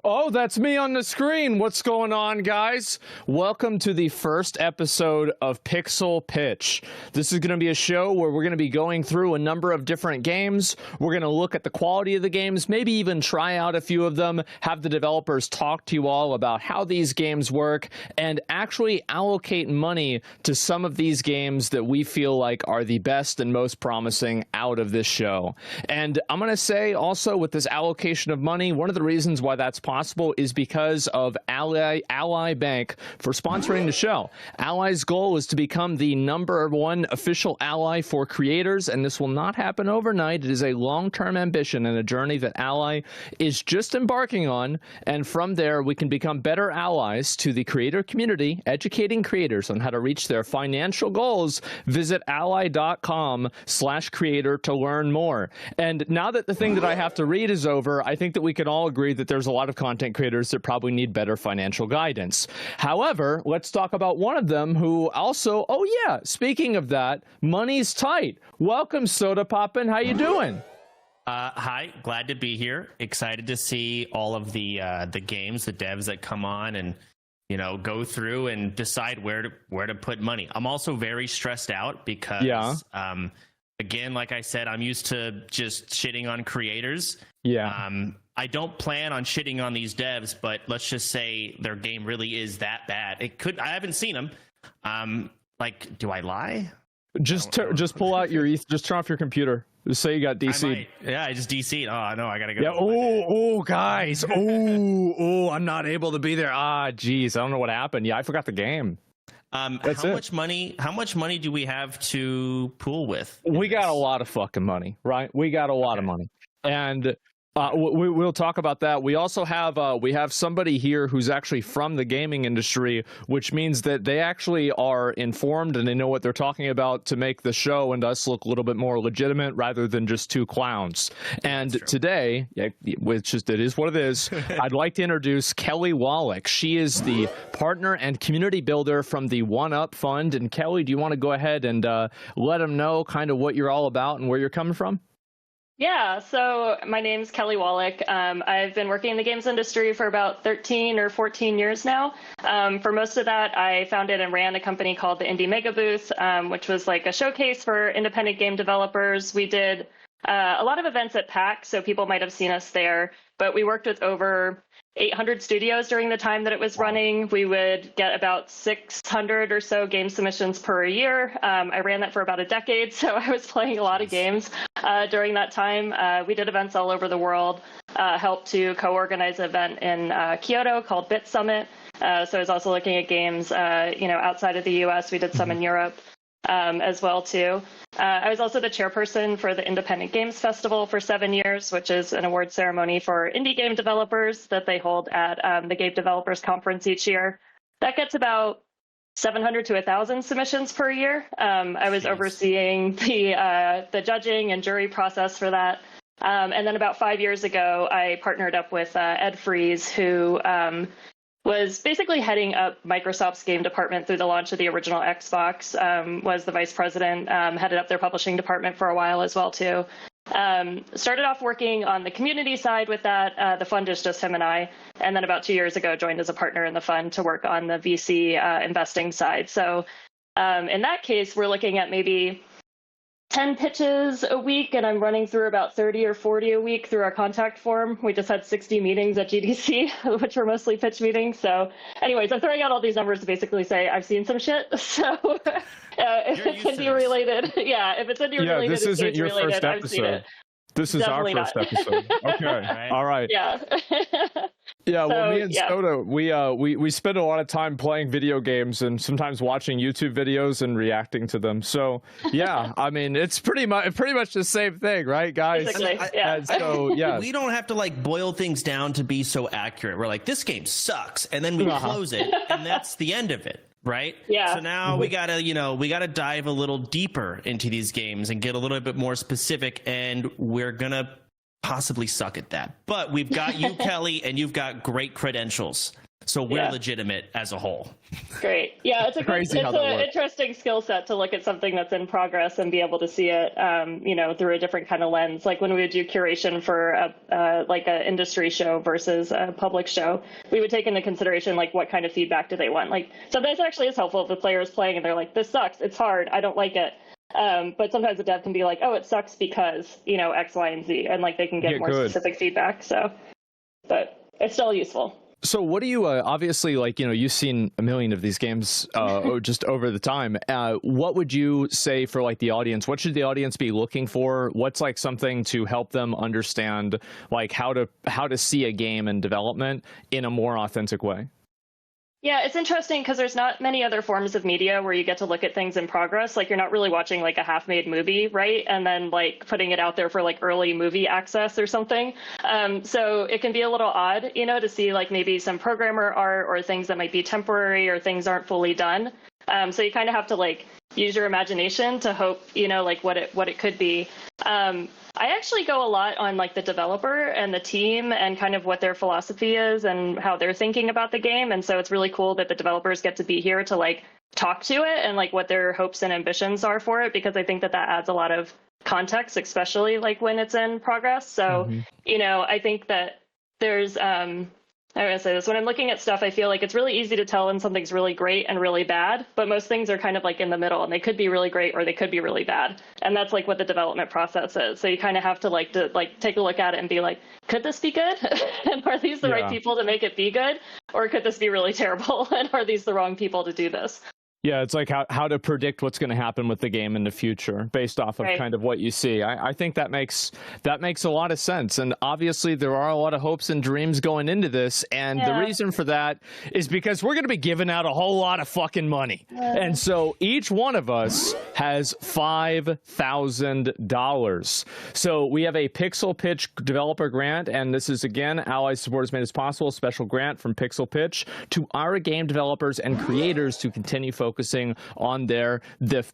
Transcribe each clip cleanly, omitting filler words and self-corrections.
Oh, that's me on the screen. What's going on, guys? Welcome to the first episode of Pixel Pitch. This is going to be a show where we're going to be going through a number of different games. We're going to look at the quality of the games, maybe even try out a few of them, have the developers talk to you all about how these games work, and actually allocate money to some of these games that we feel like are the best and most promising out of this show. And I'm going to say also with this allocation of money, one of the reasons why that's possible is because of Ally Bank for sponsoring the show. Ally's goal is to become the #1 official ally for creators, and this will not happen overnight. It is a long-term ambition and a journey that Ally is just embarking on, and from there we can become better allies to the creator community, educating creators on how to reach their financial goals. Visit ally.com/creator to learn more. And now that the thing that I have to read is over, I think that we can all agree that there's a lot of content creators that probably need better financial guidance. However, let's talk about one of them who also, oh yeah, speaking of that, money's tight. Welcome, Soda Poppin'. How you doing? Hi, glad to be here. Excited to see all of the games, the devs that come on and go through and decide where to put money. I'm also very stressed out because again, like I said, I'm used to just shitting on creators. I don't plan on shitting on these devs, but let's just say their game really is that bad. I haven't seen them. Do I lie? Just pull out your just turn off your computer. Just say you got DC'd. I just DC'd. Oh no, I gotta go. Yeah. Oh, guys. I'm not able to be there. Geez, I don't know what happened. Yeah, I forgot the game. How much money do we have to pool with? We got a lot of fucking money, right? We got a lot of money, and we'll talk about that. We also have somebody here who's actually from the gaming industry, which means that they actually are informed and they know what they're talking about to make the show and us look a little bit more legitimate rather than just two clowns. And today, it is what it is, I'd like to introduce Kelly Wallach. She is the partner and community builder from the One Up Fund. And Kelly, do you want to go ahead and let them know kind of what you're all about and where you're coming from? Yeah, so my name's Kelly Wallach. I've been working in the games industry for about 13 or 14 years now. For most of that, I founded and ran a company called the Indie Mega Booth, which was like a showcase for independent game developers. We did a lot of events at PAX, so people might have seen us there, but we worked with over 800 studios during the time that it was running. We would get about 600 or so game submissions per year. I ran that for about a decade, so I was playing a lot of games during that time. We did events all over the world, helped to co-organize an event in Kyoto called Bit Summit. So I was also looking at games, outside of the US. We did some in Europe as well, too. I was also the chairperson for the Independent Games Festival for 7 years, which is an award ceremony for indie game developers that they hold at the Game Developers Conference each year. That gets about 700 to 1,000 submissions per year. I was overseeing the judging and jury process for that. And then about 5 years ago, I partnered up with Ed Fries, who was basically heading up Microsoft's game department through the launch of the original Xbox, was the vice president, headed up their publishing department for a while as well, too. Started off working on the community side with that. The fund is just him and I. And then about 2 years ago, joined as a partner in the fund to work on the VC investing side. So in that case, we're looking at maybe 10 pitches a week, and I'm running through about 30 or 40 a week through our contact form. We just had 60 meetings at GDC, which were mostly pitch meetings. So anyways, I'm throwing out all these numbers to basically say I've seen some shit. So if it's indie related, if it's indie related, this isn't your first episode. I've seen it. This is Definitely our first episode. Okay. All right. Yeah. Yeah, well, me and Soda, we spend a lot of time playing video games and sometimes watching YouTube videos and reacting to them. So, yeah, I mean, it's pretty much the same thing, right, guys? Yeah. So, yeah. We don't have to boil things down to be so accurate. We're like, this game sucks, and then we close it, and that's the end of it, right? Yeah. So now we gotta dive a little deeper into these games and get a little bit more specific, and we're gonna possibly suck at that. But we've got you, Kelly, and you've got great credentials. So we're legitimate as a whole. Great. Yeah, it's Crazy it's how that an works. interesting skill set to look at something that's in progress and be able to see it, through a different kind of lens. Like when we would do curation for a industry show versus a public show, we would take into consideration like what kind of feedback do they want. Like sometimes actually it's helpful if the player is playing and they're like, this sucks, it's hard, I don't like it. But sometimes the dev can be like, oh, it sucks because, X, Y, and Z, and like they can get more specific feedback. So, but it's still useful. So what do you, obviously, you've seen a million of these games just over the time. What would you say for like the audience? What should the audience be looking for? What's like something to help them understand like how to see a game in development in a more authentic way? Yeah, it's interesting because there's not many other forms of media where you get to look at things in progress. Like you're not really watching like a half-made movie, right? And then like putting it out there for like early movie access or something. So it can be a little odd, to see like maybe some programmer art or things that might be temporary or things aren't fully done. So you kind of have to like use your imagination to hope, like what it could be. I actually go a lot on like the developer and the team and kind of what their philosophy is and how they're thinking about the game. And so it's really cool that the developers get to be here to like talk to it and like what their hopes and ambitions are for it, because I think that adds a lot of context, especially like when it's in progress. So, I think that there's, I'm going to say this, when I'm looking at stuff, I feel like it's really easy to tell when something's really great and really bad, but most things are kind of like in the middle and they could be really great or they could be really bad. And that's like what the development process is. So you kind of have to take a look at it and be like, could this be good? And are these the right people to make it be good? Or could this be really terrible? And are these the wrong people to do this? Yeah, it's like how to predict what's going to happen with the game in the future based off of kind of what you see. I think that makes a lot of sense. And obviously there are a lot of hopes and dreams going into this. And the reason for that is because we're going to be giving out a whole lot of fucking money. And so each one of us has $5,000. So we have a Pixel Pitch developer grant. And this is, again, Allies Support has made this possible, a special grant from Pixel Pitch to our game developers and creators to continue focusing on the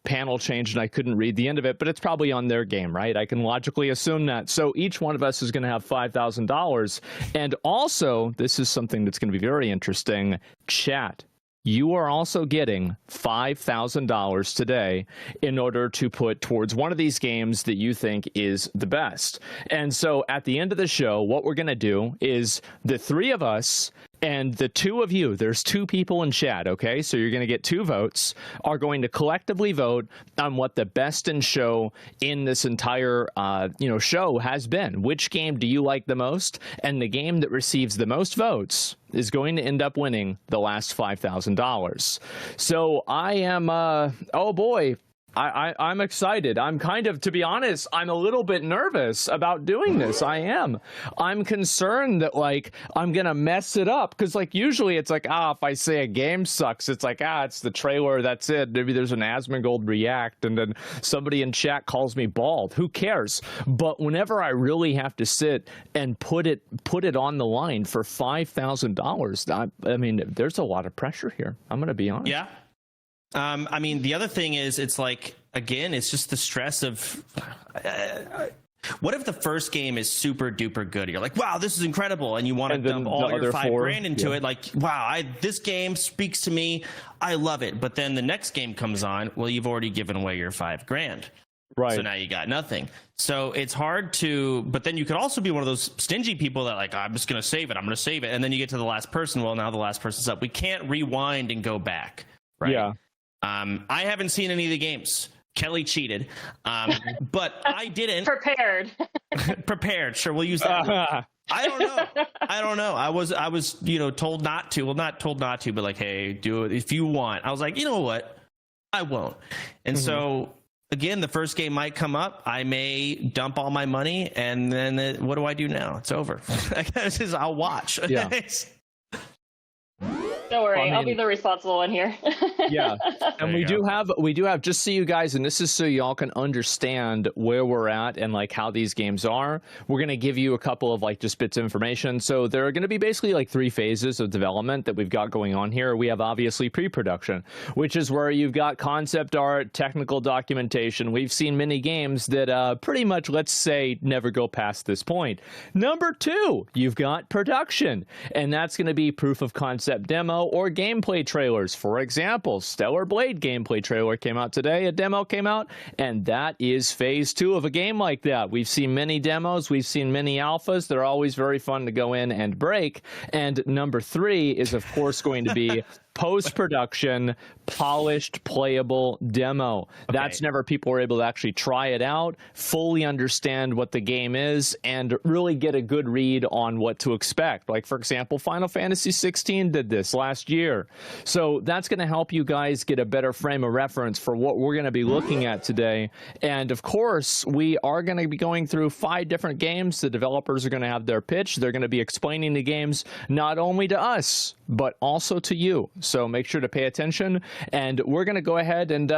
panel change, and I couldn't read the end of it, but it's probably on their game, right? I can logically assume that. So each one of us is going to have $5,000. And also, this is something that's going to be very interesting, chat. You are also getting $5,000 today in order to put towards one of these games that you think is the best. And so at the end of the show, what we're going to do is the three of us and the two of you, there's two people in chat, okay? So you're going to get 2 votes, are going to collectively vote on what the best in show in this entire, show has been. Which game do you like the most? And the game that receives the most votes is going to end up winning the last $5,000. So I am, oh boy, I'm excited. I'm kind of, to be honest, I'm a little bit nervous about doing this. I am. I'm concerned that, like, I'm going to mess it up. Because, like, usually it's like, if I say a game sucks, it's like, it's the trailer, that's it. Maybe there's an Asmongold react, and then somebody in chat calls me bald. Who cares? But whenever I really have to sit and put it on the line for $5,000, I mean, there's a lot of pressure here. I'm going to be honest. Yeah. I mean, the other thing is, it's like, again, it's just the stress of what if the first game is super duper good? You're like, wow, this is incredible. And you want to dump all your $5,000 into it. Like, wow, this game speaks to me. I love it. But then the next game comes on. Well, you've already given away your $5,000. Right. So now you got nothing. So it's hard to, but then you could also be one of those stingy people that like, I'm just going to save it. I'm going to save it. And then you get to the last person. Well, now the last person's up. We can't rewind and go back. Right. Yeah. I haven't seen any of the games. Kelly cheated, but I didn't. Prepared. Sure, we'll use that. I don't know. I was, told not to. Well, not told not to, but like, hey, do it if you want. I was like, you know what? I won't. And so, again, the first game might come up. I may dump all my money, and then what do I do now? It's over. I'll watch. Yeah. Don't worry, I I'll be mean- the responsible one here. Yeah, and There we you do go. have just so you guys, and this is so y'all can understand where we're at and like how these games are. We're gonna give you a couple of like just bits of information. So there are gonna be basically like 3 phases of development that we've got going on here. We have obviously pre-production, which is where you've got concept art, technical documentation. We've seen many games that pretty much, let's say, never go past this point. Number 2, you've got production, and that's going to be proof of concept demo or gameplay trailers. For example, Stellar Blade gameplay trailer came out today, a demo came out, and that is phase 2 of a game like that. We've seen many demos, we've seen many alphas. They're always very fun to go in and break. And number 3 is, of course, going to be post-production, polished, playable demo. That's never people are able to actually try it out, fully understand what the game is, and really get a good read on what to expect. Like, for example, Final Fantasy 16 did this last year. So that's going to help you guys get a better frame of reference for what we're going to be looking at today. And of course, we are going to be going through 5 different games. The developers are going to have their pitch. They're going to be explaining the games not only to us, but also to you. So make sure to pay attention. And we're going to go ahead and,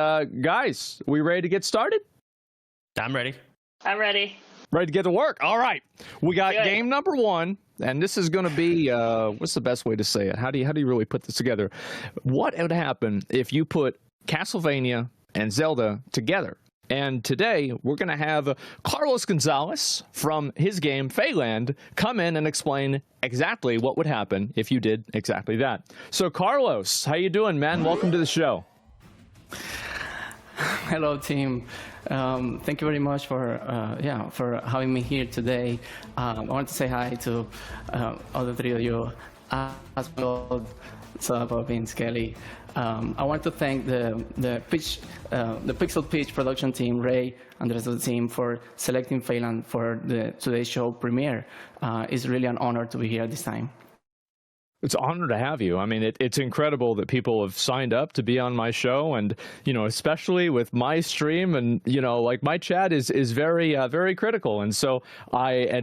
guys, we ready to get started? I'm ready. I'm ready. Ready to get to work. All right. We got Good. game number 1. And this is going to be, what's the best way to say it? How do you really put this together? What would happen if you put Castlevania and Zelda together? And today, we're going to have Carlos Gonzalez from his game, Phaland, come in and explain exactly what would happen if you did exactly that. So, Carlos, how you doing, man? Welcome to the show. Hello, team. Thank you very much for having me here today. I want to say hi to all the 3 of you, Asmongold, Vince, Kelly. I want to thank the Pixel Pitch production team, Ray, and the rest of the team for selecting Phaland for today's show premiere. It's really an honor to be here this time. It's an honor to have you. I mean, it's incredible that people have signed up to be on my show, and especially with my stream, and like my chat is very very critical, and so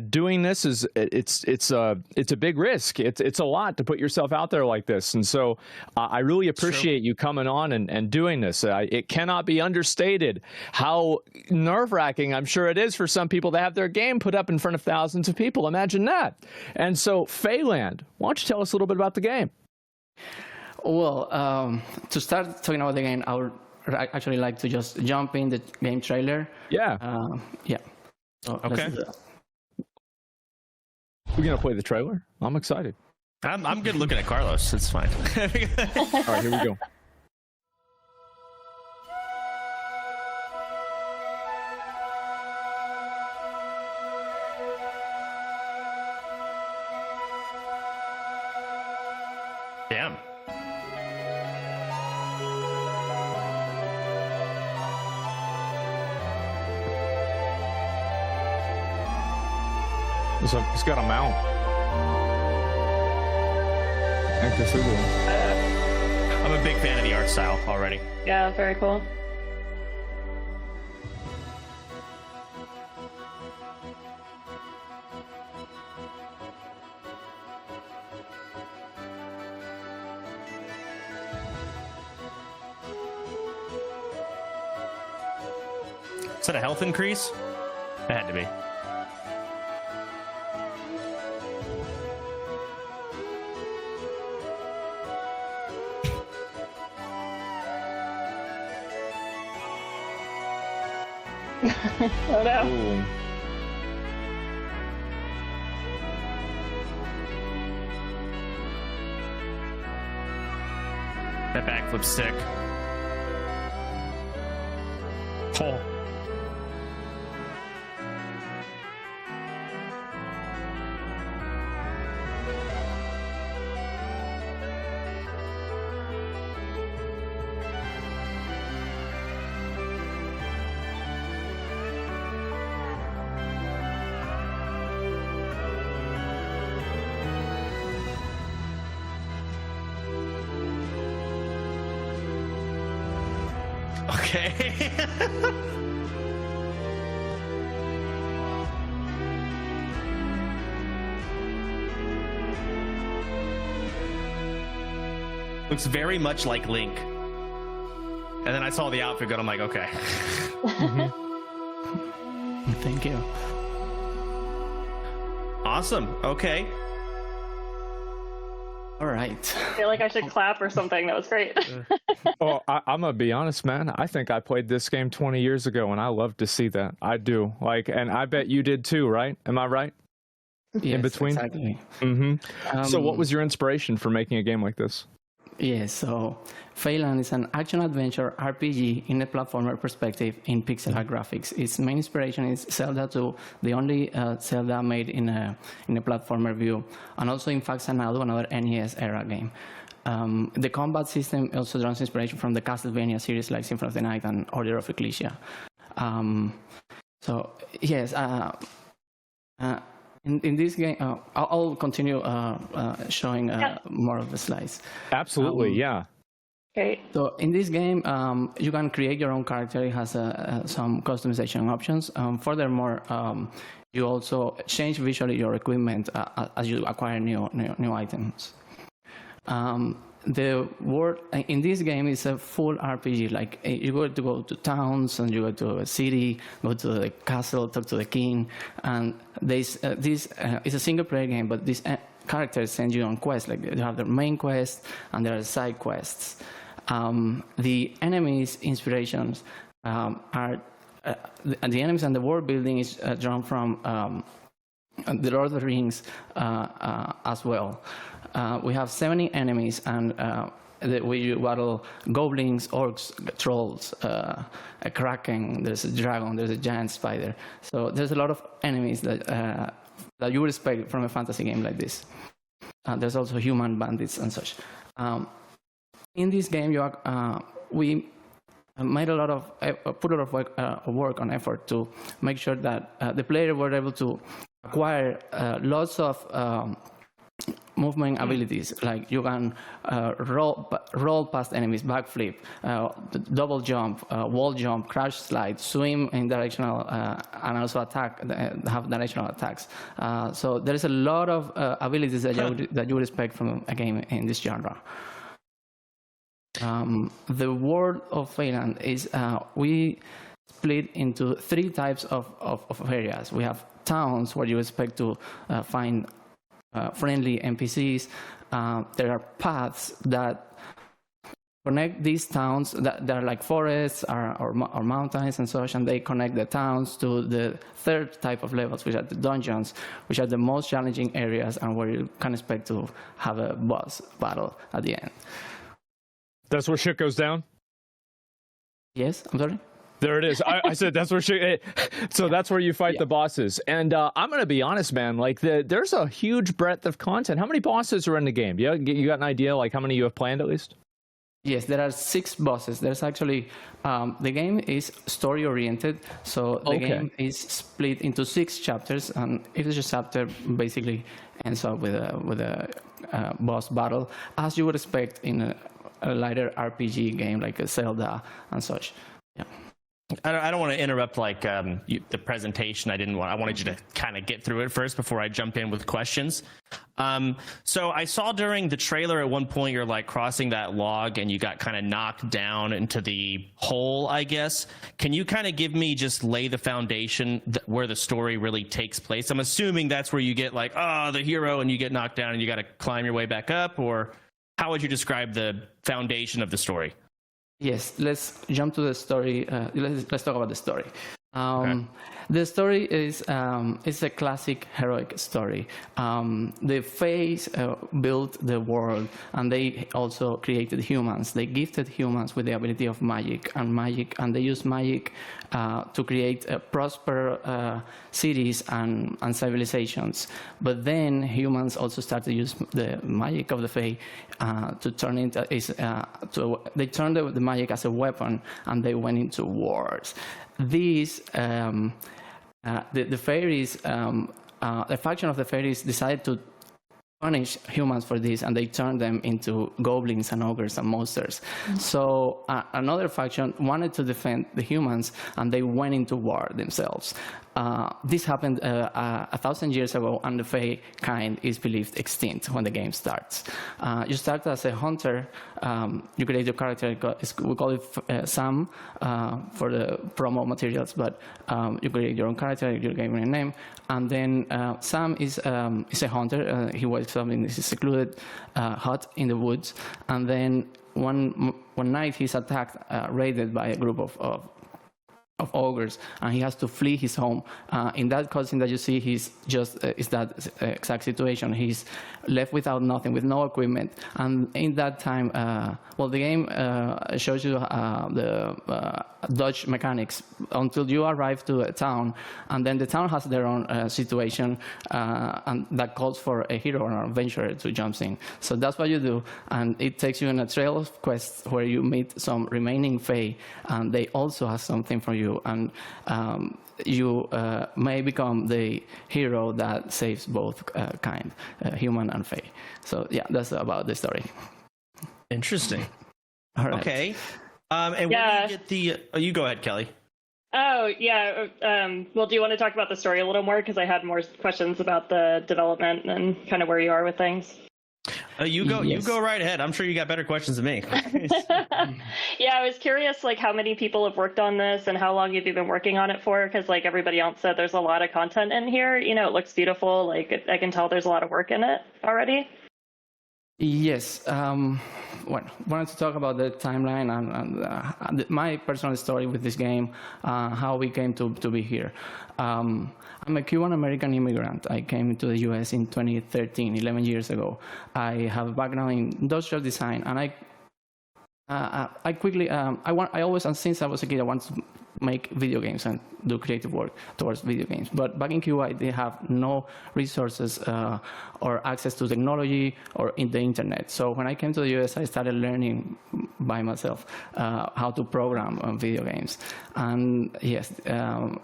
doing this is it's a big risk. It's a lot to put yourself out there like this, and so I really appreciate you coming on and doing this. It cannot be understated how nerve-wracking I'm sure it is for some people to have their game put up in front of thousands of people. Imagine that. And so, Phaland, why don't you tell us a little bit about the game? Well, to start talking about the game, I would actually like to just jump in the game trailer. Yeah. Yeah. So let's Okay. do that. We're going to play the trailer. I'm excited. I'm good looking at Carlos. It's fine. All right, here we go. Damn. It's got a mount. And Cthulhu. I'm a big fan of the art style already. Yeah, very cool. Is that a health increase? It had to be. Oh no. Ooh. That backflip sick. Oh. Okay. Looks very much like Link. And then I saw the outfit and I'm like, okay. Thank you. Awesome. Okay. All right. I feel like I should clap or something. That was great. Oh, I'm gonna be honest, man. I think I played this game 20 years ago, and I love to see that. I do. Like, and I bet you did too, right? Am I right? Yes, In between. Exactly. So, what was your inspiration for making a game like this? Yes, so Phelan is an action-adventure RPG in a platformer perspective in pixel art graphics. Its main inspiration is Zelda 2, the only Zelda made in a platformer view, and also in fact Xanadu, another NES-era game. The combat system also draws inspiration from the Castlevania series like Symphony of the Night and Order of Ecclesia. So yes, in this game, I'll continue showing more of the slides. Absolutely, yeah. Great. So in this game, you can create your own character. It has some customization options. Furthermore, you also change visually your equipment as you acquire new items. The world in this game is a full RPG. Like you go to towns and you go to a city, go to the castle, talk to the king, and this is a single player game. But these characters send you on quests. Like you have their main quest and there are side quests. The enemies' inspirations are the enemies and the world building is drawn from the Lord of the Rings as well. We have 70 enemies, and we battle goblins, orcs, trolls, a kraken, there's a dragon, there's a giant spider. So there's a lot of enemies that you would expect from a fantasy game like this. There's also human bandits and such. In this game, we made put a lot of work and effort to make sure that the player were able to acquire lots of movement abilities, like you can roll past enemies, backflip, double jump, wall jump, crouch slide, swim in directional, and also have directional attacks. So there is a lot of abilities that you would expect from a game in this genre. The world of Phelan is we split into 3 types of areas. We have towns where you expect to find friendly NPCs. There are paths that connect these towns that are like forests or mountains and such, and they connect the towns to the 3rd type of levels, which are the dungeons, which are the most challenging areas and where you can expect to have a boss battle at the end. That's where shit goes down? Yes, I'm sorry? There it is. I said that's where shit. So that's where you fight the bosses. And I'm gonna be honest, man. Like there's a huge breadth of content. How many bosses are in the game? You got an idea, like how many you have planned at least? Yes, there are 6 bosses. There's actually the game is story oriented, so the game is split into 6 chapters, and each chapter basically ends up with a boss battle, as you would expect in a lighter RPG game like a Zelda and such. Yeah. I don't want to interrupt the presentation. I wanted you to kind of get through it first before I jump in with questions. So I saw during the trailer at one point you're like crossing that log and you got kind of knocked down into the hole, I guess. Can you kind of lay the foundation where the story really takes place? I'm assuming that's where you get the hero and you get knocked down and you got to climb your way back up, or how would you describe the foundation of the story? Yes, let's jump to the story. Let's talk about the story. The story is a classic heroic story. The Fays built the world, and they also created humans. They gifted humans with the ability of magic, and they use magic to create prosper cities and civilizations. But then humans also started to use the magic of the Fae to turn it. They turned the magic as a weapon, and they went into wars. These the fairies, a faction of the fairies decided to punish humans for this, and they turned them into goblins and ogres and monsters. So another faction wanted to defend the humans, and they went into war themselves. This happened 1,000 years ago, and the Fae kind is believed extinct when the game starts. You start as a hunter. You create your character. We call it Sam for the promo materials, but you create your own character, your game name, and then Sam is a hunter. He wakes up in this secluded hut in the woods, and then one night he's attacked, raided by a group of ogres, and he has to flee his home. In that cutscene that you see, he's just is that exact situation. He's left without nothing, with no equipment, and in that time, the game shows you the dodge mechanics until you arrive to a town, and then the town has their own situation, and that calls for a hero or an adventurer to jump in. So that's what you do, and it takes you on a trail of quests where you meet some remaining Fae, and they also have something for you, and you may become the hero that saves both kind, human and Fae. So yeah, that's about the story. Interesting. All right. Okay. And where do you get the? Oh, you go ahead, Kelly. Oh, yeah. Well, do you want to talk about the story a little more? Because I had more questions about the development and kind of where you are with things. You go. Yes. You go right ahead. I'm sure you got better questions than me. Yeah, I was curious, like, how many people have worked on this and how long have you been working on it for? Because, like everybody else said, there's a lot of content in here. You know, it looks beautiful. Like, I can tell there's a lot of work in it already. Yes. Wanted to talk about the timeline and my personal story with this game, how we came to be here. I'm a Cuban-American immigrant. I came to the U.S. in 2013, 11 years ago. I have a background in industrial design, and I quickly, I always, and since I was a kid, I wanted to make video games and do creative work towards video games. But back in Cuba, they have no resources or access to technology or in the internet. So when I came to the US, I started learning by myself how to program video games. And yes, I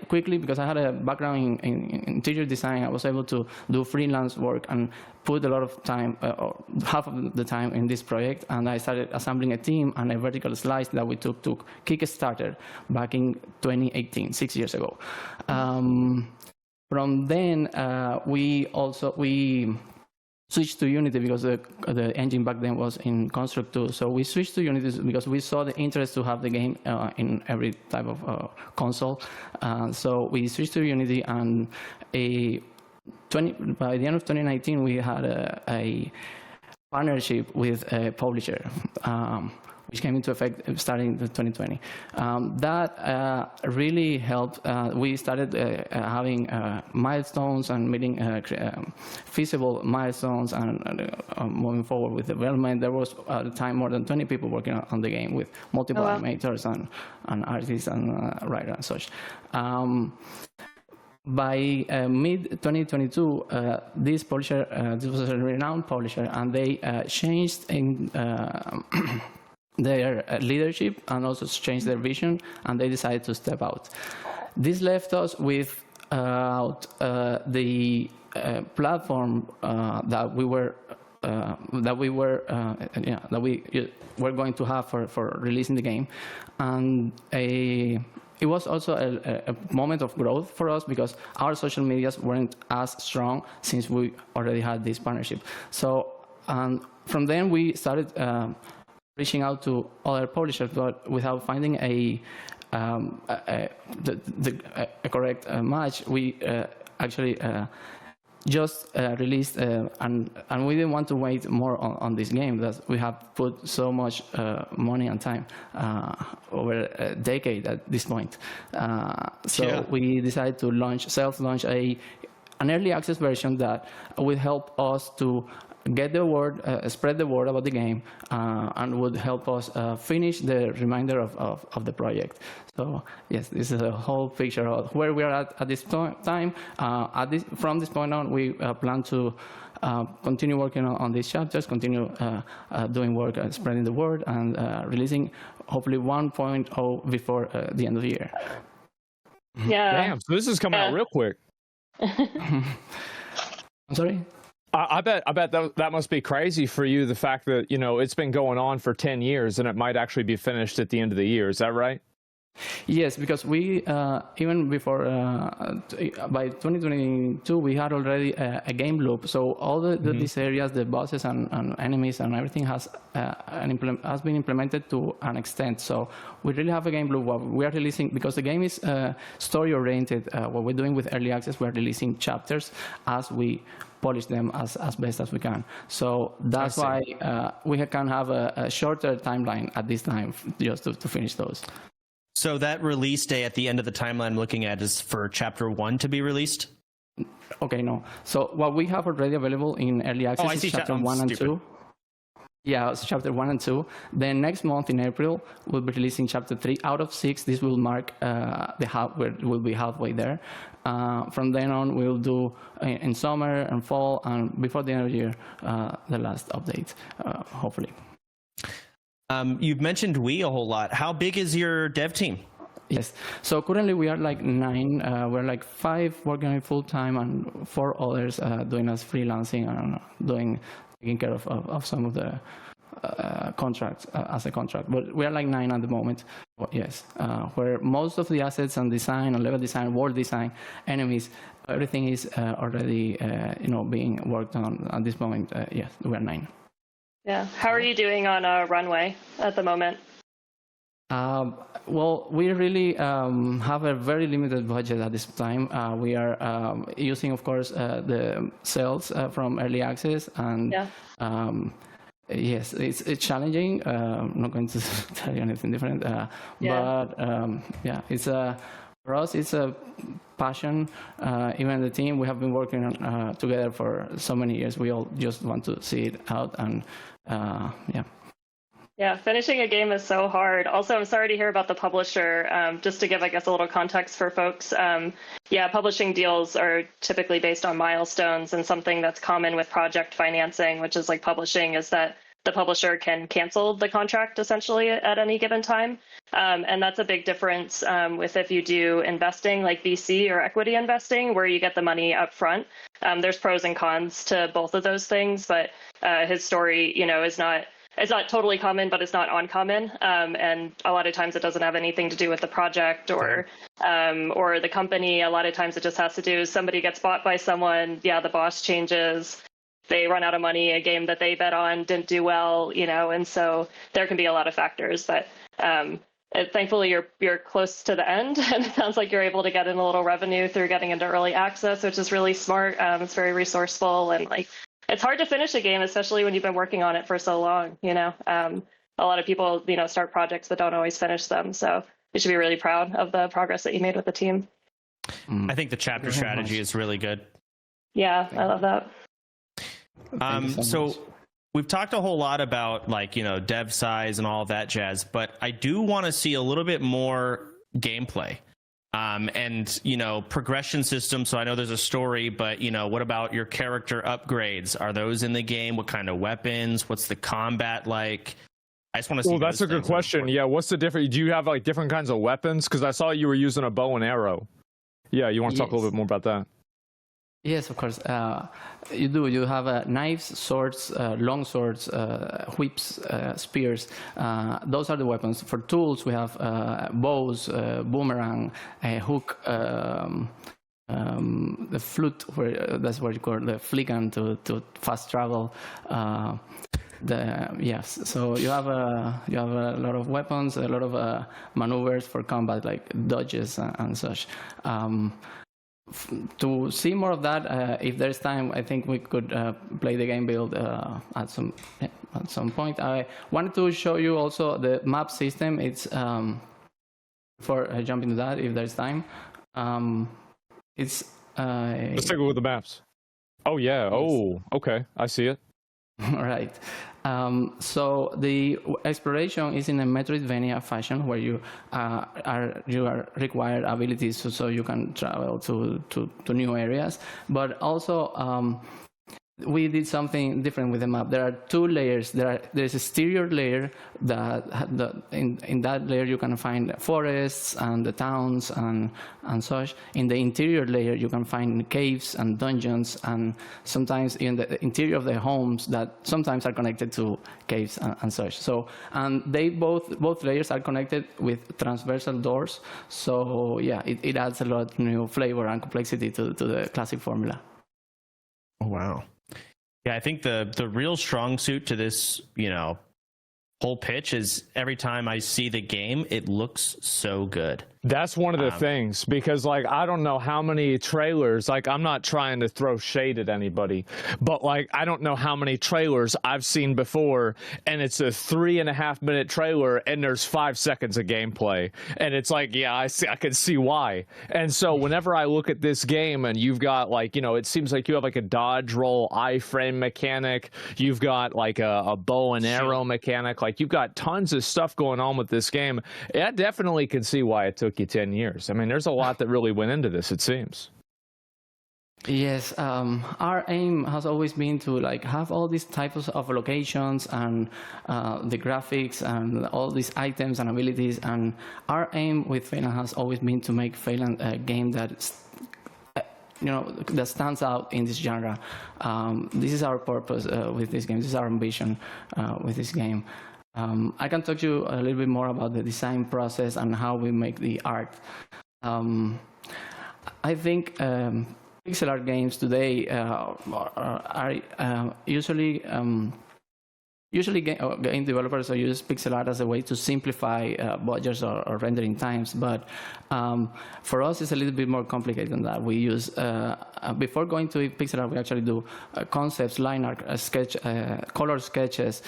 quickly, because I had a background in interior design, I was able to do freelance work and put a lot of time, or half of the time in this project, and I started assembling a team and a vertical slice that we took to Kickstarter back in 2018, 6 years ago. From then, we switched to Unity because the engine back then was in Construct 2. So we switched to Unity because we saw the interest to have the game in every type of console. So we switched to Unity, and by the end of 2019, we had a partnership with a publisher, which came into effect starting in 2020. That really helped. We started having milestones and meeting feasible milestones and moving forward with development. There was at the time more than 20 people working on the game, with multiple animators and artists and writers and such. By mid-2022, this publisher, this was a renowned publisher, and they changed in their leadership and also changed their vision, and they decided to step out. This left us without the platform that we were going to have for releasing the game, and it was also a moment of growth for us because our social medias weren't as strong since we already had this partnership. So from then we started reaching out to other publishers, but without finding a correct match, we actually just released, and we didn't want to wait more on this game, that we have put so much money and time over a decade at this point. We decided to self-launch an early access version that would help us to get the word, spread the word about the game, and would help us finish the remainder of the project. So yes, this is a whole picture of where we are at this time. From this point on, we plan to continue working on these chapters, continue doing work, spreading the word, and releasing hopefully 1.0 before the end of the year. Yeah. Damn, so this is coming out real quick. I'm sorry? I bet that must be crazy for you, the fact that, it's been going on for 10 years and it might actually be finished at the end of the year. Is that right? Yes, because we even before by 2022 we had already a game loop. So all these areas, the bosses and enemies and everything has has been implemented to an extent. So we really have a game loop. What we are releasing, because the game is story oriented. What we're doing with early access, we're releasing chapters as we polish them as best as we can. So that's why we can have a shorter timeline at this time just to finish those. So that release day at the end of the timeline I'm looking at is for Chapter 1 to be released? Okay, no. So what we have already available in early access is Chapter 1 and 2. Yeah, it's Chapter 1 and 2. Then next month in April, we'll be releasing Chapter 3 out of 6. This will mark we'll be halfway there. From then on, we'll do in summer and fall, and before the end of the year, the last update, hopefully. You've mentioned Wii a whole lot. How big is your dev team? Yes. So currently we are like 9. We're like 5 working on it full time and 4 others doing as freelancing and taking care of some of the contracts as a contract. But we are like 9 at the moment. But yes, where most of the assets and design and level design, world design, enemies, everything is already being worked on at this moment. Yes, we are 9. Yeah. How are you doing on Runway at the moment? Well, we really have a very limited budget at this time. We are using, of course, the sales from early access, and yes, it's challenging. I'm not going to tell you anything different, but it's for us, it's a passion. Even the team, we have been working together for so many years. We all just want to see it out, and Yeah, finishing a game is so hard. Also, I'm sorry to hear about the publisher. Just to give, I guess, a little context for folks. Publishing deals are typically based on milestones, and something that's common with project financing, which is like publishing, is that the publisher can cancel the contract essentially at any given time. And that's a big difference with if you do investing like VC or equity investing, where you get the money up front. There's pros and cons to both of those things, but his story, it's not totally common, but it's not uncommon. And a lot of times it doesn't have anything to do with the project or the company. A lot of times it just has to do, somebody gets bought by someone, the boss changes, they run out of money, a game that they bet on didn't do well, and so there can be a lot of factors. But thankfully you're close to the end, and it sounds like you're able to get in a little revenue through getting into early access, which is really smart. It's very resourceful, and it's hard to finish a game, especially when you've been working on it for so long. A lot of people, start projects but don't always finish them. So you should be really proud of the progress that you made with the team. I think the chapter strategy is really good. Yeah, I love that. So we've talked a whole lot about dev size and all of that jazz, but I do want to see a little bit more gameplay. And progression system. So I know there's a story, but what about your character upgrades? Are those in the game? What kind of weapons? What's the combat like? I just want to see. Well, that's a good question. Yeah, what's the difference? Do you have different kinds of weapons? Because I saw you were using a bow and arrow. Yeah, you want to talk a little bit more about that? Yes, of course. You do. You have knives, swords, long swords, whips, spears. Those are the weapons. For tools, we have bows, boomerang, a hook, the flute, that's what you call the fligan to fast travel. So you have a lot of weapons, a lot of maneuvers for combat, like dodges and such. To see more of that, if there's time, I think we could play the game build at some point. I wanted to show you also the map system. It's for jumping to that if there's time. Let's take a look at the maps. Oh yeah. Yes. Oh, okay. I see it. All right. So the exploration is in a Metroidvania fashion, where you are required abilities so you can travel to new areas, but also we did something different with the map. There are two layers. There's a exterior layer in that layer you can find forests and the towns and such. In the interior layer you can find caves and dungeons, and sometimes in the interior of the homes that sometimes are connected to caves and such. So, and they both layers are connected with transversal doors. So yeah, it adds a lot of new flavor and complexity to the classic formula. Oh, wow. Yeah, I think the real strong suit to this, whole pitch is every time I see the game, it looks so good. That's one of the things, because I don't know how many trailers, I'm not trying to throw shade at anybody, but I don't know how many trailers I've seen before, and it's a 3.5 minute trailer and there's 5 seconds of gameplay. And it's yeah, I can see why. And so whenever I look at this game and you've got it seems like you have a dodge roll iframe mechanic, you've got a bow and arrow mechanic, you've got tons of stuff going on with this game. I definitely can see why it took you 10 years. I mean, there's a lot that really went into this, it seems. Yes, our aim has always been to have all these types of locations and the graphics and all these items and abilities. And our aim with Phelan has always been to make Phelan a game that that stands out in this genre. This is our purpose with this game. This is our ambition with this game. I can talk to you a little bit more about the design process and how we make the art. I think pixel art games today are usually game developers use pixel art as a way to simplify budgets or rendering times, but for us it's a little bit more complicated than that. We use, before going to pixel art, we actually do concepts, line art, sketch, color sketches.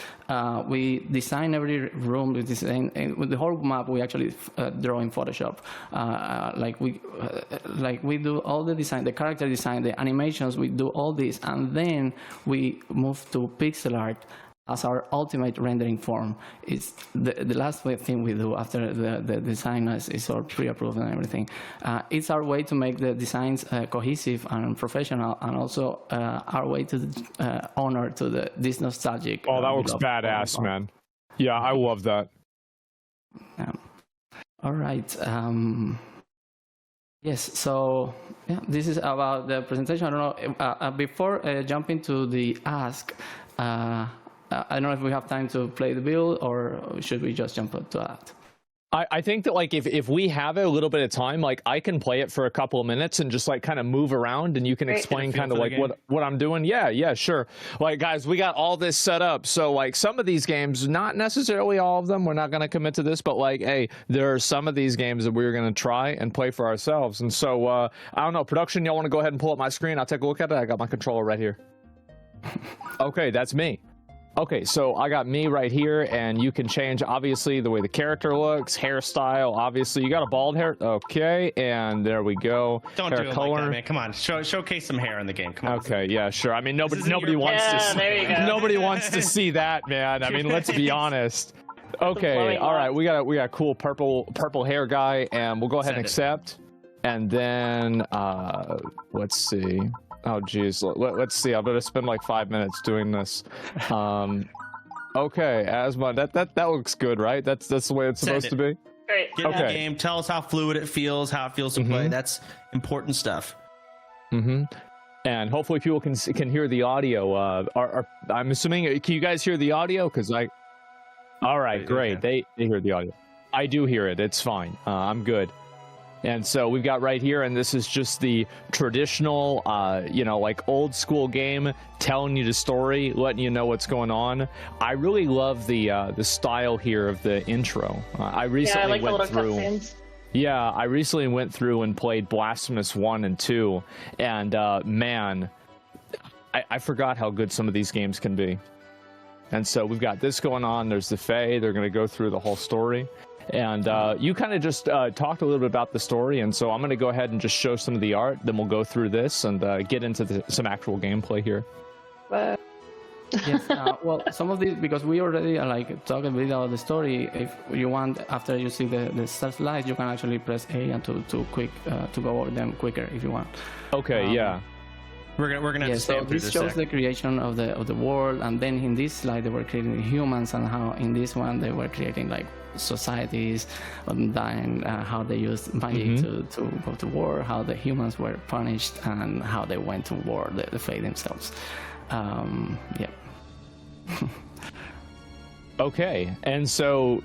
We design every room, with the whole map we actually draw in Photoshop. We do all the design, the character design, the animations, we do all this, and then we move to pixel art as our ultimate rendering form. It's the last thing we do after the design is all pre-approved and everything. It's our way to make the designs cohesive and professional, and also our way to honor to this nostalgic. Oh, that looks badass, man. Yeah, I love that. All right. Yes, so yeah, this is about the presentation. I don't know, before jumping to the ask, I don't know if we have time to play the build, or should we just jump to that? I think that if we have a little bit of time, I can play it for a couple of minutes and just kind of move around, and you can explain kind of what I'm doing. Yeah, sure. Guys, we got all this set up. So some of these games, not necessarily all of them, we're not going to commit to this, but hey, there are some of these games that we're going to try and play for ourselves. And so I don't know, production, y'all want to go ahead and pull up my screen? I'll take a look at it. I got my controller right here. Okay, that's me. Okay, so I got me right here, and you can change, obviously, the way the character looks, hairstyle, obviously. You got a bald hair? Okay, and there we go. Don't do it like that, man. Come on, showcase some hair in the game. Come on. Okay, yeah, sure. I mean, nobody wants to see that, man. I mean, let's be honest. Okay, all right, we got a cool purple hair guy, and we'll go ahead and accept. And then, let's see. Oh, geez. Let's see. I'm going to spend 5 minutes doing this. Okay, Asma, that looks good, right? That's the way it's supposed to be? Great. Get in the game. Tell us how fluid it feels, how it feels to play. That's important stuff. And hopefully people can hear the audio. I'm assuming, can you guys hear the audio? Because all right, great. They hear the audio. I do hear it. It's fine. I'm good. And so we've got right here, and this is just the traditional, old school game, telling you the story, letting you know what's going on. I really love the style here of the intro. I recently went through. Yeah, I recently went through and played Blasphemous 1 and 2, and man, I forgot how good some of these games can be. And so we've got this going on. There's the Fae. They're going to go through the whole story. And you kind of just talked a little bit about the story, and so I'm going to go ahead and just show some of the art, then we'll go through this and get into some actual gameplay here. Yes, well, some of these, because we already talking a bit about the story, if you want, after you see the start slides, you can actually press A and to go over them quicker if you want. Okay, yeah. We're gonna have to stay so up through this this shows the creation of the world, and then in this slide they were creating humans, and how in this one they were creating like societies, dying, how they used magic to go to war, how the humans were punished, and how they went to war, the fate themselves. Yeah. Okay, and so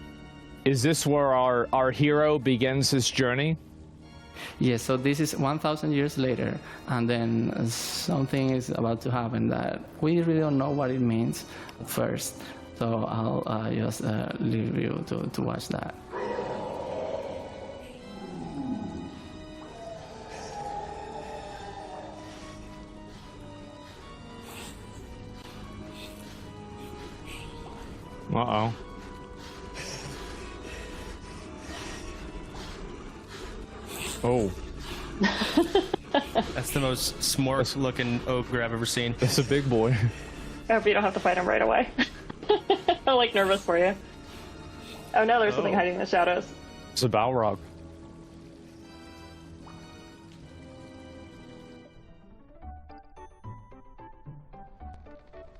is this where our hero begins his journey? Yes, so this is 1,000 years later, and then something is about to happen that we really don't know what it means at first. So I'll just leave you to watch that. Uh-oh. Oh. That's the most smart looking ogre I've ever seen. That's a big boy. I hope you don't have to fight him right away. I'm like nervous for you. Oh no, there's something hiding in the shadows. It's a Balrog.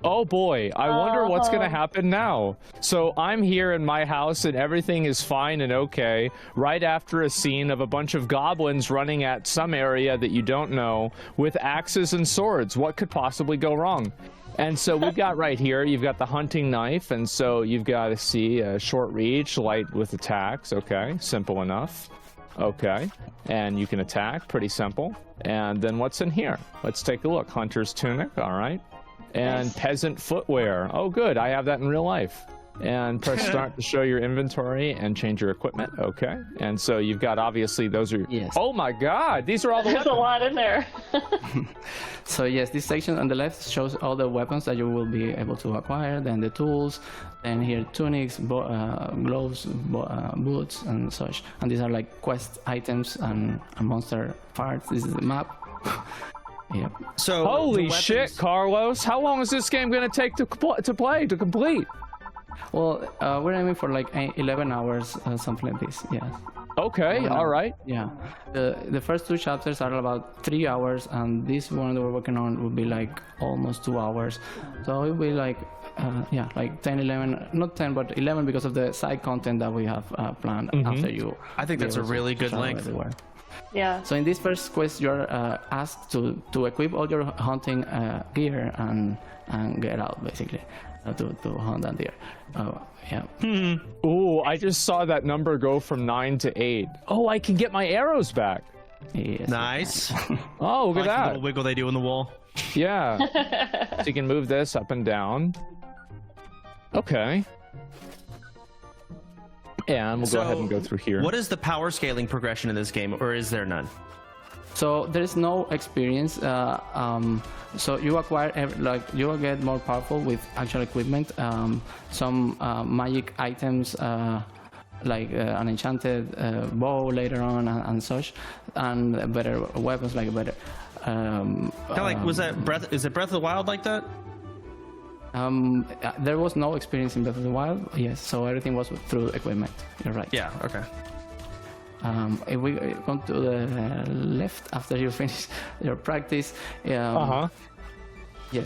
Oh boy, I wonder what's gonna happen now. So I'm here in my house and everything is fine and okay, right after a scene of a bunch of goblins running at some area that you don't know with axes and swords. What could possibly go wrong? And so we've got right here, you've got the hunting knife, and so you've got to see a short reach, light with attacks. Okay, simple enough. Okay, and you can attack, pretty simple. And then what's in here? Let's take a look. Hunter's tunic, all right. And Nice. peasant footwear. Oh, good. I have that in real life. And press start to show your inventory and change your equipment. Okay. And so you've got, obviously, those are. Yes. Oh my God. These are all the There's a weapons. lot in there. So yes, this section on the left shows all the weapons that you will be able to acquire, then the tools, then here tunics, gloves, boots, and such. And these are like quest items and monster parts. This is the map. Yep. So Holy the weapons- shit, Carlos. How long is this game going to take to complete? Well, we're aiming for like 11 hours, something like this. Yeah. Okay. All right. Yeah. The first two chapters are about 3 hours, and this one that we're working on will be like almost 2 hours. So it'll be like, like 10, 11, not 10, but 11 because of the side content that we have planned after you. I think that's a really good length. Everywhere. Yeah. So in this first quest, you're asked to equip all your hunting gear and get out basically to hunt that deer. Yeah. Ooh, I just saw that number go from 9 to 8. Oh, I can get my arrows back. Yes. Nice. Oh, look Like at the that. little wiggle they do in the wall. Yeah. So you can move this up and down. Okay. And we'll go ahead and go through here. What is the power scaling progression in this game, or is there none? So there is no experience. So you acquire you will get more powerful with actual equipment. Some magic items like an enchanted bow later on and such, and better weapons like better. Kind of like, was that Breath? Is it Breath of the Wild like that? There was no experience in Breath of the Wild. Yes, so everything was through equipment. You're right. Yeah. Okay. If we go to the left after you finish your practice, yes,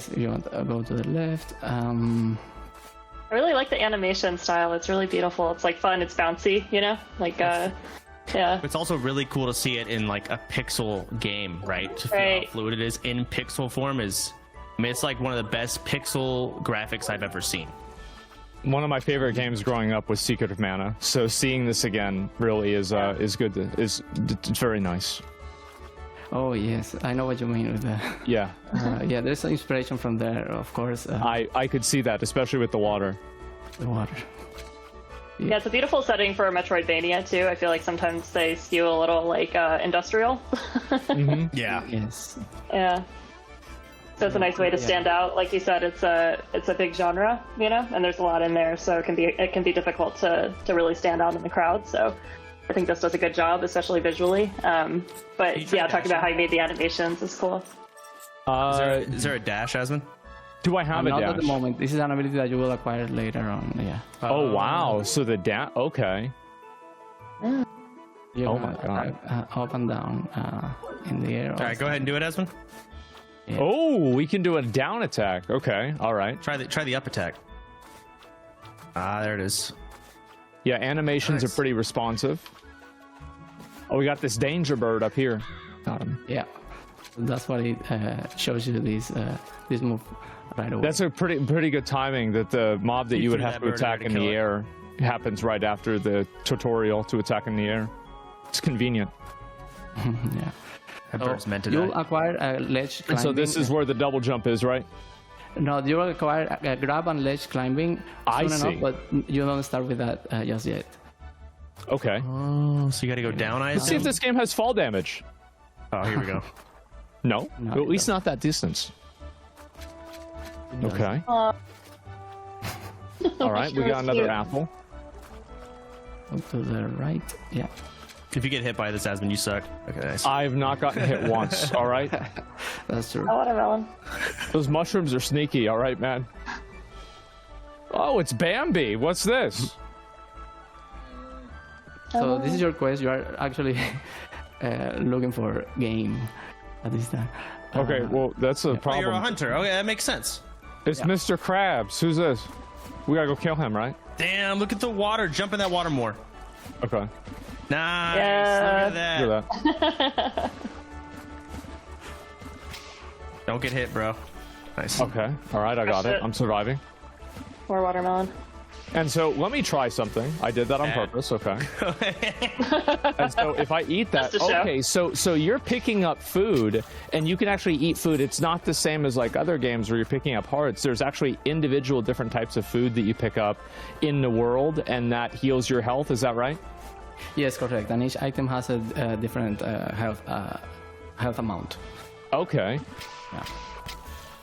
if you want to go to the left. I really like the animation style. It's really beautiful. It's like fun. It's bouncy, you know? Like, yeah. It's also really cool to see it in like a pixel game, right? To feel Right. how fluid it is in pixel form is. I mean, it's like one of the best pixel graphics I've ever seen. One of my favorite games growing up was Secret of Mana. So seeing this again really is good. It's very nice. Oh yes, I know what you mean with that. Yeah. Yeah, there's some inspiration from there, of course. I could see that, especially with the water. The water. Yeah, it's a beautiful setting for a Metroidvania, too. I feel like sometimes they skew a little, like, industrial. Yeah. Yes. Yeah. So it's a nice way to stand out. Like you said, it's a big genre, you know, and there's a lot in there, so it can be difficult to really stand out in the crowd. So I think this does a good job, especially visually. But yeah, talking about how you made the animations is cool. Is there a dash, Asmon? Do I have a Not dash? at the moment. This is an ability that you will acquire later on. Yeah. Oh wow! So the dash. Okay. You Oh can my God. attack, up and down in the air. All right, go ahead and do it, Asmon. Yeah. Oh, we can do a down attack. Okay, all right. Try the up attack. Ah, there it is. Yeah, animations are pretty responsive. Oh, we got this danger bird up here. Got him. Yeah, that's why it shows you this move right away. That's a pretty good timing that the mob that you would threw have that to bird attack there in to the kill it. air happens right after the tutorial to attack in the air. It's convenient. Yeah. That bird's meant to You'll die. acquire a ledge climbing. So this is where the double jump is, right? No, you will acquire grab and ledge climbing I soon see. enough, but you don't start with that just yet. Okay. Oh, so you got to go down, I Let's see if assume? this game has fall damage. Oh, here we go. No, No, at it least not that distance. Okay. All right, we got That's another cute. apple. Up to the right. Yeah. If you get hit by this, Asmon, you suck. Okay, nice. I've not gotten hit once. All right. That's true. A watermelon. Those mushrooms are sneaky. All right, man. Oh, it's Bambi. What's this? So this is your quest. You are actually looking for game at this time. Okay, well, that's a Oh, you're a problem. hunter. Okay, that makes sense. It's Mr. Krabs. Who's this? We gotta go kill him, right? Damn, look at the water. Jump in that water more. Okay. Nice. Yeah. Look at Do that. that. Don't get hit, bro. Nice. Okay. All right, I got it. I'm surviving. More watermelon. And so let me try something. I did that on purpose. Okay. And so if I eat that, Just a show. okay. So you're picking up food, and you can actually eat food. It's not the same as like other games where you're picking up hearts. There's actually individual different types of food that you pick up in the world, and that heals your health. Is that right? Yes, correct. And each item has a different health amount. Okay. Yeah.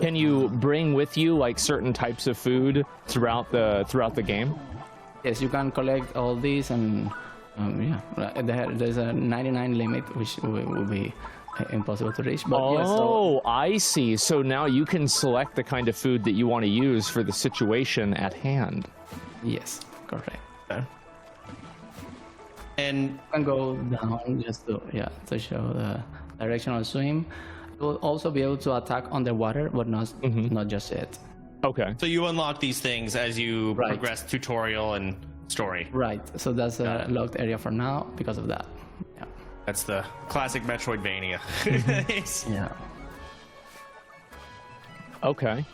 Can you bring with you like certain types of food throughout the game? Yes, you can collect all these, and there's a 99 limit, which will be impossible to reach. But yes, so, Oh, I see. So now you can select the kind of food that you want to use for the situation at hand. yes, correct. Okay. And You can go down just to show the directional swim. You will also be able to attack underwater, but not just yet. Okay. so you unlock these things as you Right. progress tutorial and story. Right. So that's a locked area for now because of that. Yeah. That's the classic Metroidvania. Nice. Yeah. Okay.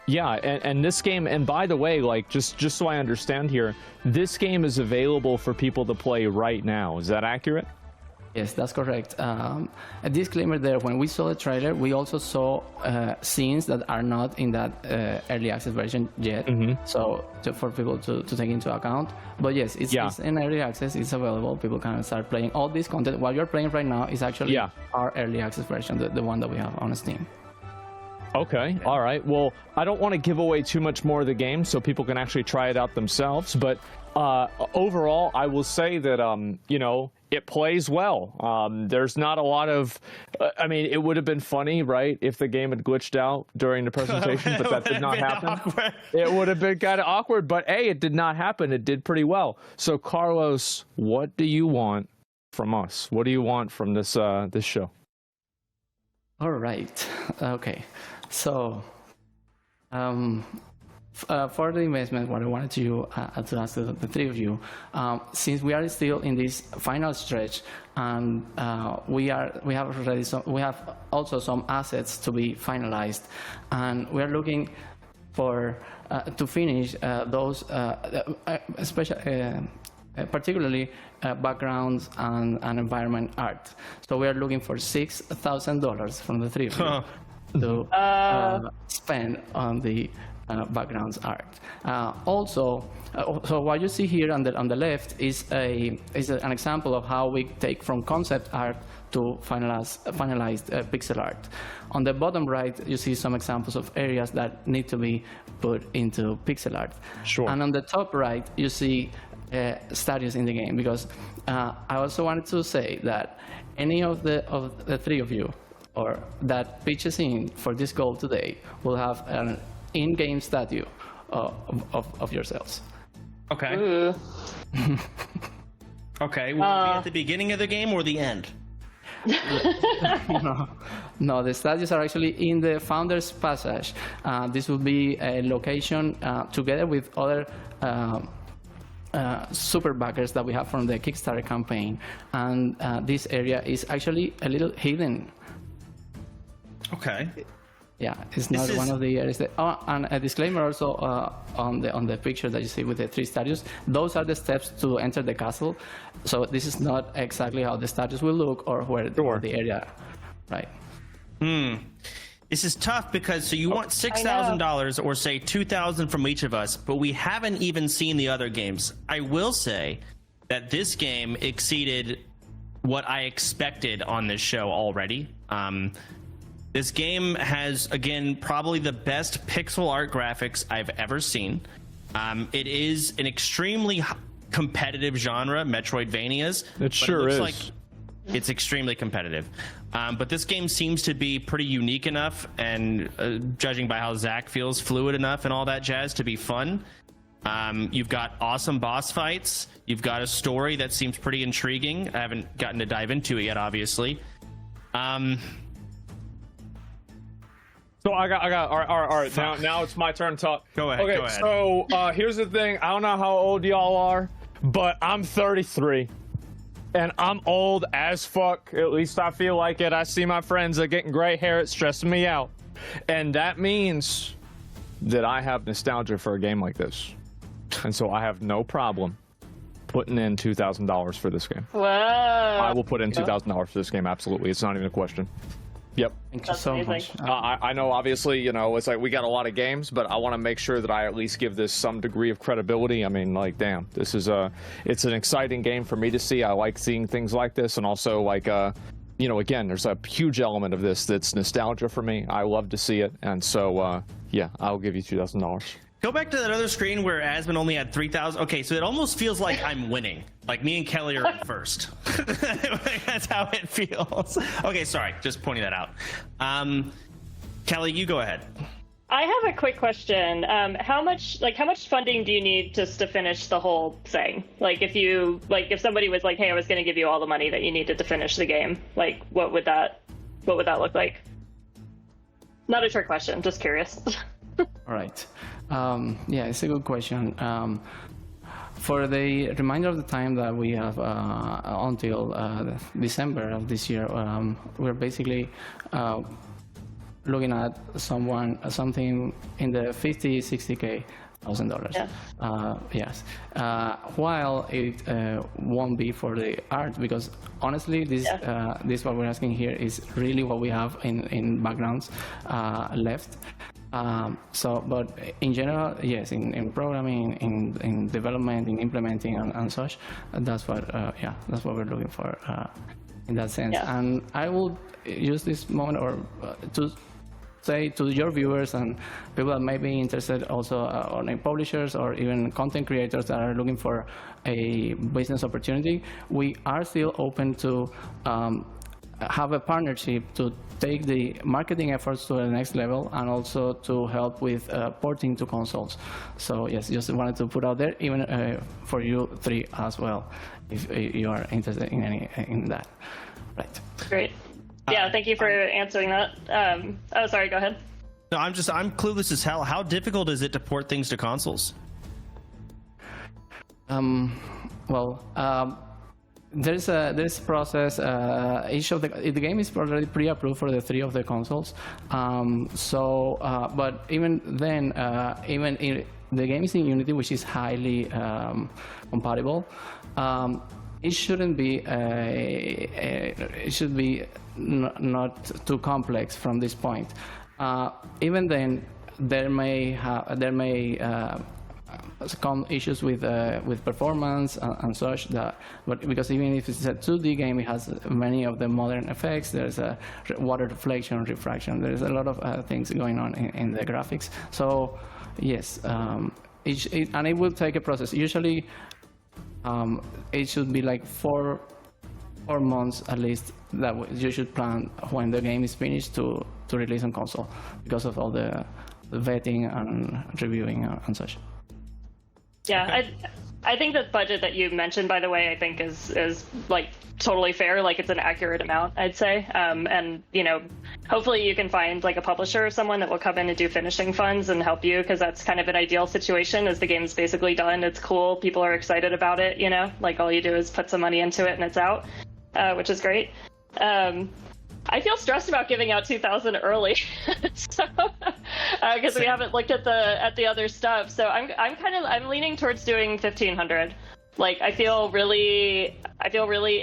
Yeah, and this game, and by the way, like just so I understand here, this game is available for people to play right now. Is that accurate? Yes, that's correct. A disclaimer there, when we saw the trailer, we also saw scenes that are not in that early access version yet. So for people to take into account. But yes, it's in early access, it's available. People can start playing all this content. What you're playing right now is actually our early access version, the one that we have on Steam. Okay. All right. Well, I don't want to give away too much more of the game so people can actually try it out themselves. But overall, I will say that, it plays well. There's not a lot of, I mean, it would have been funny, right, if the game had glitched out during the presentation, but that did not happen. Awkward. It would have been kind of awkward, but hey, it did not happen. It did pretty well. So, Carlos, what do you want from us? What do you want from this this show? All right. Okay. So, for the investment, what I wanted to ask the three of you, since we are still in this final stretch, and we have also some assets to be finalized, and we are looking for to finish those, particularly backgrounds and environment art. So we are looking for $6,000 from the three of you to spend on the backgrounds art. Also, so what you see here on the left is an example of how we take from concept art to finalized pixel art. On the bottom right, you see some examples of areas that need to be put into pixel art. Sure. And on the top right, you see status in the game, because I also wanted to say that any of the three of you or that pitches in for this goal today will have an in-game statue of yourselves. Okay. Ooh. Okay. Will it be at the beginning of the game or the end? No, the studios are actually in the Founders Passage. This will be a location together with other super backers that we have from the Kickstarter campaign. And this area is actually a little hidden. Okay. Yeah, it's not one of the areas that. Oh, and a disclaimer also on the picture that you see with the 3 statues. Those are the steps to enter the castle. So this is not exactly how the statues will look or where the area, right? This is tough because so you want $6,000 or say $2,000 from each of us, but we haven't even seen the other games. I will say that this game exceeded what I expected on this show already. This game has, again, probably the best pixel art graphics I've ever seen. It is an extremely competitive genre, Metroidvanias. It sure is. Like it's extremely competitive. But this game seems to be pretty unique enough, and judging by how Zach feels, fluid enough and all that jazz to be fun. You've got awesome boss fights. You've got a story that seems pretty intriguing. I haven't gotten to dive into it yet, obviously. So all right. Now it's my turn to talk. Go ahead. Okay, go ahead. so here's the thing. I don't know how old y'all are, but I'm 33. And I'm old as fuck. At least I feel like it. I see my friends are getting gray hair. It's stressing me out. And that means that I have nostalgia for a game like this. And so I have no problem putting in $2,000 for this game. Whoa. I will put in $2,000 for this game, absolutely. It's not even a question. Yep. Thank you so much. I know, obviously, you know, it's like we got a lot of games, but I want to make sure that I at least give this some degree of credibility. I mean, like, damn, this is it's an exciting game for me to see. I like seeing things like this, and also, like, you know, again, there's a huge element of this that's nostalgia for me. I love to see it, and so, yeah, I'll give you $2,000. Go back to that other screen where Asmon only had 3,000. Okay, so it almost feels like I'm winning. Like me and Kelly are in first. That's how it feels. Okay, sorry, just pointing that out. Kelly, you go ahead. I have a quick question. How much funding do you need just to finish the whole thing? Like, if somebody was like, "Hey, I was going to give you all the money that you needed to finish the game," like, what would that look like? Not a trick question, just curious. All right. Yeah, it's a good question. For the remainder of the time that we have until December of this year, we're basically looking at something in the $50,000-$60,000. Yeah. Yes. While it won't be for the art, because honestly, this what we're asking here is really what we have in backgrounds left. But in general, yes, in programming, in development, in implementing, and such, that's what we're looking for in that sense. Yeah. And I will use this moment to say to your viewers and people that may be interested also on publishers or even content creators that are looking for a business opportunity, we are still open to have a partnership to take the marketing efforts to the next level and also to help with porting to consoles. So yes, just wanted to put out there, even for you 3 as well, if you are interested in that. Right. Great. Yeah, thank you for answering that. Oh, sorry, go ahead. No, I'm clueless as hell. How difficult is it to port things to consoles? There's this process. Each of the game is already pre-approved for the 3 of the consoles. But even then, the game is in Unity, which is highly compatible. It shouldn't be. It should be not too complex from this point. Even then, there may come issues with performance and such, but because even if it's a 2D game, it has many of the modern effects. There's a water reflection, refraction. There's a lot of things going on in the graphics. So yes, and it will take a process. Usually, it should be like 4 months at least that you should plan when the game is finished to release on console, because of all the vetting and reviewing and such. Yeah, okay. I think the budget that you mentioned, by the way, I think is like totally fair. Like it's an accurate amount, I'd say. And hopefully you can find like a publisher or someone that will come in and do finishing funds and help you, because that's kind of an ideal situation. As the game's basically done, it's cool, people are excited about it. Like all you do is put some money into it and it's out, which is great. I feel stressed about giving out 2,000 early, because we haven't looked at the other stuff. So I'm leaning towards doing 1,500. Like I feel really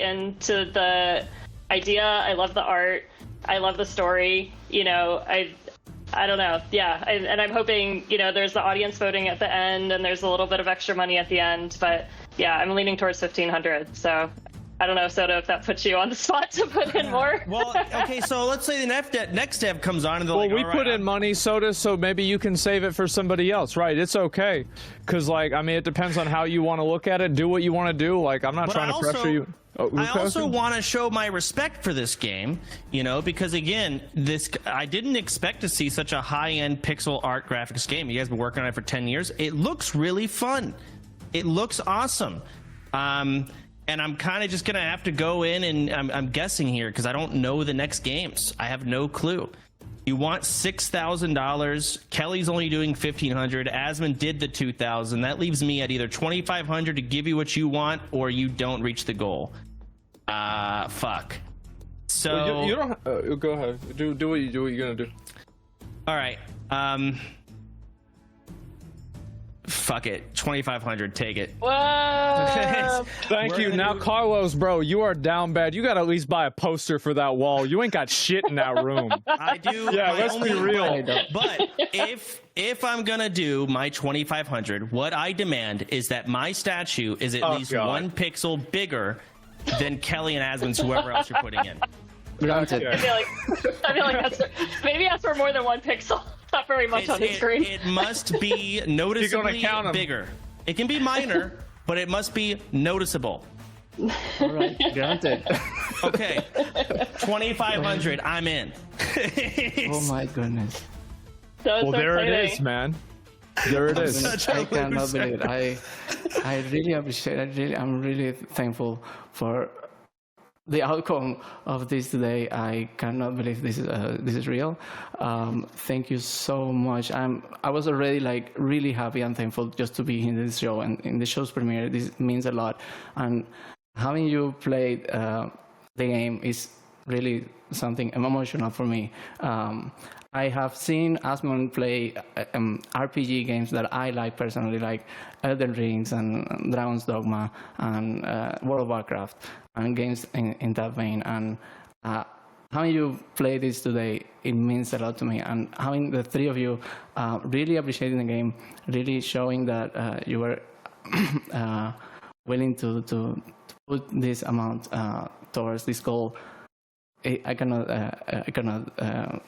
into the idea. I love the art. I love the story. I don't know. Yeah, and I'm hoping there's the audience voting at the end, and there's a little bit of extra money at the end. But yeah, I'm leaning towards 1,500. So. I don't know, Soda, if that puts you on the spot to put in more. Well, okay, so let's say the next dev comes on and they're like, we put in money, Soda, so maybe you can save it for somebody else, right? It's okay. Because, it depends on how you want to look at it. Do what you want to do. Like, I'm not trying to pressure you. I also want to show my respect for this game, because, again, I didn't expect to see such a high-end pixel art graphics game. You guys have been working on it for 10 years. It looks really fun. It looks awesome. And I'm kind of just going to have to go in and I'm guessing here because I don't know the next games. I have no clue. You want $6,000. Kelly's only doing $1,500. Asmon did the $2,000. That leaves me at either $2,500 to give you what you want or you don't reach the goal. Fuck. So well, you don't go ahead. Do what you're going to do. All right. Fuck it, 2,500. Take it. Whoa! Thank you. Now, Carlos, bro, you are down bad. You got to at least buy a poster for that wall. You ain't got shit in that room. I do. Yeah, let's be real. But if I'm gonna do my 2,500, what I demand is that my statue is at least 1 pixel bigger than Kelly and Asmon's, whoever else you're putting in. Granted. I feel like maybe ask for more than 1 pixel. Not very much on the screen. It must be noticeably bigger. It can be minor, but it must be noticeable. All right, granted. Okay, 2,500. I'm in. Oh my goodness. Well, there it is, man. There it is. I cannot believe it. I really appreciate it. I'm really thankful for the outcome of this today. I cannot believe this is real. Thank you so much. I was already really happy and thankful just to be in this show and in the show's premiere. This means a lot. And having you played the game is really something emotional for me. I have seen Asmon play RPG games that I like personally, like Elden Rings and Dragon's Dogma and World of Warcraft and games in that vein. And having you play this today, it means a lot to me. And having the three of you really appreciating the game, really showing that you were willing to put this amount towards this goal, I cannot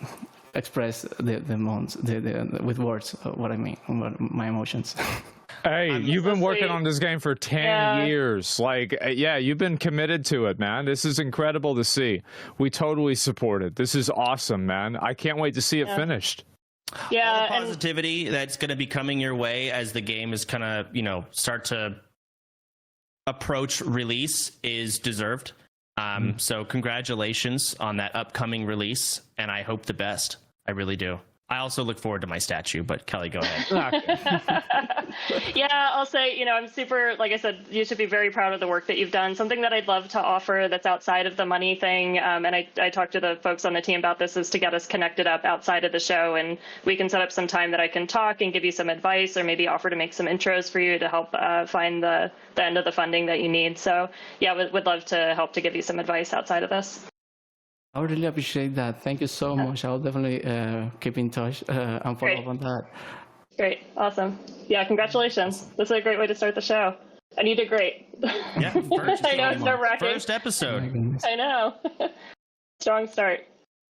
express the amounts with words what I mean, my emotions. Hey, you've been working on this game for 10 years. You've been committed to it, man. This is incredible to see. We totally support it. This is awesome, man. I can't wait to see it finished. Yeah, all the positivity that's going to be coming your way as the game is kind of, start to approach release is deserved. So congratulations on that upcoming release, and I hope the best. I really do. I also look forward to my statue, but Kelly, go ahead. Yeah, I'll say, I'm super, like I said, you should be very proud of the work that you've done. Something that I'd love to offer that's outside of the money thing, and I talked to the folks on the team about this, is to get us connected up outside of the show, and we can set up some time that I can talk and give you some advice, or maybe offer to make some intros for you to help find the end of the funding that you need. So yeah, would love to help to give you some advice outside of this. I would really appreciate that. Thank you so much. I'll definitely keep in touch and follow up on that. Great. Awesome. Yeah, congratulations. This is a great way to start the show. And you did great. Yeah, I know, it's nerve-wracking. First episode. I know. Strong start.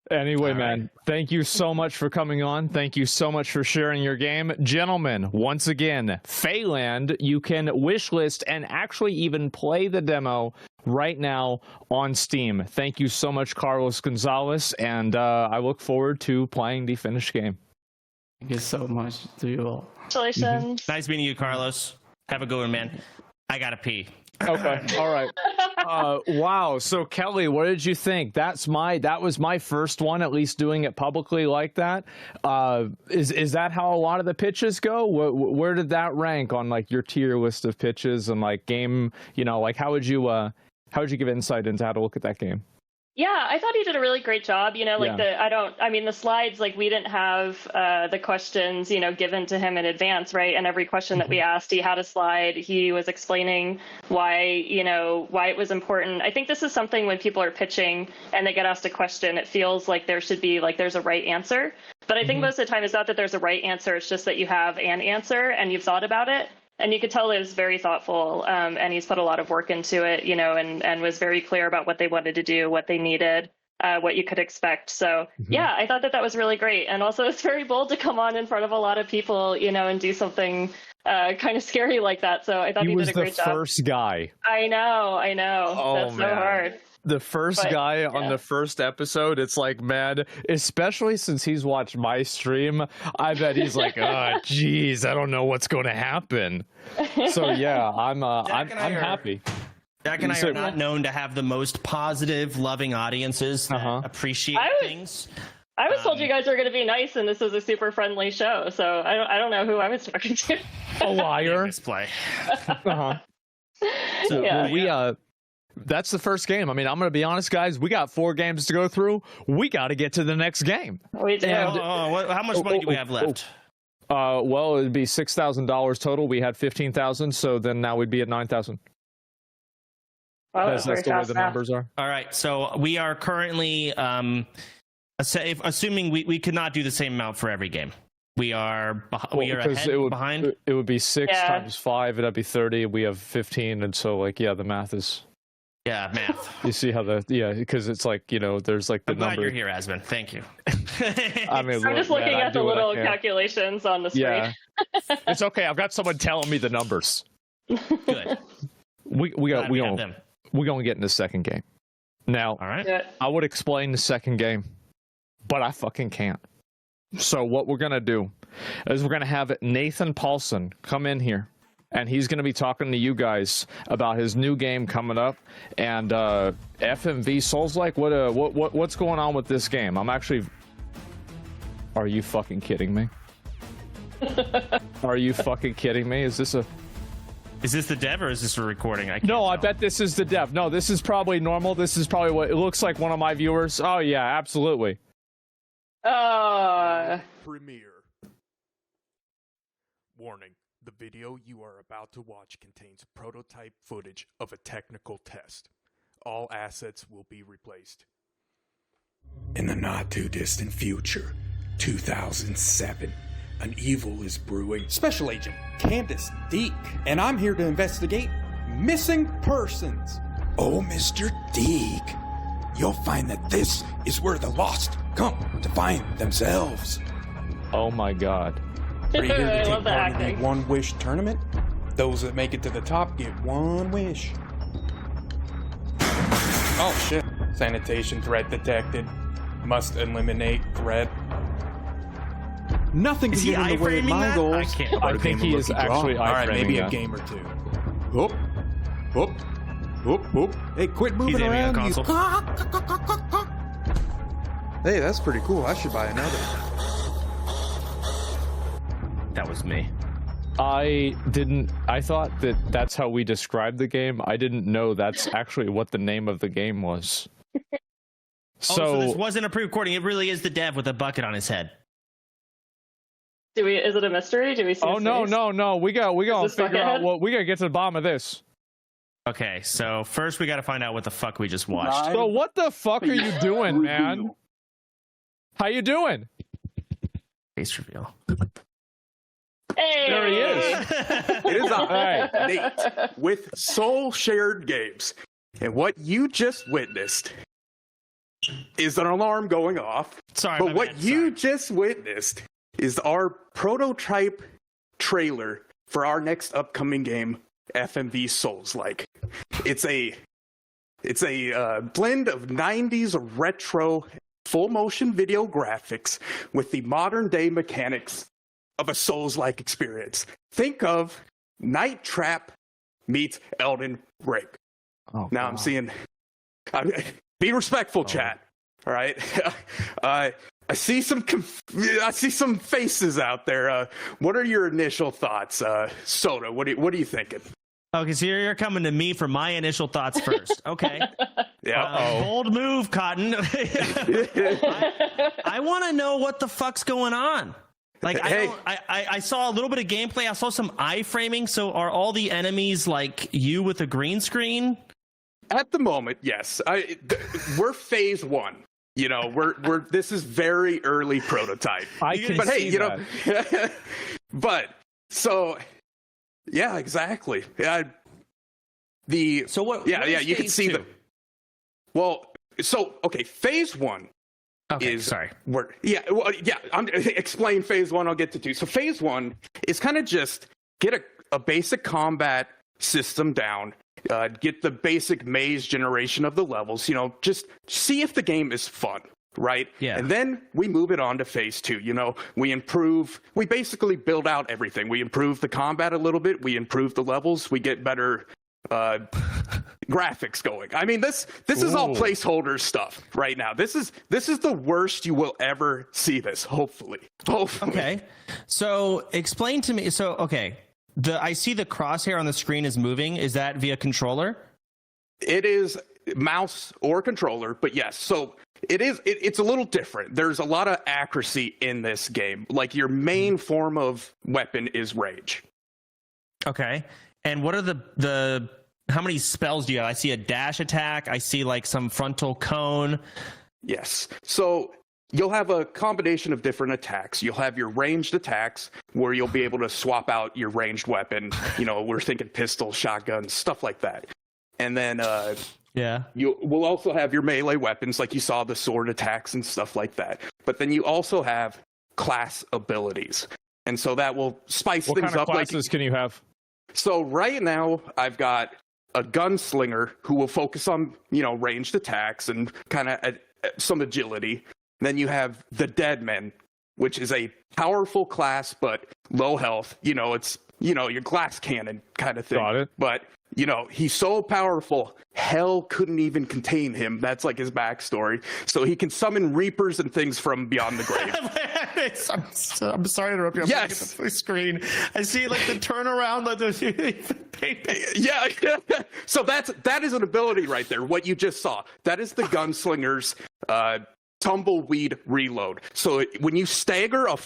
Anyway, man, thank you so much for coming on. Thank you so much for sharing your game. Gentlemen, once again, Phaland, you can wishlist and actually even play the demo right now on Steam. Thank you so much, Carlos Gonzalez, and I look forward to playing the finished game. Thank you so much to you all. Congratulations. Nice meeting you, Carlos. Have a good one, man. I gotta pee. Okay. All right. Wow. So Kelly, what did you think? That was my first one, at least doing it publicly like that. Is that how a lot of the pitches go? Where did that rank on like your tier list of pitches and like game? You know, like how would you give insight into how to look at that game? Yeah, I thought he did a really great job. You know, like the slides, like we didn't have the questions, you know, given to him in advance, right? And every question that we asked, he had a slide. He was explaining why it was important. I think this is something when people are pitching and they get asked a question, it feels like there's a right answer. But I think most of the time it's not that there's a right answer. It's just that you have an answer and you've thought about it. And you could tell it was very thoughtful, and he's put a lot of work into it, you know, and was very clear about what they wanted to do, what they needed, what you could expect. So, yeah, I thought that was really great. And also it's very bold to come on in front of a lot of people, you know, and do something kind of scary like that. So I thought he did a great job. He was the first guy. I know. Oh, that's so hard. The first guy on the first episode, it's like, man, especially since he's watched my stream, I bet he's like, oh, geez, I don't know what's going to happen. So yeah, I'm happy. Jack and I are not known to have the most positive, loving audiences that appreciate things. I was told you guys were going to be nice, and this was a super friendly show. So I don't know who I was talking to. A liar. Display. So that's the first game. I mean, I'm going to be honest, guys. We got 4 games to go through. We got to get to the next game. We do. How much money do we have left? Well, it'd be $6,000 total. We had 15,000, so then now we'd be at 9,000. Well, that's the way the numbers are. All right, so we are currently, assuming we could not do the same amount for every game. We are behind. It would be 6 times 5. It'd be 30. We have 15, and so like the math is. Yeah, math. You see how because it's like, you know, there's like the I'm glad number. You're here, Asmon. Thank you. I mean, I'm just looking at the little calculations on the screen. Yeah. It's okay. I've got someone telling me the numbers. Good. We're going to get in the second game. Now, all right. I would explain the second game, but I fucking can't. So what we're going to do is we're going to have Nathan Paulson come in here. And he's going to be talking to you guys about his new game coming up, and FMV Souls-like. What's going on with this game? I'm actually. Are you fucking kidding me? Are you fucking kidding me? Is this the dev or is this a recording? I bet this is the dev. No, this is probably normal. This is probably what it looks like. One of my viewers. Oh yeah, absolutely. Premiere. Warning. The video you are about to watch contains prototype footage of a technical test. All assets will be replaced. In the not-too-distant future, 2007, an evil is brewing. Special Agent Candace Deke, and I'm here to investigate missing persons. Oh, Mr. Deke, you'll find that this is where the lost come to find themselves. Oh my God. Are you here to I take love the part in acting. the One Wish tournament? Those that make it to the top get one wish. Oh shit. Sanitation threat detected. Must eliminate threat. Nothing Is can he get in the way of iframing my that? goals. I think he is actually All right, maybe a iframing game or two. Whoop, whoop, whoop, whoop. Hey, quit moving He's aiming at around. console. Hey, that's pretty cool. I should buy another. That was me. I thought that's how we described the game. I didn't know that's actually what the name of the game was. So this wasn't a pre-recording. It really is the dev with a bucket on his head. Is it a mystery? Do we see? Oh no. We gotta figure out we gotta get to the bottom of this. Okay, so first we got to find out what the fuck we just watched. So what the fuck are you doing, man? How you doing? Face reveal. Hey! There he is. It is Nate with Soul Shared Games. And what you just witnessed is an alarm going off. Sorry, But what you just witnessed is our prototype trailer for our next upcoming game, FMV Souls-like. It's a blend of 90s retro full motion video graphics with the modern day mechanics of a Souls-like experience. Think of Night Trap meets Elden Ring. Oh, now I'm seeing. Be respectful, chat. All right. I see some faces out there. What are your initial thoughts, Soda? What are you thinking? Okay, so you're coming to me for my initial thoughts first. Okay. Yeah. Bold move, Cotton. I want to know what the fuck's going on. Like, I saw a little bit of gameplay. I saw some iframing. So are all the enemies like you with a green screen? At the moment, yes. We're phase 1. You know, we're this is very early prototype. But hey, you know, but so yeah, exactly. Yeah. So what? Yeah, what yeah. is You can phase see 2? the. Well, so okay, phase 1 is sorry. I'm explain phase 1. I'll get to 2. So phase 1 is kind of just get a basic combat system down. Get the basic maze generation of the levels, you know, just see if the game is fun, right? Yeah. And then we move it on to phase 2, you know, we basically build out everything. We improve the combat a little bit, we improve the levels, we get better graphics going. I mean, this is all placeholder stuff right now. This is the worst you will ever see this, hopefully. Okay. So explain to me. So, okay. I see the crosshair on the screen is moving. Is that via controller? It is mouse or controller, but yes. So it's a little different. There's a lot of accuracy in this game. Like your main form of weapon is rage. Okay. And what are the how many spells do you have? I see a dash attack. I see like some frontal cone. Yes. So you'll have a combination of different attacks. You'll have your ranged attacks where you'll be able to swap out your ranged weapon. You know, we're thinking pistol, shotgun, stuff like that. And then we'll also have your melee weapons, like you saw the sword attacks and stuff like that. But then you also have class abilities. And so that will spice things up. What kind of classes can you have? So right now I've got a gunslinger who will focus on, you know, ranged attacks and kind of some agility. Then you have the Deadman, which is a powerful class, but low health. You know, it's, you know, your glass cannon kind of thing. Got it. But, you know, he's so powerful, hell couldn't even contain him. That's like his backstory. So he can summon reapers and things from beyond the grave. I'm sorry to interrupt you. I'm yes. looking at the screen. I see like the turnaround. Yeah. So that is an ability right there. What you just saw. That is the gunslinger's tumbleweed reload. So when you stagger a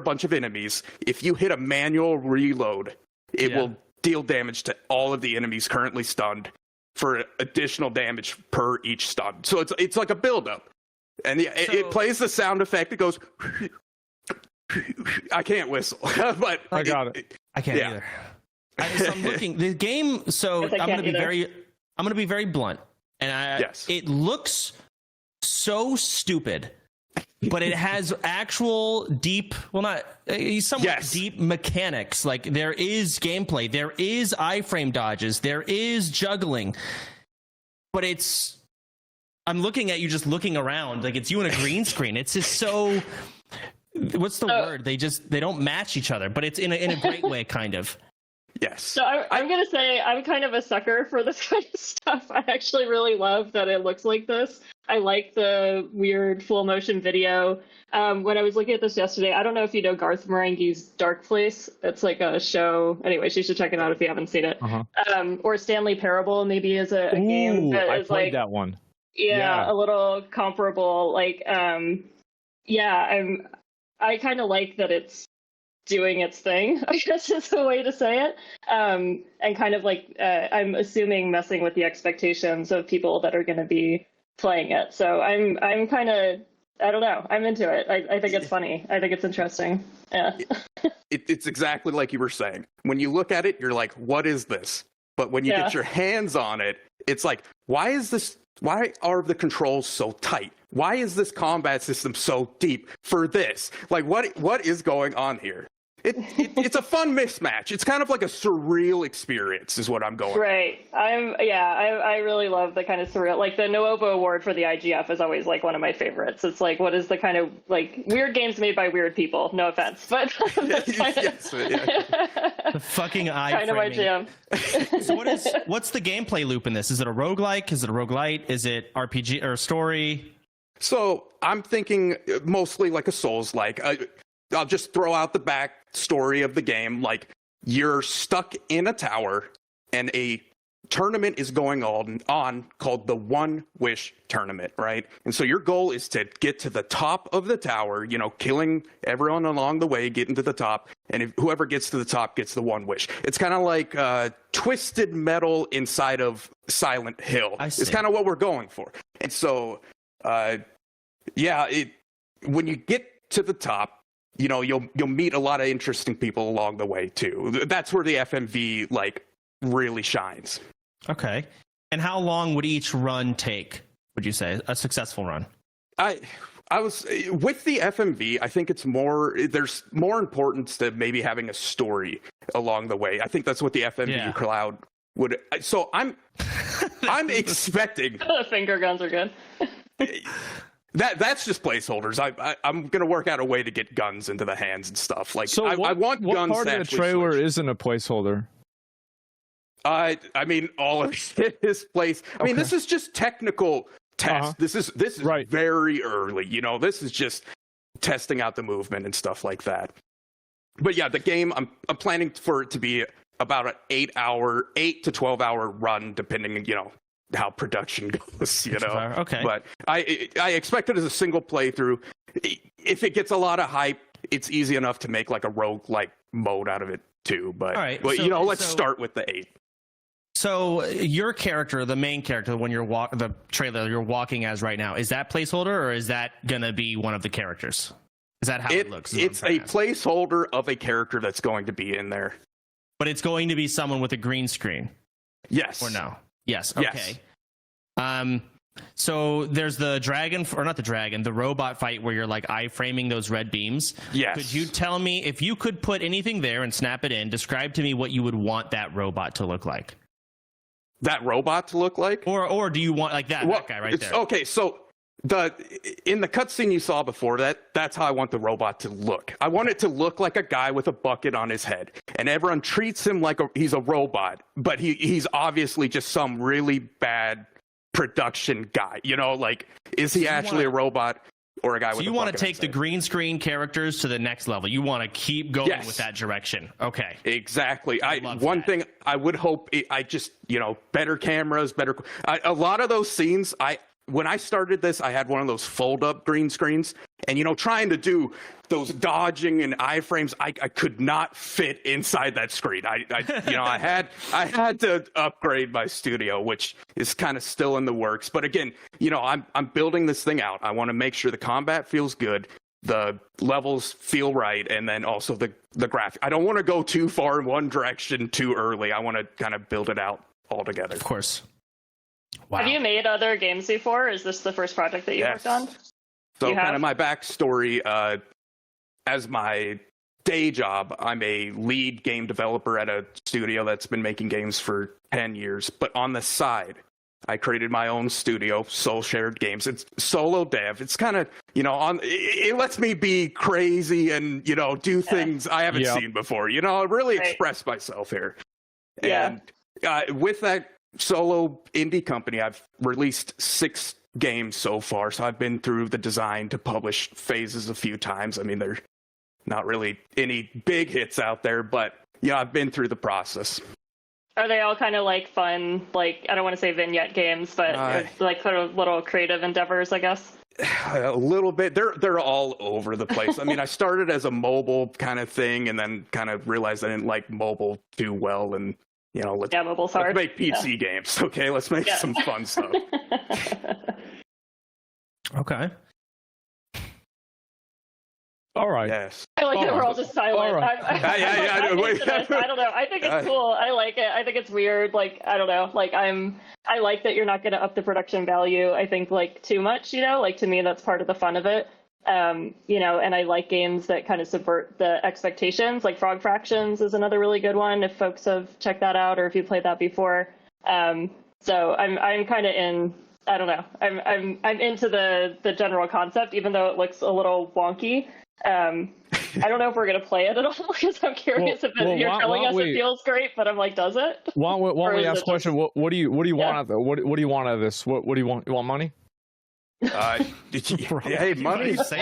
bunch of enemies, if you hit a manual reload, it will deal damage to all of the enemies currently stunned for additional damage per each stun. So it's like a build-up. And it plays the sound effect. It goes. I can't whistle, but I got it. I can't either. So I'm looking the game. So I'm going to be very blunt, and it looks so stupid, but it has actual deep, deep mechanics. Like there is gameplay, there is iframe dodges, there is juggling, but I'm looking at you just looking around like it's you in a green screen. It's just so, what's the word? They don't match each other, but it's in a great way, kind of. Yes. So I'm going to say I'm kind of a sucker for this kind of stuff. I actually really love that it looks like this. I like the weird full motion video. When I was looking at this yesterday, I don't know if you know Garth Marenghi's Dark Place. It's like a show. Anyways, you should check it out if you haven't seen it. Or Stanley Parable maybe is a game that is played like that one. Yeah, a little comparable. Like, I kind of like that it's doing its thing, I guess is the way to say it. And kind of like, I'm assuming messing with the expectations of people that are going to be playing it. So I'm kind of, I don't know. I'm into it. I think it's funny. I think it's interesting. Yeah. It's exactly like you were saying. When you look at it, you're like, what is this? But when you get your hands on it, it's like, why are the controls so tight? Why is this combat system so deep for this? Like, what is going on here? It's a fun mismatch. It's kind of like a surreal experience, is what I'm going. Right. I really love the kind of surreal, like the Noobo Award for the IGF is always like one of my favorites. It's like, what is the kind of like weird games made by weird people? No offense, but Yes, yeah. The fucking eye kind of my jam. So what's the gameplay loop in this? Is it a roguelike? Is it a roguelite? Is it RPG or story? So I'm thinking mostly like a Souls-like. I'll just throw out the backstory of the game. Like, you're stuck in a tower, and a tournament is going on called the One Wish Tournament, right? And so your goal is to get to the top of the tower, you know, killing everyone along the way, getting to the top, and whoever gets to the top gets the one wish. It's kind of like Twisted Metal inside of Silent Hill. It's kind of what we're going for. And so, when you get to the top, you know, you'll meet a lot of interesting people along the way too. That's where the FMV like really shines. Okay. And how long would each run take, would you say, a successful run? I was with the FMV, I think there's more importance to maybe having a story along the way. I think that's what the FMV Cloud would. So I'm expecting The finger guns are good. That's just placeholders. I'm gonna work out a way to get guns into the hands and stuff. Like, so I want what guns. What part of the trailer isn't a placeholder? I mean, all of it is place. I mean, this is just technical test. This is right. Very early. You know, this is just testing out the movement and stuff like that. But yeah, the game I'm planning for it to be about an 8 to 12 hour run, depending, you know, how production goes, you know. Okay. But I expect it as a single playthrough. If it gets a lot of hype, it's easy enough to make like a rogue-like mode out of it too. But, let's start with the 8. So your character, the main character, when the trailer you're walking as right now, is that placeholder or is that gonna be one of the characters? Is that how it looks? It's a placeholder of a character that's going to be in there. But it's going to be someone with a green screen. Yes. Or no? Yes. Okay. Yes. So there's the the robot fight where you're like iframing those red beams. Yes. Could you tell me, if you could put anything there and snap it in, describe to me what you would want that robot to look like? That robot to look like? Or do you want like that guy right there? Okay, so in the cutscene you saw before, that's how I want the robot to look. I want it to look like a guy with a bucket on his head, and everyone treats him like he's a robot, but he's obviously just some really bad production guy. You know, like, is he actually a robot or a guy with a bucket? So you want to take the green screen characters to the next level. You want to keep going with that direction. Okay. Exactly. One thing I would hope, better cameras, a lot of those scenes, when I started this, I had one of those fold-up green screens, and, you know, trying to do those dodging and iframes, I could not fit inside that screen. I had to upgrade my studio, which is kind of still in the works. But again, you know, I'm building this thing out. I want to make sure the combat feels good, the levels feel right, and then also the graphic. I don't want to go too far in one direction too early. I want to kind of build it out all together. Of course. Wow. Have you made other games before? Is this the first project that you worked on? So kind of my backstory, as my day job, I'm a lead game developer at a studio that's been making games for 10 years. But on the side, I created my own studio, Soul Shared Games. It's solo dev. It's kind of, you know, it lets me be crazy and, you know, do things I haven't seen before. You know, really express myself here. Yeah. And with that solo indie company, I've released 6 games so far. So I've been through the design to publish phases a few times. I mean, there's not really any big hits out there, but yeah, I've been through the process. Are they all kind of like fun, like, I don't want to say vignette games, but like sort of little creative endeavors, I guess? A little bit. They're all over the place. I mean, I started as a mobile kind of thing and then kind of realized I didn't like mobile too well, and you know, let's make PC games. Okay, let's make some fun stuff. Okay. All right. Yes. I like that we're all just silent. All right. I don't know. I think it's cool. I like it. I think it's weird. Like, I don't know. Like, I like that you're not going to up the production value, I think, like, too much, you know? Like, to me, that's part of the fun of it. And I like games that kind of subvert the expectations. Like Frog Fractions is another really good one if folks have checked that out or if you played that before. So I'm kind of in. I don't know. I'm into the general concept, even though it looks a little wonky. I don't know if we're gonna play it at all because I'm curious if you're telling us it feels great, but I'm like, does it? Why don't we ask a question? What do you want out of it? What do you want out of this? What do you want? You want money? Hey, money is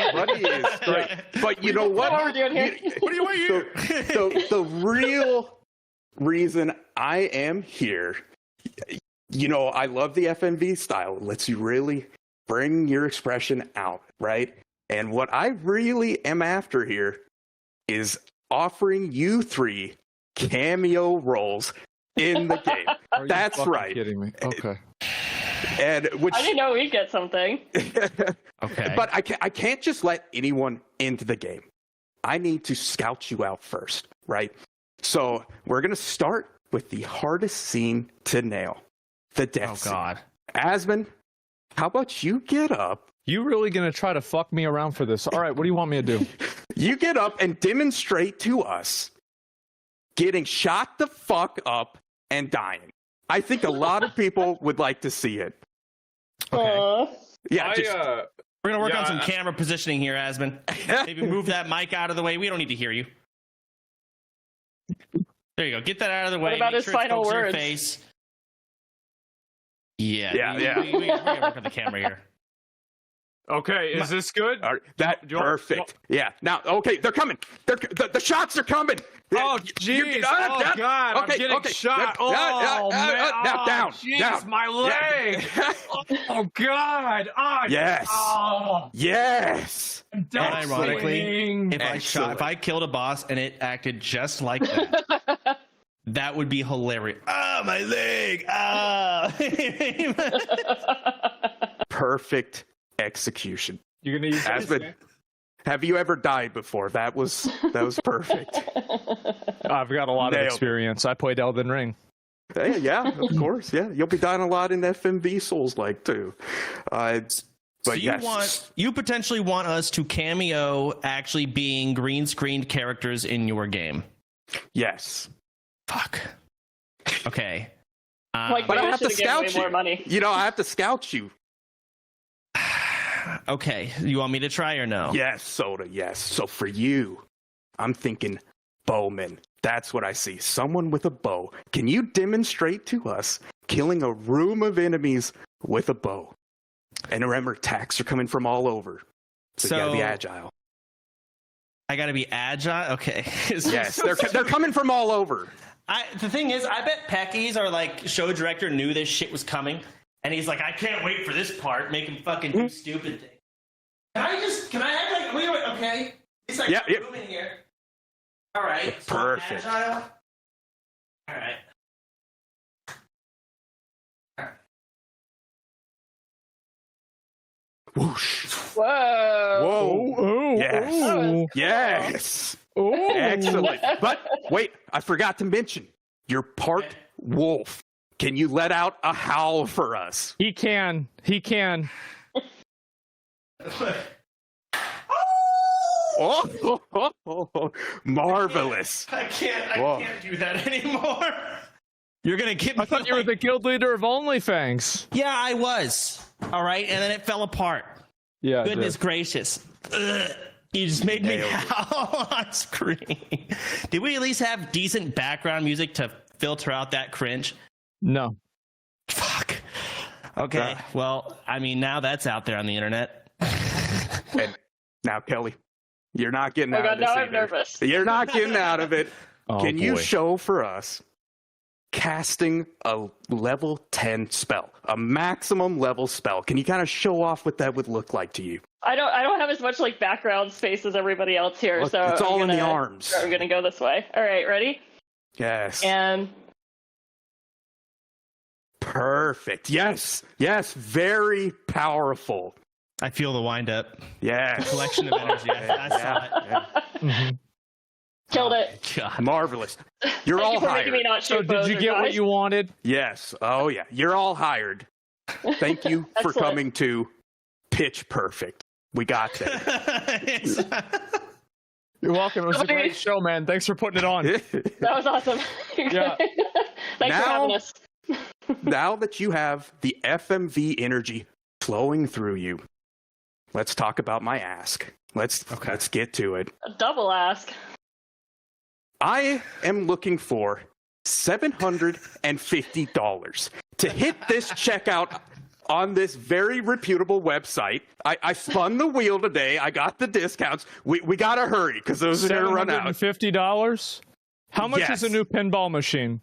great. But you know what? What are we doing here? What do you want here? The real reason I am here, I love the FMV style. It lets you really bring your expression out, right? And what I really am after here is offering you 3 cameo roles in the game. That's right. Kidding me? Okay. And which I didn't know we'd get something. Okay. But I can't just let anyone into the game. I need to scout you out first, right? So we're gonna start with the hardest scene to nail, the death scene. God. Asmon, how about you get up? You really gonna try to fuck me around for this? All right, what do you want me to do? You get up and demonstrate to us getting shot the fuck up and dying. I think a lot of people would like to see it. Okay. Yeah, we're gonna work on some camera positioning here, Asmon. Maybe move that mic out of the way. We don't need to hear you. There you go. Get that out of the way. What about Make his sure it's final close to your words? face. Yeah. Yeah. We're gonna work on the camera here. Okay, is this good? All right, perfect. Yeah. Now, okay, they're coming. The shots are coming. Oh, jeez. Oh, God. I'm getting shot. Oh, man. Now, down. Jeez, Down. my leg. Oh, God. Oh, Yes. Oh, Yes. And ironically, if I killed a boss and it acted just like that, that would be hilarious. Ah, my leg. Ah. Perfect execution. You're going to use Asmon, have you ever died before? That was perfect. I've got a lot of experience. I played Elden Ring. Hey, yeah, of course. Yeah, you'll be dying a lot in FMV Souls like too. But so yes. you potentially want us to cameo actually being green screened characters in your game? Yes. Fuck. Okay. But I have to scout you. More money. I have to scout you. Okay. You want me to try or no? Yes, Soda. Yes. So for you, I'm thinking bowman. That's what I see. Someone with a bow. Can you demonstrate to us killing a room of enemies with a bow? And remember, attacks are coming from all over. So you gotta be agile. I gotta be agile? Okay. Yes, they're coming from all over. The thing is, I bet Pecky's or like show director knew this shit was coming. And he's like, I can't wait for this part. Make him fucking do stupid things. Can I act like, wait, okay. It's like, room in here. All right. Perfect. So agile. All right. Whoosh. Whoa. Whoa. Yes. Oh. Yes. Ooh. Excellent. But wait, I forgot to mention, you're part wolf. Can you let out a howl for us? He can. Oh, marvelous. I can't do that anymore. You're going to get me. I thought you were the guild leader of OnlyFangs. Yeah, I was. All right. And then it fell apart. Yeah. Goodness gracious. Ugh. You just made me howl on screen. Did we at least have decent background music to filter out that cringe? No. Fuck. Okay. Well, I mean, now that's out there on the internet. And now, Kelly, you're not getting out of this. Now either. I'm nervous. You're not getting out of it. Can you boy. show for us casting a level 10 spell, a maximum level spell? Can you kind of show off what that would look like to you? I don't have as much like background space as everybody else here, Well, so it's all in the arms. I'm gonna go this way. All right, ready? Yes. And perfect. Yes. Very powerful. I feel the wind up. Yes. Collection of energy. I saw it. Yeah. killed it. God. Marvelous. You're Thank all you for making hired. me not shoot So did bows you or get what guys. you wanted? Yes. Oh, yeah. You're all hired. Thank you for Excellent. coming to Pitch Perfect. We got that. You're welcome. It was a great show, man. Thanks for putting it on. That was awesome. Yeah. Thanks for having us. Now that you have the FMV energy flowing through you, let's talk about my ask. Let's get to it. A double ask. I am looking for $750 to hit this checkout on this very reputable website. I spun the wheel today. I got the discounts. We got to hurry because those are going to run out. $750? How much is a new pinball machine?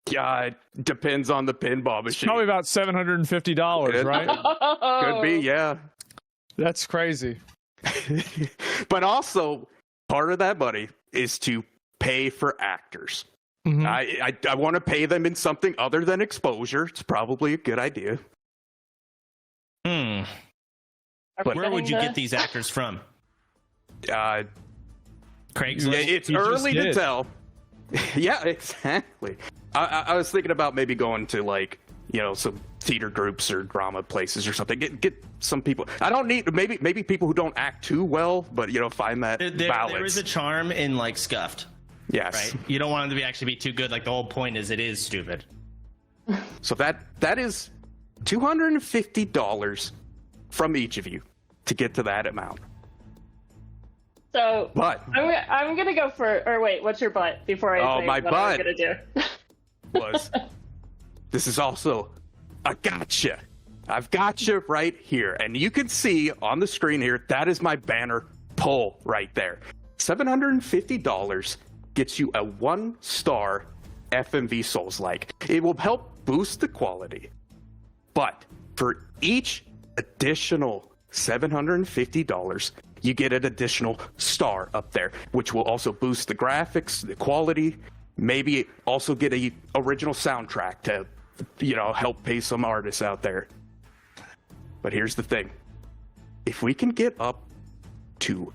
Yeah, it depends on the pinball machine. Probably about $750, right? Could be, yeah. That's crazy. But also, part of that money is to pay for actors. Mm-hmm. I want to pay them in something other than exposure. It's probably a good idea. Where would you get these actors from? Craigslist? It's early to tell. Yeah, exactly. I was thinking about maybe going to, like, some theater groups or drama places or something. Get some people. I don't need maybe people who don't act too well, but find that balance. There is a charm in, like, scuffed. Yes. Right. You don't want them to actually be too good. Like, the whole point is it is stupid. So that is $250 from each of you to get to that amount. So, but I'm gonna go for. Or wait, what's your butt? Before I say my what butt I'm gonna do. This is also a gotcha. I've got you right here, and you can see on the screen here that is my banner poll right there. $750 gets you a 1-star FMV Souls-like. It will help boost the quality, but for each additional $750, you get an additional star up there, which will also boost the graphics, the quality, maybe also get a original soundtrack to, help pay some artists out there. But here's the thing. If we can get up to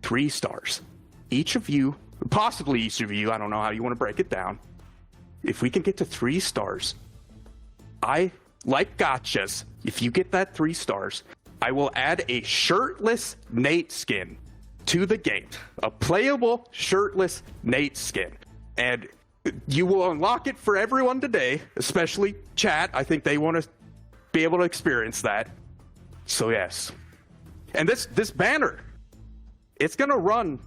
3 stars, each of you, possibly each of you, I don't know how you want to break it down. If we can get to 3 stars, I like gotchas. If you get that 3 stars, I will add a shirtless Nate skin to the game. A playable shirtless Nate skin. And you will unlock it for everyone today, especially chat. I think they want to be able to experience that. So yes. And this banner, it's going to run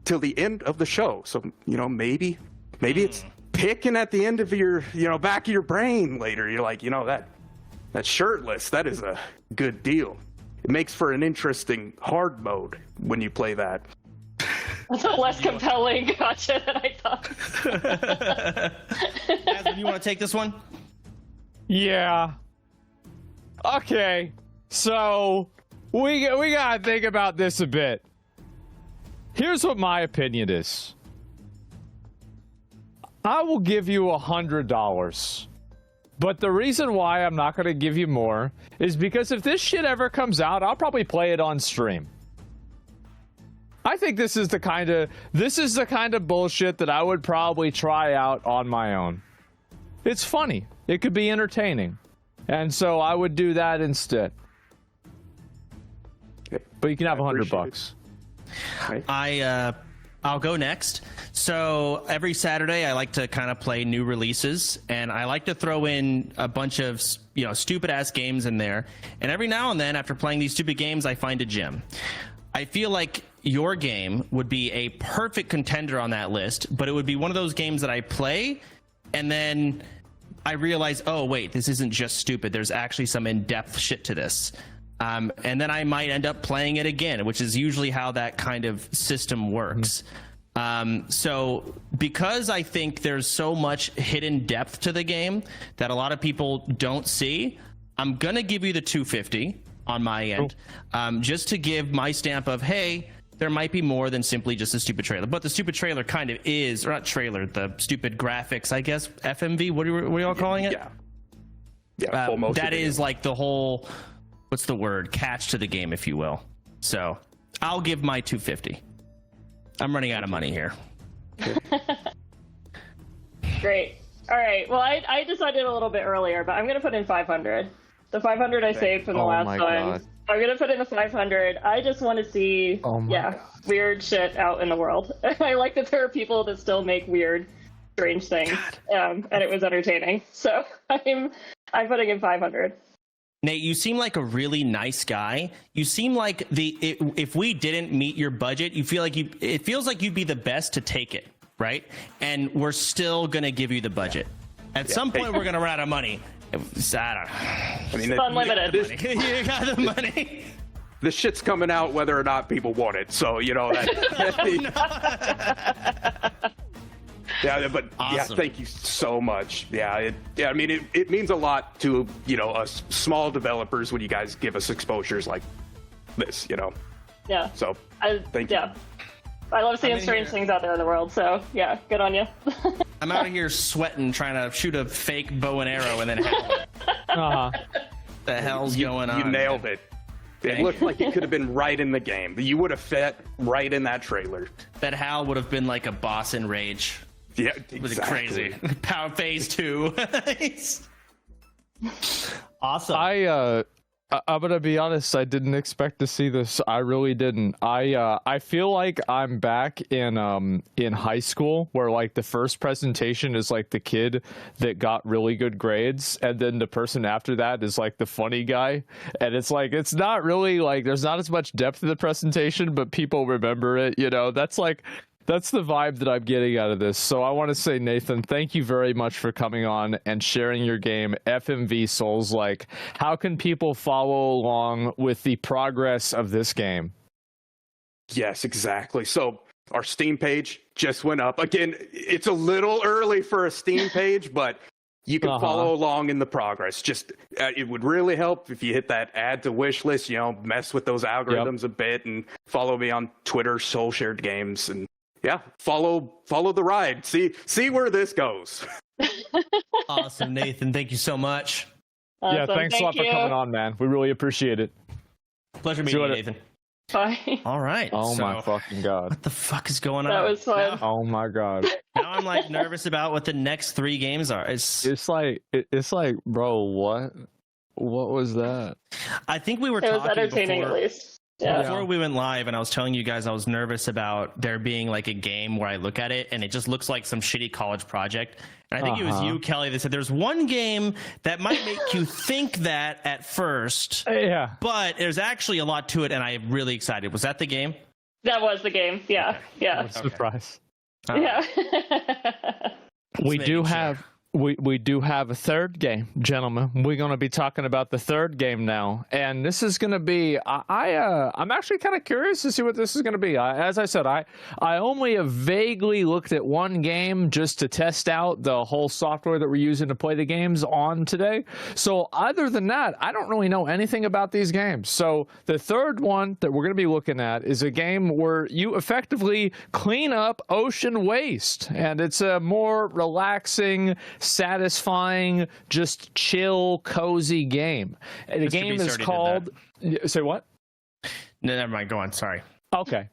till the end of the show. So, maybe it's picking at the end of your, back of your brain later. You're like, that shirtless, that is a good deal. It makes for an interesting hard mode when you play that. That's a less compelling gotcha than I thought. Asmon, you want to take this one? Yeah. Okay. So we gotta think about this a bit. Here's what my opinion is. I will give you $100. But the reason why I'm not going to give you more is because if this shit ever comes out, I'll probably play it on stream. I think this is the kind of bullshit that I would probably try out on my own. It's funny. It could be entertaining. And so I would do that instead. But you can have $100. I'll go next. So every Saturday, I like to kind of play new releases, and I like to throw in a bunch of stupid ass games in there. And every now and then, after playing these stupid games, I find a gem. I feel like your game would be a perfect contender on that list, but it would be one of those games that I play, and then I realize, oh wait, this isn't just stupid. There's actually some in-depth shit to this. And then I might end up playing it again, which is usually how that kind of system works. So because I think there's so much hidden depth to the game that a lot of people don't see, I'm going to give you the $250 on my end, just to give my stamp of, hey, there might be more than simply just a stupid trailer. But the stupid trailer kind of is, or not trailer, the stupid graphics, I guess, FMV, what are you all calling it? Yeah, full motion that video. is like the whole... what's the word? Catch to the game, if you will. So I'll give my $250. I'm running out of money here. Great. All right. Well, I decided a little bit earlier, but I'm going to put in 500. The 500 I saved from the last one. I'm gonna put in a 500. I just want to see, weird shit out in the world. I like that there are people that still make weird, strange things, and it was entertaining. So I'm putting in 500. Nate, you seem like a really nice guy. You seem like if we didn't meet your budget, it feels like you'd be the best to take it, right? And we're still gonna give you the budget. At some point, we're gonna run out of money. It's unlimited. You got the money. The shit's coming out whether or not people want it. So, Yeah, but awesome. Thank you so much. I mean, it means a lot to, us small developers when you guys give us exposures like this, Yeah. So, thank you. Yeah. I love seeing strange things out there in the world, so yeah, good on you. I'm out of here sweating, trying to shoot a fake bow and arrow, and then the hell's going on? You nailed it. It looked like it could have been right in the game. You would have fit right in that trailer. That Hal would have been like a boss in Rage. Yeah, It was exactly. crazy. Power Phase 2. Awesome. I'm gonna be honest. I didn't expect to see this. I really didn't. I feel like I'm back in high school, where like the first presentation is like the kid that got really good grades, and then the person after that is like the funny guy, and it's like it's not really like there's not as much depth to the presentation, but people remember it. That's the vibe that I'm getting out of this. So I want to say, Nathan, thank you very much for coming on and sharing your game, FMV Souls-like. How can people follow along with the progress of this game? Yes, exactly. So our Steam page just went up. Again, it's a little early for a Steam page, but you can follow along in the progress. Just it would really help if you hit that add to wish list, mess with those algorithms a bit, and follow me on Twitter, Soul Shared Games, and follow the ride. See where this goes. Awesome, Nathan. Thank you so much. Awesome. Yeah, thanks a lot for coming on, man. We really appreciate it. Pleasure meeting you, Nathan. Bye. All right. Oh my fucking god. What the fuck is going on? That was fun. Oh my god. Now I'm like nervous about what the next 3 games are. It's like, bro, what was that? I think we were It was talking entertaining before. at least. Yeah. Before we went live, and I was telling you guys I was nervous about there being like a game where I look at it and it just looks like some shitty college project. And I think it was you, Kelly, that said there's one game that might make you think that at first. Yeah. But there's actually a lot to it, and I'm really excited. Was that the game? That was the game. Yeah. Yeah. Surprise. Yeah. We do have a third game, gentlemen. We're going to be talking about the third game now, and this is going to be. I'm actually kind of curious to see what this is going to be. As I said, I only have vaguely looked at one game just to test out the whole software that we're using to play the games on today. So other than that, I don't really know anything about these games. So the third one that we're going to be looking at is a game where you effectively clean up ocean waste, and it's a more relaxing, satisfying, just chill, cozy game. The Mr. game Beast is already called. Say what? No, never mind. Go on. Sorry. Okay.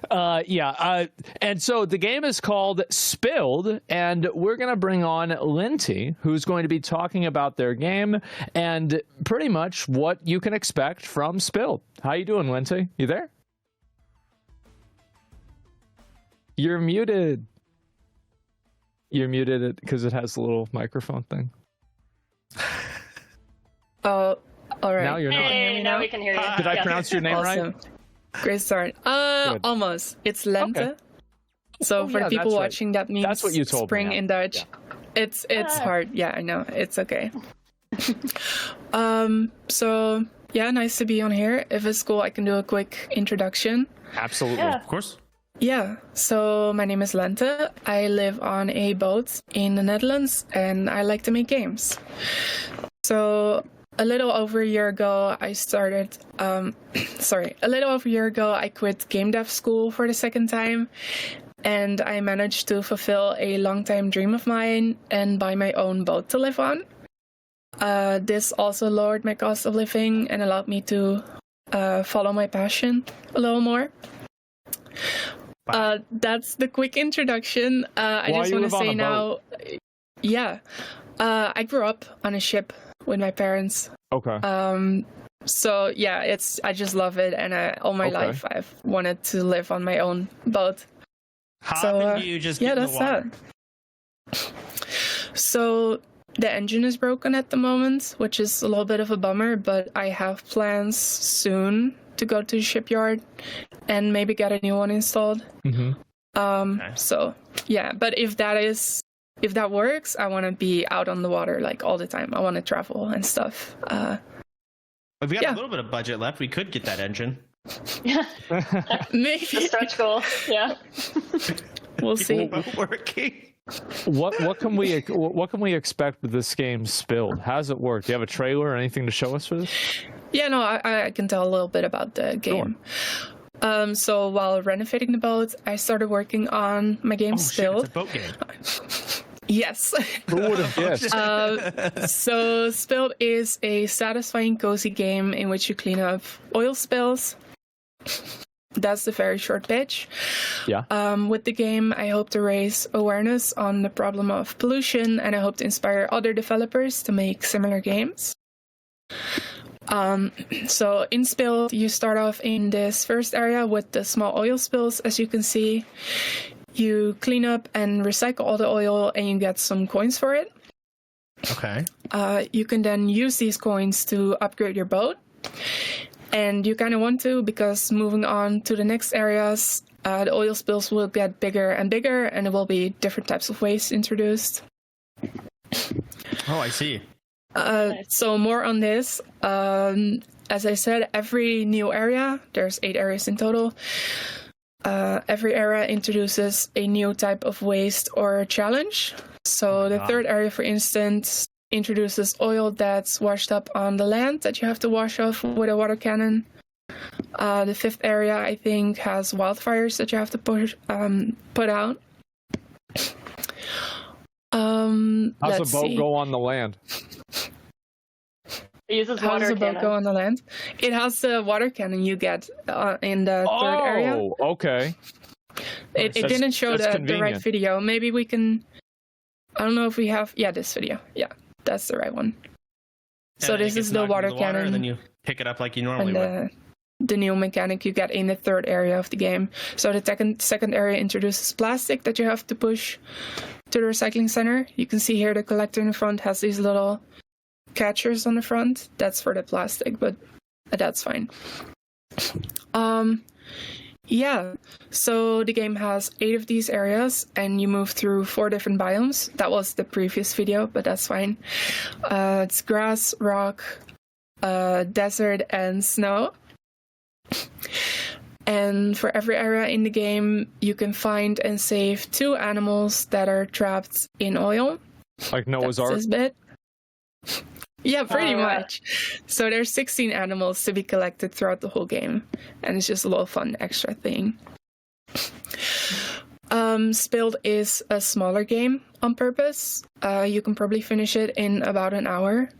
And so the game is called Spilled, and we're going to bring on Linty, who's going to be talking about their game and pretty much what you can expect from Spilled. How you doing, Linty? You there? You're muted. You're muted because it has the little microphone thing. Oh, all right. Now you're not. Hey, now we can hear you. Did I Yeah. pronounce your name Awesome. right? Great start. Almost. It's Lente. Okay. So for yeah, people that's right. watching, that means That's what you told me, spring yeah. in Dutch. It's hard. Yeah, I know. It's okay. So yeah, nice to be on here. If it's cool, I can do a quick introduction. Absolutely. Yeah. Of course. Yeah, so my name is Lente. I live on a boat in the Netherlands and I like to make games. So a little over a year ago, I started, a little over a year ago, I quit game dev school for the second time. And I managed to fulfill a long-time dream of mine and buy my own boat to live on. This also lowered my cost of living and allowed me to follow my passion a little more. That's the quick introduction. I just want to say now, I grew up on a ship with my parents. Okay. So yeah, I just love it, and all my life I've wanted to live on my own boat. How often do you just get in the water? That. So the engine is broken at the moment, which is a little bit of a bummer, but I have plans soon to go to the shipyard and maybe get a new one installed. So yeah, but if that works, I want to be out on the water like all the time. I want to travel and stuff. If we got a little bit of budget left, we could get that engine. Yeah. Maybe a stretch goal. Yeah. We'll see. Working. What can we expect with this game Spilled? How does it work? Do you have a trailer or anything to show us for this? Yeah, no, I can tell a little bit about the game. Sure. So while renovating the boat, I started working on my game Spilled. Shit, it's a boat game. Yes. Who would have guessed? So Spilled is a satisfying, cozy game in which you clean up oil spills. That's the very short pitch. Yeah. With the game, I hope to raise awareness on the problem of pollution, and I hope to inspire other developers to make similar games. So in Spilled, you start off in this first area with the small oil spills, as you can see. You clean up and recycle all the oil, and you get some coins for it. Okay. You can then use these coins to upgrade your boat. And you kind of want to, because moving on to the next areas, the oil spills will get bigger and bigger, and there will be different types of waste introduced. Oh, I see. So more on this. As I said, every new area, there's 8 areas in total, every area introduces a new type of waste or challenge. So the third area, for instance, introduces oil that's washed up on the land that you have to wash off with a water cannon. The 5th area, I think, has wildfires that you have to put out. How's a boat go on the land? It uses How does water a boat go on the land? It has the water cannon you get in the 3rd area. Oh, okay. It didn't show the right convenient. video. Maybe we can... I don't know if we have... Yeah, this video. Yeah, that's the right one. So this is the water cannon. And then you pick it up like you normally would. The new mechanic you get in the 3rd area of the game. So the second area introduces plastic that you have to push to the recycling center. You can see here the collector in the front has these little catchers on the front. That's for the plastic, but that's fine. Yeah, so the game has 8 of these areas, and you move through 4 different biomes. That was the previous video, but that's fine. It's grass, rock, desert, and snow. And for every area in the game, you can find and save 2 animals that are trapped in oil. Like Noah's Ark? This bit. Yeah, pretty much. So there's 16 animals to be collected throughout the whole game, and it's just a little fun extra thing. Spilled is a smaller game on purpose. You can probably finish it in about an hour.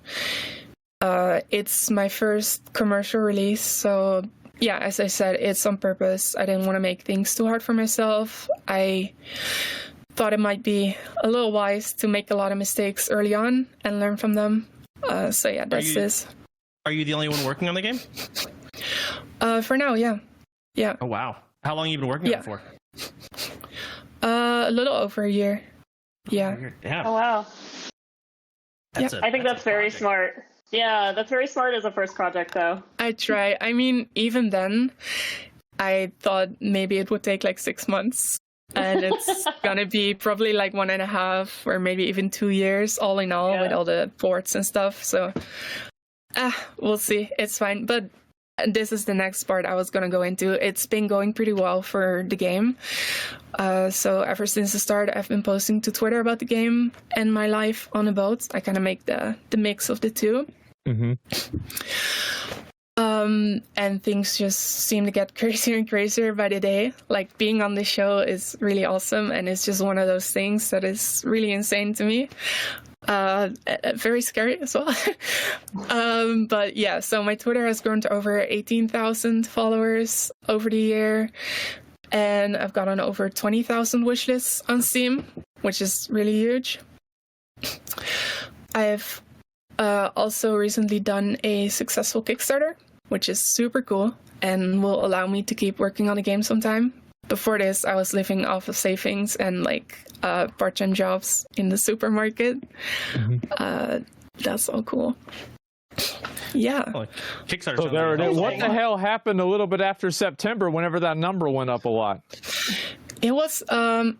It's my first commercial release, so yeah, as I said, it's on purpose. I didn't want to make things too hard for myself. I thought it might be a little wise to make a lot of mistakes early on and learn from them. So yeah, that's this. Are you the only one working on the game? For now, yeah. Yeah. Oh, wow. How long have you been working on it for? A little over a year. Yeah. Yeah. Oh, wow. I think that's very smart. Yeah, that's very smart as a first project, though. I try. I mean, even then, I thought maybe it would take like 6 months. And it's gonna be probably like 1.5 or maybe even 2 years all in all, with all the ports and stuff. So we'll see. It's fine. But this is the next part I was gonna go into. It's been going pretty well for the game. So ever since the start, I've been posting to Twitter about the game and my life on a boat. I kind of make the mix of the two. Mm-hmm. And things just seem to get crazier and crazier by the day. Like, being on the show is really awesome, and it's just one of those things that is really insane to me. Very scary as well. But yeah, so my Twitter has grown to over 18,000 followers over the year, and I've gotten over 20,000 wishlists on Steam, which is really huge. I've also recently done a successful Kickstarter, which is super cool and will allow me to keep working on the game sometime. Before this, I was living off of savings and like part-time jobs in the supermarket. That's so cool. Yeah. Oh, Kickstarter. So there it is. What the hell happened a little bit after September whenever that number went up a lot? It was, I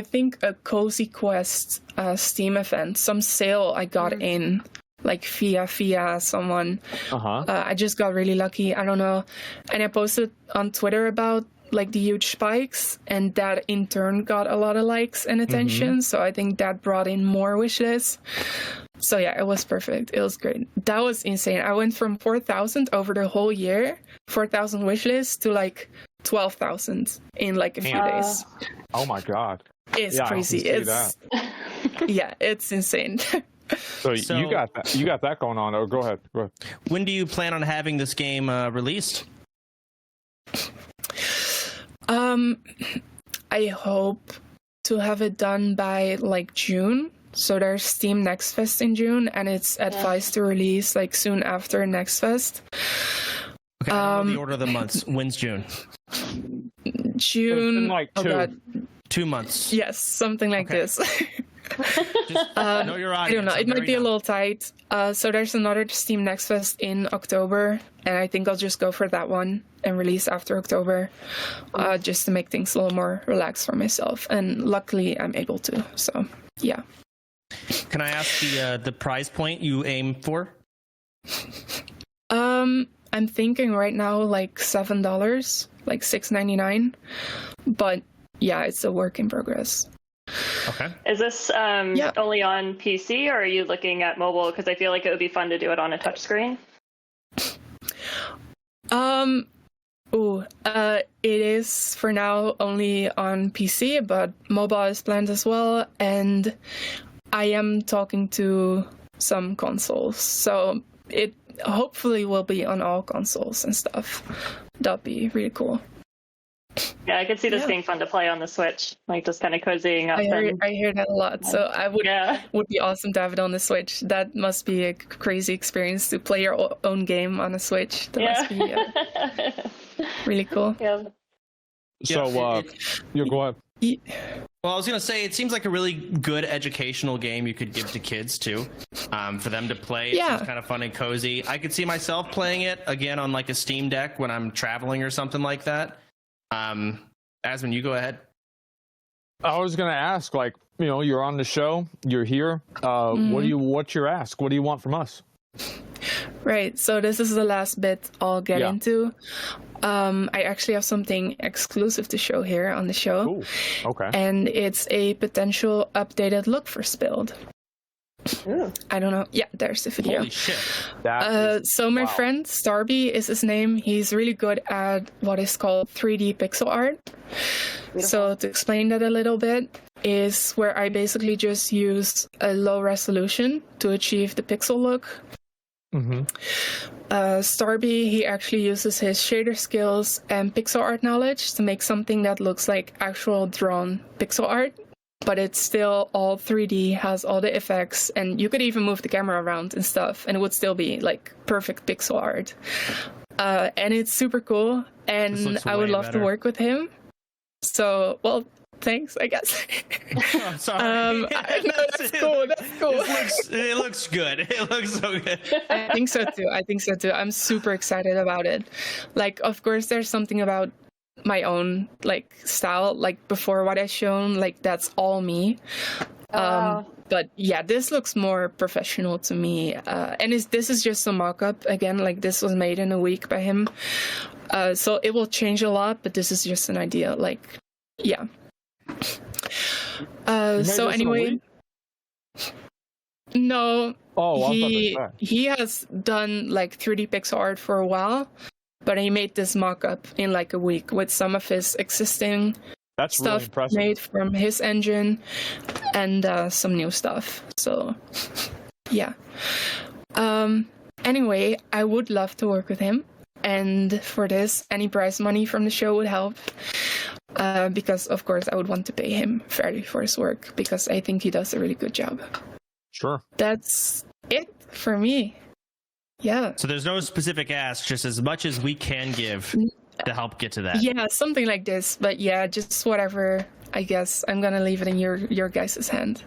think, a Cozy Quest Steam event. Some sale I got in, like via someone. I just got really lucky. I don't know. And I posted on Twitter about like the huge spikes, and that in turn got a lot of likes and attention. So I think that brought in more wish lists. So yeah, it was perfect. It was great. That was insane. I went from 4,000 over the whole year, 4,000 wish lists, to like 12,000 in like a few days. Oh my god. It's crazy. It's yeah, it's insane. So you got that going on. Oh, go ahead. When do you plan on having this game released? I hope to have it done by like June. So there's Steam Next Fest in June, and it's advised to release like soon after Next Fest. Okay, I don't know the order of the months. When's June? June, like 2 months. Yes, something like this. Just know your audience. I don't know. It might be a little tight. So there's another Steam Next Fest in October, and I think I'll just go for that one and release after October, just to make things a little more relaxed for myself. And luckily, I'm able to. So yeah. Can I ask the price point you aim for? I'm thinking right now like $7, like $6.99, but yeah, it's a work in progress. Okay. Is this only on PC, or are you looking at mobile? Because I feel like it would be fun to do it on a touchscreen. It is for now only on PC, but mobile is planned as well, and I am talking to some consoles, so it hopefully will be on all consoles and stuff. That'd be really cool. Yeah, I could see this being fun to play on the Switch, like just kind of cozying up. I hear that a lot, so I would be awesome to have it on the Switch. That must be a crazy experience to play your own game on a Switch. That must be really cool. Yeah. So, you go ahead. Well, I was going to say, it seems like a really good educational game you could give to kids, too, for them to play. Yeah. It's kind of fun and cozy. I could see myself playing it, again, on like a Steam Deck when I'm traveling or something like that. Asmon, you go ahead. I was going to ask, like, you know, you're on the show, you're here. What's your ask? What do you want from us? Right. So this is the last bit I'll get into. I actually have something exclusive to show here on the show. Ooh, okay. And it's a potential updated look for Spilled. I don't know. Yeah, there's the video. Holy shit. So my friend Starby is his name. He's really good at what is called 3D pixel art. So to explain that a little bit is where I basically just use a low resolution to achieve the pixel look. Starby, he actually uses his shader skills and pixel art knowledge to make something that looks like actual drawn pixel art, but it's still all 3D, has all the effects, and you could even move the camera around and stuff, and it would still be like perfect pixel art. And it's super cool, and I would love to work with him. So, well, thanks, I guess. I'm sorry. No, that's cool. That's cool. It looks good. It looks so good. I think so too. I'm super excited about it. Like, of course, there's something about my own like style. Like before, what I've shown, like that's all me. But yeah, this looks more professional to me. And this is just a mock-up. Again, like this was made in a week by him. So it will change a lot, but this is just an idea. Like, yeah. So anyway, no, he has done like 3D pixel art for a while, but he made this mock-up in like a week with some of his existing stuff made from his engine and some new stuff. So yeah. Anyway, I would love to work with him, and for this, any prize money from the show would help. Because of course I would want to pay him fairly for his work, because I think he does a really good job. Sure. That's it for me. Yeah. So there's no specific ask, just as much as we can give to help get to that. Yeah, something like this. But yeah, just whatever. I guess I'm gonna leave it in your guys' hand.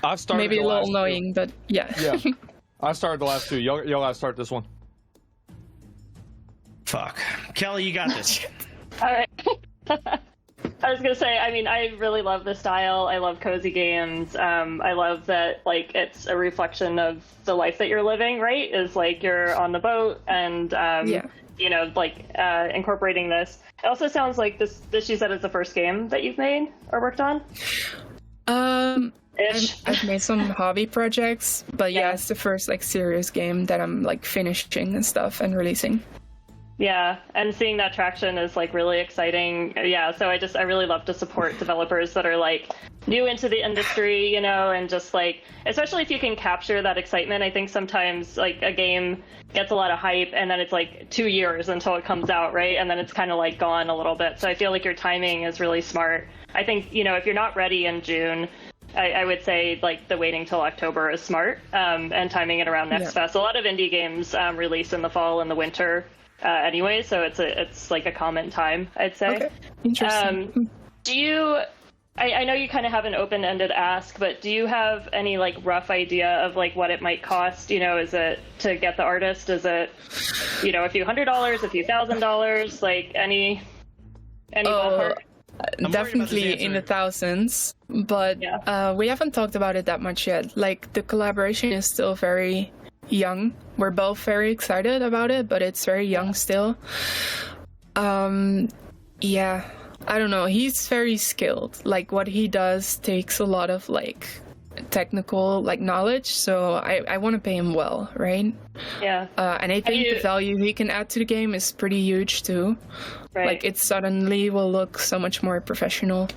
I've started Maybe the a little last annoying, but yeah. Yeah. I started the last two. Y'all gotta start this one. Fuck. Kelly, you got this. All right. I was gonna say, I mean, I really love the style. I love cozy games. I love that, like, it's a reflection of the life that you're living, right? Is like you're on the boat and, you know, like incorporating this. It also sounds like this you said is the first game that you've made or worked on. I've made some hobby projects, but yeah, it's the first like serious game that I'm like finishing and stuff and releasing. Yeah, and seeing that traction is like really exciting. Yeah, so I really love to support developers that are like new into the industry, you know, and just like, especially if you can capture that excitement. I think sometimes like a game gets a lot of hype and then it's like 2 years until it comes out, right? And then it's kind of like gone a little bit. So I feel like your timing is really smart. I think, you know, if you're not ready in June, I would say like the waiting till October is smart, and timing it around Next Fest. A lot of indie games release in the fall and the winter. Anyway, so it's like a common time, I'd say. Okay. Interesting. Do you? I know you kind of have an open-ended ask, but do you have any like rough idea of like what it might cost? You know, is it to get the artist? Is it, you know, a few $100s, a few $1,000s? Like any ballpark? Definitely in the thousands, but we haven't talked about it that much yet. Like the collaboration is still very young. We're both very excited about it, but it's very young still. Yeah, I don't know. He's very skilled. Like what he does takes a lot of like technical like knowledge, so I want to pay him well, right? Yeah. And I think the value he can add to the game is pretty huge too. Right. Like it suddenly will look so much more professional.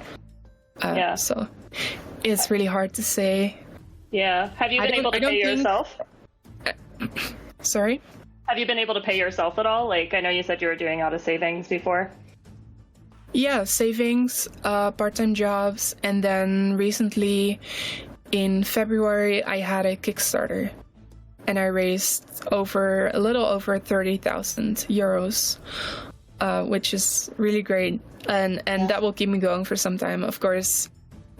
So it's really hard to say. Yeah. Have you been able to pay yourself? Sorry? Have you been able to pay yourself at all? Like, I know you said you were doing out of savings before. Yeah, savings, part-time jobs, and then recently in February I had a Kickstarter and I raised a little over 30,000 euros, which is really great, and that will keep me going for some time. Of course,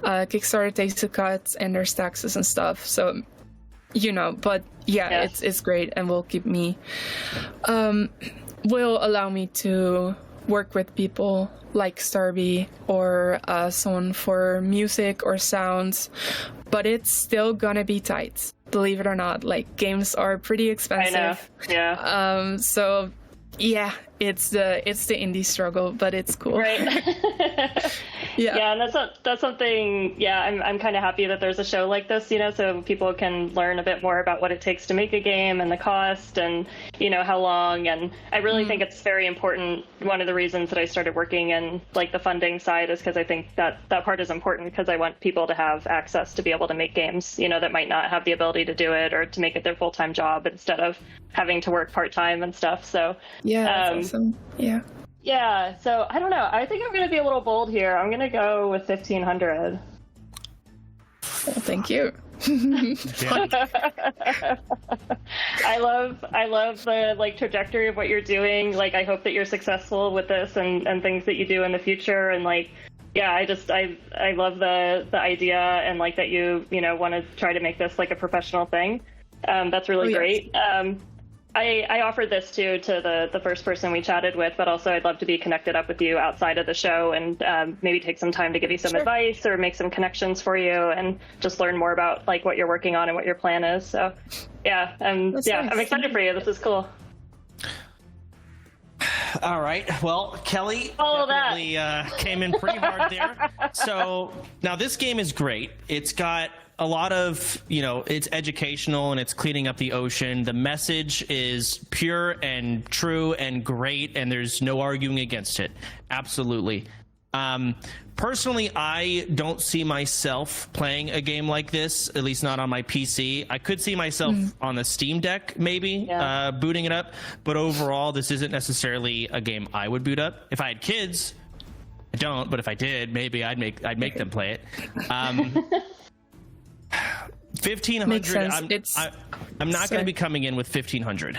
Kickstarter takes a cut and there's taxes and stuff, so you know, but yeah, it's great and will keep me, will allow me to work with people like Starby or someone for music or sounds, but it's still gonna be tight, believe it or not. Like games are pretty expensive. I know. Yeah. So yeah, it's the indie struggle, but it's cool. Right. Yeah, and that's something. Yeah, I'm kind of happy that there's a show like this, you know, so people can learn a bit more about what it takes to make a game and the cost and, you know, how long. And I really think it's very important. One of the reasons that I started working in like the funding side is because I think that part is important, because I want people to have access to be able to make games, you know, that might not have the ability to do it or to make it their full-time job instead of having to work part-time and stuff. So yeah, that's awesome. Yeah. Yeah, so I don't know. I think I'm going to be a little bold here. I'm going to go with 1,500. Well, thank you. I love the like trajectory of what you're doing. Like, I hope that you're successful with this and things that you do in the future. And like, yeah, I love the idea and like that you know want to try to make this like a professional thing. That's really great. I offered this to the first person we chatted with, but also I'd love to be connected up with you outside of the show and maybe take some time to give you some advice or make some connections for you and just learn more about like what you're working on and what your plan is. So yeah, nice. I'm excited for you. This is cool. All right. Well, Kelly definitely came in pretty hard there. So now this game is great. It's got a lot of, you know, it's educational and it's cleaning up the ocean. The message is pure and true and great, and there's no arguing against it. Absolutely. Personally, I don't see myself playing a game like this, at least not on my PC. I could see myself on the Steam Deck, maybe, booting it up. But overall, this isn't necessarily a game I would boot up. If I had kids, I don't, but if I did, maybe I'd make them play it. Makes 1,500. sense. I'm not going Sorry. to be coming in with 1,500,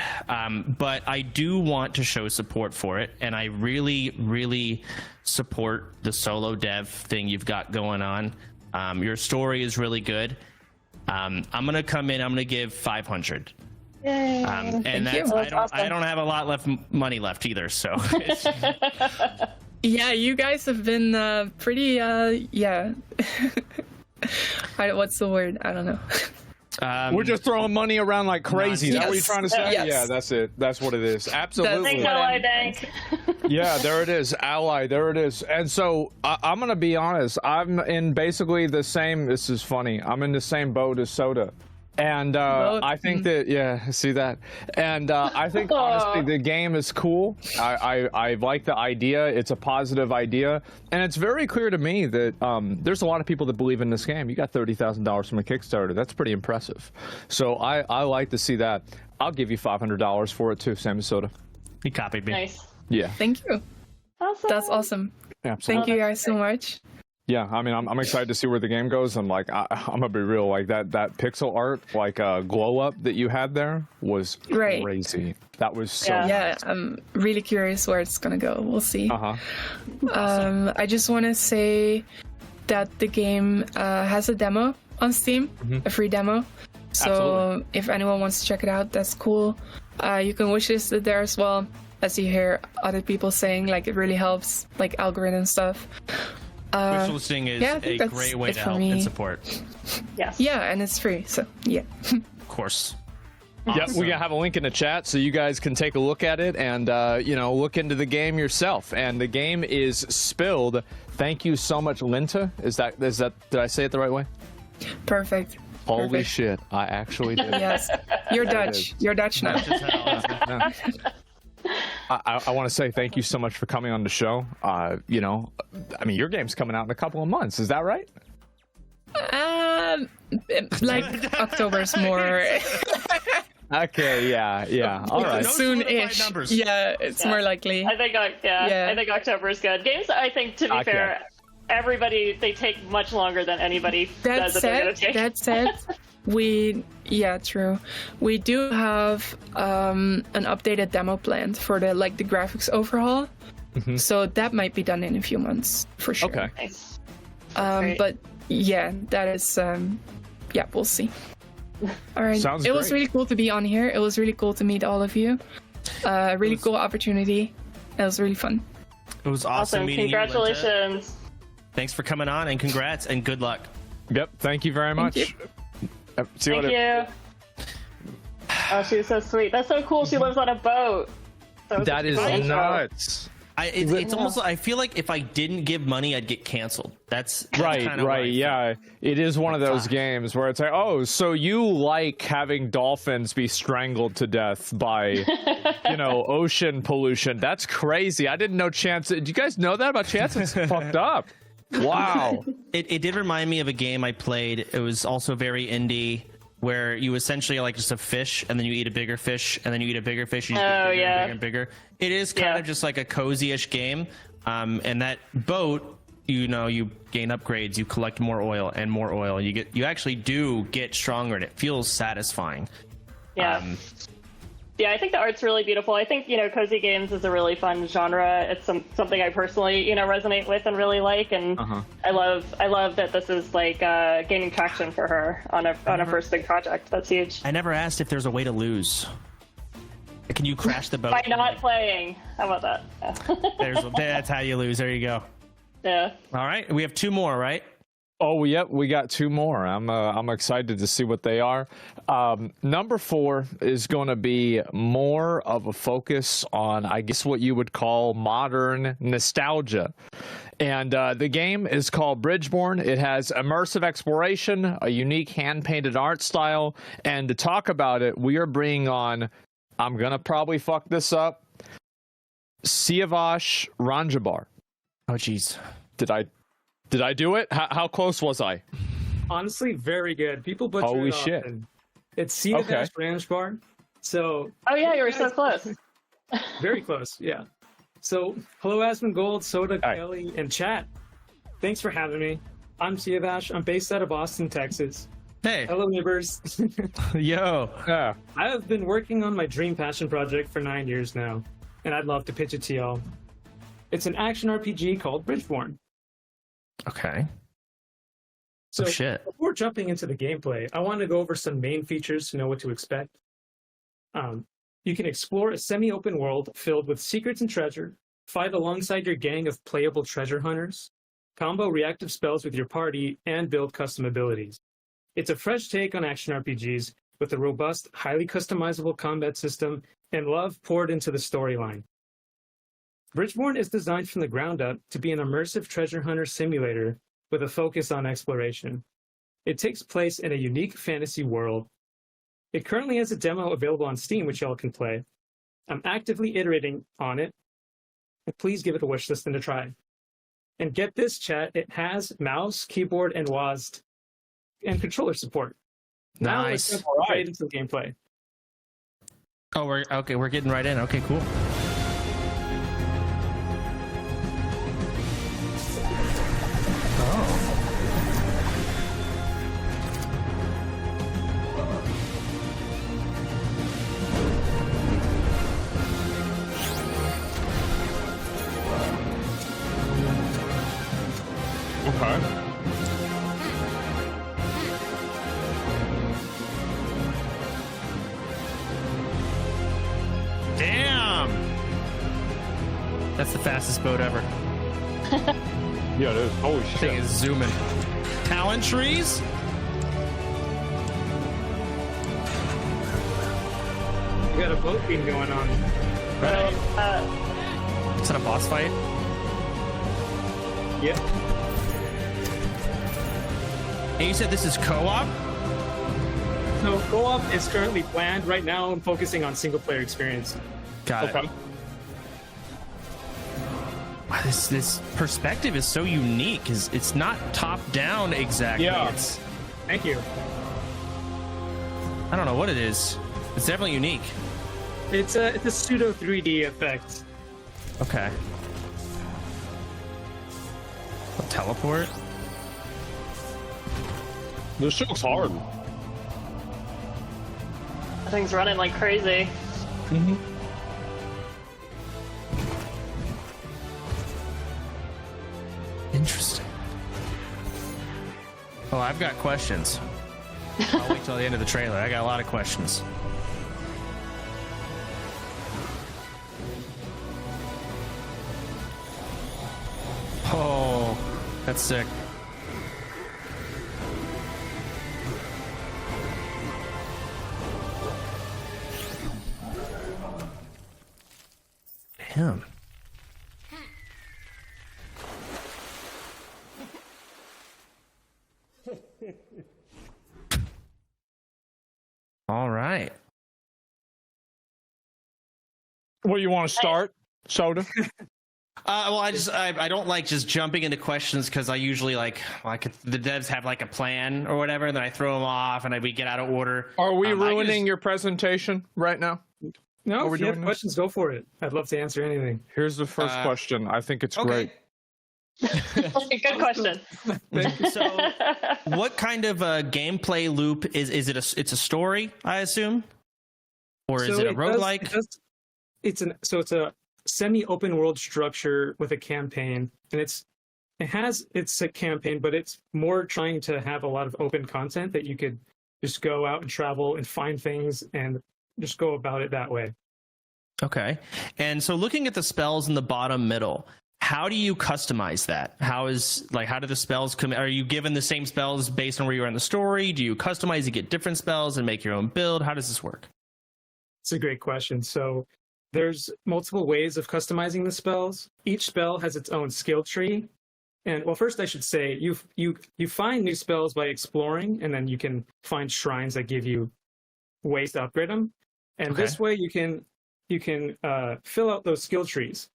but I do want to show support for it, and I really, really support the solo dev thing you've got going on. Your story is really good. I'm going to come in. I'm going to give 500. Yay. And Thank that's you. I don't have a lot money left either. So Yeah, you guys have been pretty. Yeah. What's the word? I don't know. We're just throwing money around like crazy. Is that what you're Yes. trying to say? Yes. Yeah, that's it. That's what it is. Absolutely. Thanks, what Ally I'm- Bank. Yeah, there it is. Ally, there it is. And so I'm going to be honest. I'm in basically the same. This is funny. I'm in the same boat as Soda. And I think that, yeah, see that. And I think, honestly, the game is cool. I like the idea. It's a positive idea. And it's very clear to me that there's a lot of people that believe in this game. You got $30,000 from a Kickstarter. That's pretty impressive. So I like to see that. I'll give you $500 for it, too, Sam Soda. he copied me. Nice. Yeah, Thank you. Awesome. That's awesome. absolutely. Thank you guys so much. Yeah, I mean, I'm excited to see where the game goes. I'm like, I'm gonna be real. Like that pixel art, like glow up that you had there was Right. crazy. That was so. Yeah. Yeah, I'm really curious where it's gonna go. We'll see. Uh huh. I just want to say that the game has a demo on Steam, a free demo. So Absolutely. if anyone wants to check it out, that's cool. You can wishlist it there as well, as you hear other people saying, like it really helps, like algorithm stuff. Wish listing is yeah, I a think that's great way it to for help me. and support. Yes. Yeah, and it's free, so yeah. Of course. Yep, we're gonna have a link in the chat so you guys can take a look at it and look into the game yourself. And the game is Spilled. Thank you so much, Linta. Is that? Did I say it the right way? Perfect. Holy Perfect. shit! I actually did. Yes, you're Dutch. is. You're Dutch now. I want to say thank you so much for coming on the show. I mean, your game's coming out in a couple of months. Is that right? Like October's more Okay, yeah. All right. No soon-ish. solidified numbers. Yeah, it's more likely. I think Yeah. I think October is good. Games, I think, to be Okay. fair, everybody, they take much longer than anybody That says that they're going said, to take. true. We do have an updated demo planned for the graphics overhaul. So that might be done in a few months for sure. Okay. Nice. Great. But yeah, that is we'll see. All right. Sounds It was great. really cool to be on here. It was really cool to meet all of you. Really cool opportunity. It was really fun. It was awesome Awesome. meeting you, Linda. Congratulations. Thanks for coming on, and congrats, and good luck. Yep. Thank you very much. you. See you Thank later. you. Oh, she's so sweet. That's so cool. She lives on a boat. That is Intro. nuts. It's almost. I feel like if I didn't give money, I'd get canceled. That's Right, kinda what I feel. yeah. It is one of those fuck. games where it's like, oh, so you like having dolphins be strangled to death by, ocean pollution. That's crazy. I didn't know Chance. Did you guys know that about Chance? It's fucked up. Wow. It did remind me of a game I played. It was also very indie, where you essentially are like just a fish, and then you eat a bigger fish, and then you eat a bigger fish, and you get bigger yeah. and bigger and bigger. It is kind Yeah. of just like a cozy-ish game. And that boat, you gain upgrades, you collect more oil and more oil. You actually do get stronger, and it feels satisfying. Yeah. Yeah, I think the art's really beautiful. I think, cozy games is a really fun genre. It's something I personally, resonate with and really like. And I love that this is gaining traction for her on a first big project. That's huge. I never asked if there's a way to lose. Can you crash the boat? By not playing. How about that? Yeah. That's how you lose. There you go. Yeah. All right, we have two more, right? Oh, yep, we got two more. I'm excited to see what they are. Number 4 is going to be more of a focus on, I guess, what you would call modern nostalgia. And the game is called Bridgeborn. It has immersive exploration, a unique hand-painted art style, and to talk about it, we are bringing on, I'm going to probably fuck this up, Siavash Ranjabar. Oh, jeez. Did I do it? How close was I? Honestly, very good. People butcher Holy it shit. often. It's C Okay. Ranch Bar. So Oh, yeah, you were so close. very close, yeah. So hello Asmongold, Soda, Hi. Kelly, and chat. Thanks for having me. I'm Siavash. I'm based out of Austin, Texas. Hey. Hello, neighbors. Yo. Yeah. I have been working on my dream passion project for 9 years now, and I'd love to pitch it to y'all. It's an action RPG called Bridgeborn. Okay. So shit. before jumping into the gameplay, I want to go over some main features to know what to expect. You can explore a semi-open world filled with secrets and treasure, fight alongside your gang of playable treasure hunters, combo reactive spells with your party, and build custom abilities. It's a fresh take on action RPGs with a robust, highly customizable combat system and love poured into the storyline. Bridgeborn is designed from the ground up to be an immersive treasure hunter simulator with a focus on exploration. It takes place in a unique fantasy world. It currently has a demo available on Steam, which y'all can play. I'm actively iterating on it, and please give it a wish list and a try. And get this, chat, it has mouse, keyboard, and WASD and controller support. Now let's Nice. jump right into the gameplay. Oh, we're getting right in. Okay, cool. Okay. Damn. That's the fastest boat ever. Yeah, it is. Holy Thing shit. is zooming. Talon trees? We got a boat theme going on. Right. Uh, Is that a boss fight? Yep. And you said this is co-op? So co-op is currently planned. Right now, I'm focusing on single-player experience. Got it. Wow, this perspective is so unique. It's not top down exactly. Yeah. It's, Thank you. I don't know what it is. It's definitely unique. It's a pseudo 3D effect. Okay. A teleport? This shit looks hard. that thing's running like crazy. Interesting. Oh, I've got questions. I'll wait till the end of the trailer. I got a lot of questions. Oh, that's sick. Damn. All right. What, you want to start, Soda? Well, I don't like just jumping into questions because I usually the devs have like a plan or whatever, and then I throw them off and we get out of order. Are we I ruining just- your presentation right now? No, Are we if you have doing this? questions, go for it. I'd love to answer anything. Here's the first question. I think it's Okay. great. Good question. So, what kind of a gameplay loop is it? It's a story, I assume, or is So it a does- roguelike? It's a semi-open world structure with a campaign, and it's a campaign, but it's more trying to have a lot of open content that you could just go out and travel and find things and just go about it that way. Okay. And so, looking at the spells in the bottom middle, how do you customize that? How do the spells come? Are you given the same spells based on where you are in the story? Do you customize to get different spells and make your own build? How does this work? It's a great question. So there's multiple ways of customizing the spells. Each spell has its own skill tree. And well, first I should say you find new spells by exploring, and then you can find shrines that give you ways to upgrade them. And Okay. this way you can fill out those skill trees.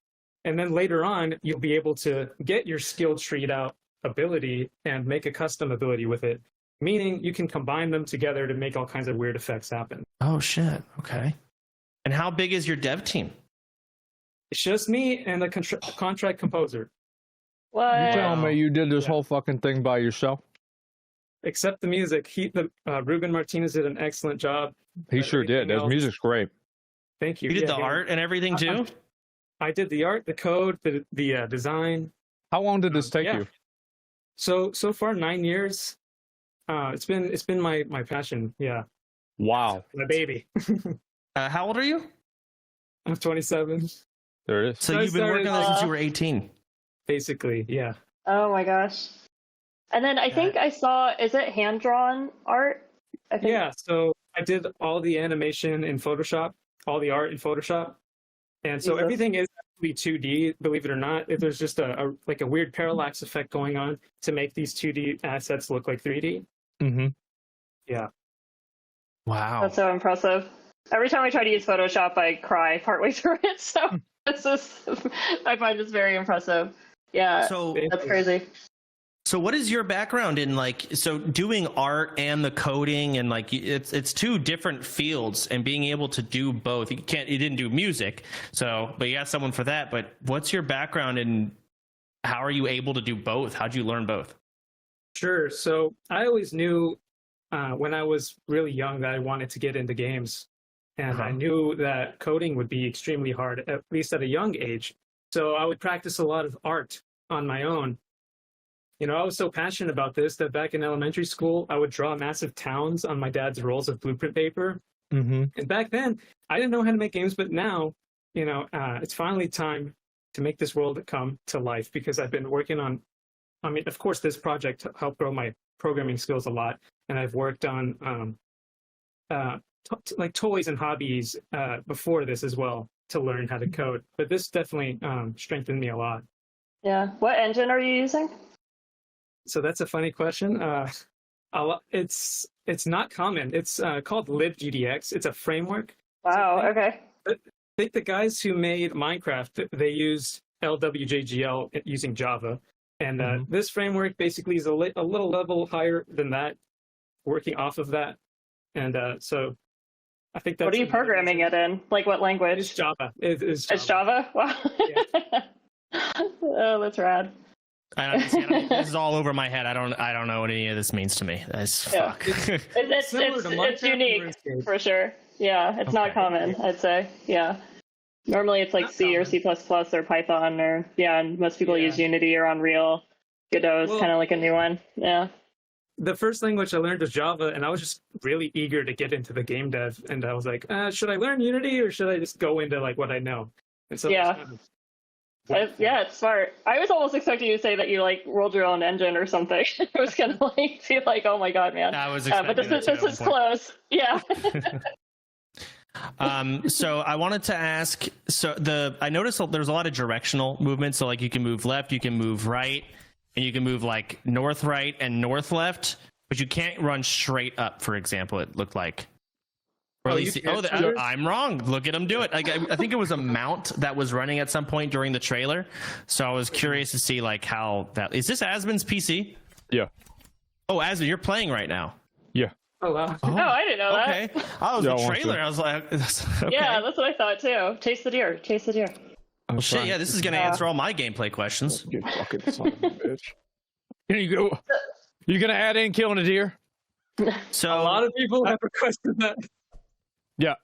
And then later on, you'll be able to get your skill treed out ability and make a custom ability with it. Meaning you can combine them together to make all kinds of weird effects happen. Oh shit. Okay. And how big is your dev team? It's just me and a contract composer. You What? telling me you did this Yeah. whole fucking thing by yourself? except the music. Ruben Martinez did an excellent job. He sure did. His music's great. Thank you. You did the art and everything too? I did the art, the code, the design. How long did this take you? So far 9 years. It's been my passion. Yeah. Wow. My baby. How old are you? I'm 27. There it is. So you've been working on this since you were 18. Basically, yeah. Oh my gosh. And then I think I saw, is it hand drawn art? I think. Yeah, so I did all the animation in Photoshop, all the art in Photoshop. And so everything is actually 2D, believe it or not. There's just a weird parallax effect going on to make these 2D assets look like 3D. Mm-hmm. Yeah. Wow. That's so impressive. Every time I try to use Photoshop, I cry partway through it. So I find this very impressive. Yeah, So that's crazy. So what is your background in doing art and the coding and it's two different fields and being able to do both. You didn't do music, but you got someone for that. But what's your background and how are you able to do both? How'd you learn both? Sure. So I always knew when I was really young that I wanted to get into games. And I knew that coding would be extremely hard, at least at a young age. So I would practice a lot of art on my own. You know, I was so passionate about this that back in elementary school, I would draw massive towns on my dad's rolls of blueprint paper. Mm-hmm. And back then, I didn't know how to make games, but now, it's finally time to make this world come to life because I've been working on, of course, this project helped grow my programming skills a lot. And I've worked on toys and hobbies before this as well to learn how to code. But this definitely strengthened me a lot. Yeah. What engine are you using? So that's a funny question. It's not common. It's called libgdx. It's a framework. Wow. Okay. I think the guys who made Minecraft, they used LWJGL using Java. And this framework basically is a little level higher than that, working off of that. And so I think that's... What are you programming it in? Like what language? It's Java. It's Java. It's Java? Wow. Yeah. Oh, that's rad. This is all over my head. I don't know what any of this means to me. Fuck. It's unique for sure. Yeah, it's not common, I'd say. Yeah. Normally it's like C or C++ or Python and most people use Unity or Unreal. Godot is kind of like a new one. Yeah. The first language I learned was Java, and I was just really eager to get into the game dev. And I was like, should I learn Unity or should I just go into what I know? And so it's smart. I was almost expecting you to say that you rolled your own engine or something. I was gonna feel like, oh my god, man. I was expecting but this is close. Yeah. So I wanted to ask. I noticed there's a lot of directional movement. So you can move left, you can move right, and you can move north right and north left, but you can't run straight up. For example, it looked like. Or at least, I'm wrong. Look at him do it. I think it was a mount that was running at some point during the trailer. So I was curious to see how that is. This Asmon's PC? Yeah. Oh, Asmon, you're playing right now. Yeah. Oh wow. Oh, I didn't know that. Okay. I was the trailer. I was like, okay. Yeah, that's what I thought too. Chase the deer. Chase the deer. Well, shit. Yeah, this is gonna answer all my gameplay questions. You fucking son of a bitch. Here you go. You gonna add in killing a deer? So a lot of people have requested that. Yeah.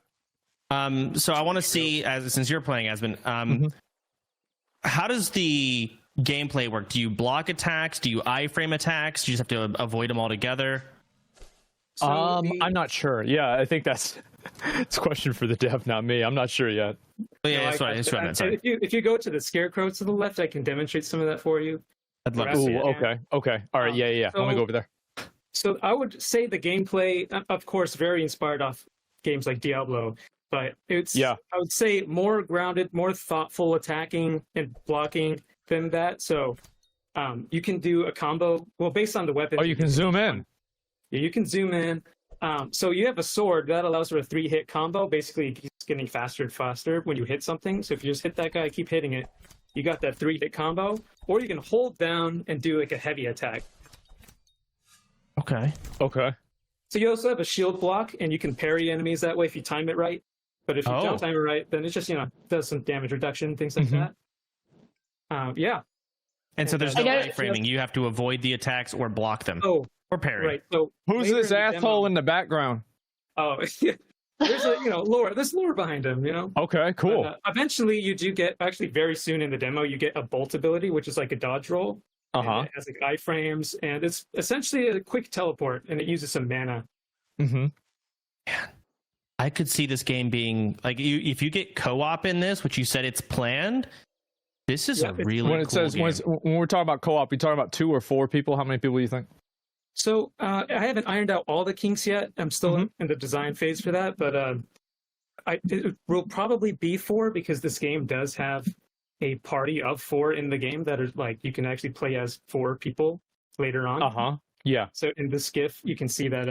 So I want to see, since you're playing Asmon, how does the gameplay work? Do you block attacks? Do you iframe attacks? Do you just have to avoid them altogether? I'm not sure. Yeah, I think it's a question for the dev, not me. I'm not sure yet. Oh, yeah, that's what I meant. Sorry. If you go to the scarecrow to the left, I can demonstrate some of that for you. I'd love to see it. Okay. All right. Yeah. Let me go over there. So I would say the gameplay, of course, very inspired off games like Diablo, but I would say more grounded, more thoughtful attacking and blocking than that. So you can do a combo, based on the weapon. Oh, you can zoom in. Yeah, you can zoom in. So you have a sword that allows for a 3-hit combo. Basically, it keeps getting faster and faster when you hit something. So if you just hit that guy, keep hitting it, you got that 3-hit combo. Or you can hold down and do a heavy attack. Okay. So you also have a shield block, and you can parry enemies that way if you time it right. But if you don't time it right, then it just does some damage reduction, things like that. Yeah. And so there's no iframing. You have to avoid the attacks or block them. Oh, Or Perry. Right. So Who's later this in the asshole demo- in the background? Oh, there's a lore. There's lore behind him. Okay, cool. But, eventually, you do get actually very soon in the demo. You get a bolt ability, which is like a dodge roll. And it has like iframes, and it's essentially a quick teleport, and it uses some mana. Mm-hmm. I could see this game being like if you get co-op in this, which you said it's planned. This is a really When it cool says game. when we're talking about co-op, you talking about 2 or 4 people? How many people do you think? So I haven't ironed out all the kinks yet. I'm still in the design phase for that, but it will probably be 4 because this game does have a party of 4 in the game that are like you can actually play as 4 people later on. Yeah. So in the skiff, you can see that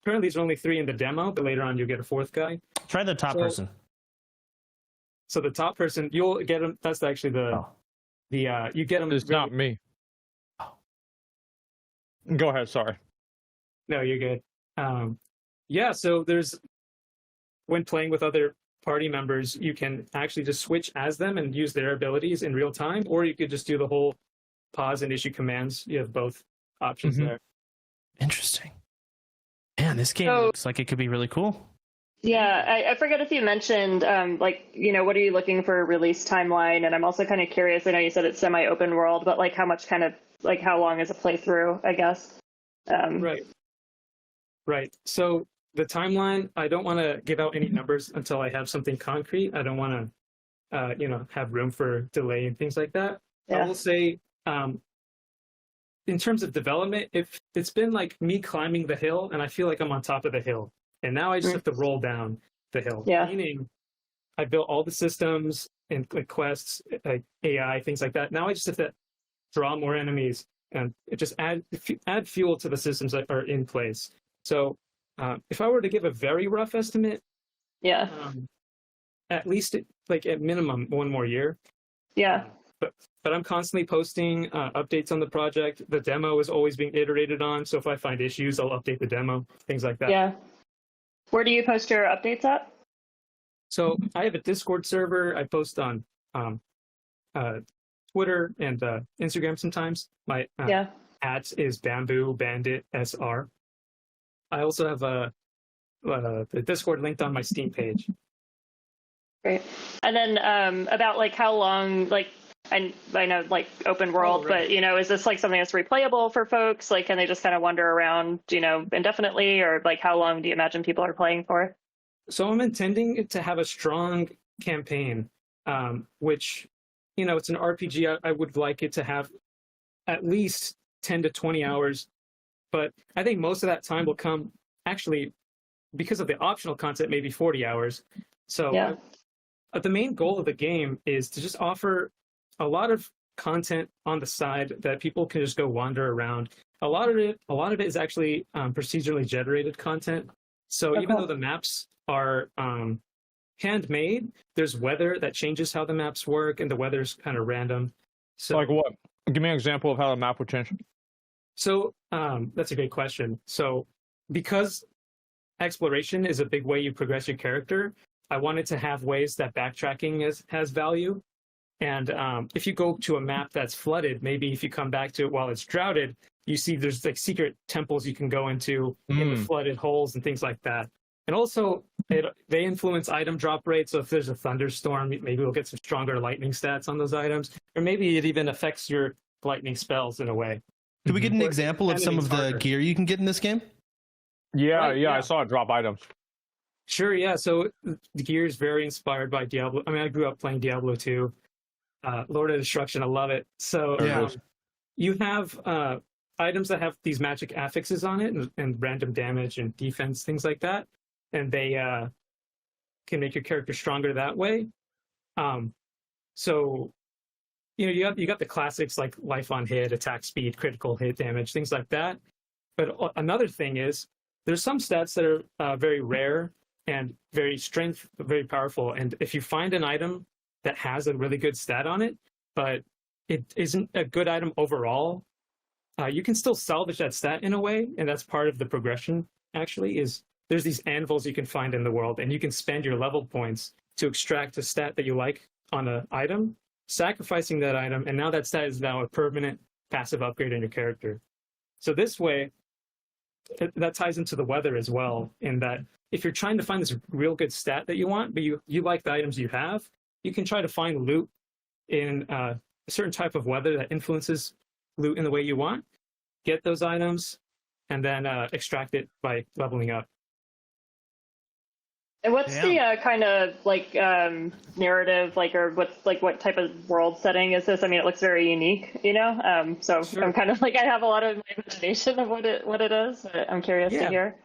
currently there's only 3 in the demo, but later on you'll get a 4th guy. Try the top person. So the top person, you'll get him. That's actually you get him. It's not me. Go ahead. Sorry. No, you're good. Yeah. So when playing with other party members, you can actually just switch as them and use their abilities in real time, or you could just do the whole pause and issue commands. You have both options there. Interesting. Man, this game looks like it could be really cool. Yeah, I forget if you mentioned, what are you looking for a release timeline? And I'm also kind of curious. I know you said it's semi-open world, but like how much how long is a playthrough, I guess? Right. So the timeline, I don't want to give out any numbers until I have something concrete. I don't want to, have room for delay and things like that. Yeah. I will say, in terms of development, it's been like me climbing the hill, and I feel like I'm on top of the hill. And now I just have to roll down the hill. Yeah. Meaning, I built all the systems and like quests, like AI, things like that. Now I just have to draw more enemies and just add fuel to the systems that are in place. So, if I were to give a very rough estimate, at least at minimum 1 more year. Yeah. But I'm constantly posting updates on the project. The demo is always being iterated on. So if I find issues, I'll update the demo, things like that. Yeah. Where do you post your updates at? So I have a Discord server. I post on Twitter and Instagram sometimes. My at is Bamboo Bandit SR. I also have the Discord linked on my Steam page. Great. And then about like how long, I know open world, but is this like something that's replayable for folks? Like, can they just kind of wander around, indefinitely, or like how long do you imagine people are playing for? So I'm intending to have a strong campaign, which, it's an RPG. I would like it to have at least 10 to 20 hours, but I think most of that time will come actually because of the optional content, maybe 40 hours. So the main goal of the game is to just offer a lot of content on the side that people can just go wander around. A lot of it is actually procedurally generated content. So even though the maps are handmade, there's weather that changes how the maps work, and the weather's kind of random. So, like what? Give me an example of how the map would change. So that's a good question. So because exploration is a big way you progress your character, I wanted to have ways that backtracking has value. And if you go to a map that's flooded, maybe if you come back to it while it's droughted, you see there's like secret temples you can go into in the flooded holes and things like that. And also, they influence item drop rates. So if there's a thunderstorm, maybe we'll get some stronger lightning stats on those items. Or maybe it even affects your lightning spells in a way. Do we get an example of some of the gear you can get in this game? Yeah, I saw it drop items. Sure, yeah. So the gear is very inspired by Diablo. I mean, I grew up playing Diablo 2. Lord of Destruction, I love it. So you have items that have these magic affixes on it and random damage and defense, things like that. And they can make your character stronger that way. So, you got the classics like life on hit, attack speed, critical hit damage, things like that. But another thing is there's some stats that are very rare and very powerful. And if you find an item that has a really good stat on it, but it isn't a good item overall, you can still salvage that stat in a way. And that's part of the progression, actually, is there's these anvils you can find in the world, and you can spend your level points to extract a stat that you like on an item, sacrificing that item, and now that stat is now a permanent passive upgrade in your character. So this way, that ties into the weather as well, in that if you're trying to find this real good stat that you want, but you like the items you have, you can try to find loot in a certain type of weather that influences loot in the way you want, get those items, and then extract it by leveling up. And what's the kind of like narrative, like, or what type of world setting is this? I mean, it looks very unique, you know. So sure. I'm kind of like, I have a lot of imagination of what it is. I'm curious to hear.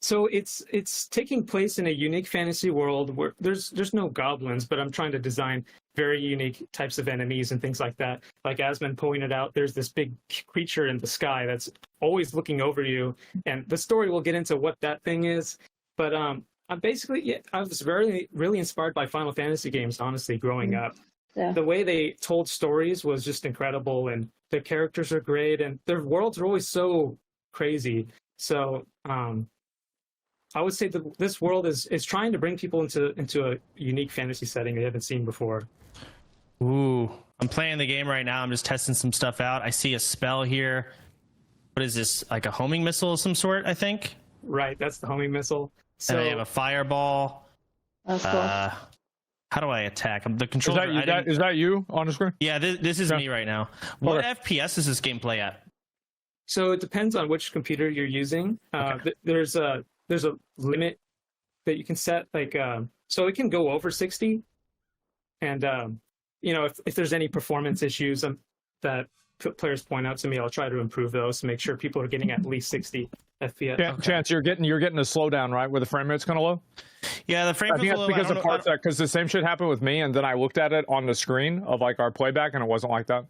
So it's taking place in a unique fantasy world where there's no goblins, but I'm trying to design very unique types of enemies and things like that. Like Asmon pointed out, there's this big creature in the sky that's always looking over you, and the story will get into what that thing is. But I'm basically, I was really inspired by Final Fantasy games, honestly, growing up. Yeah. The way they told stories was just incredible, and the characters are great, and their worlds are always so crazy. So I would say that this world is trying to bring people into a unique fantasy setting they haven't seen before. Ooh, I'm playing the game right now. I'm just testing some stuff out. I see a spell here. What is this? Like a homing missile of some sort, I think? Right, that's the homing missile. So, and I have a fireball. That's cool. How do I attack? The controller. Is that you on the screen? Yeah, this is me right now. What FPS is this game play at? So it depends on which computer you're using. There's a limit that you can set, like so it can go over 60. And if there's any performance issues that players point out to me, I'll try to improve those to make sure people are getting at least 60 FPS. Yeah, Chance, you're getting a slowdown, right, where the frame rate's kind of low? Yeah, the frame rate's low. I think that's because of Parsec, because the same shit happened with me, and then I looked at it on the screen of like our playback, and it wasn't like that.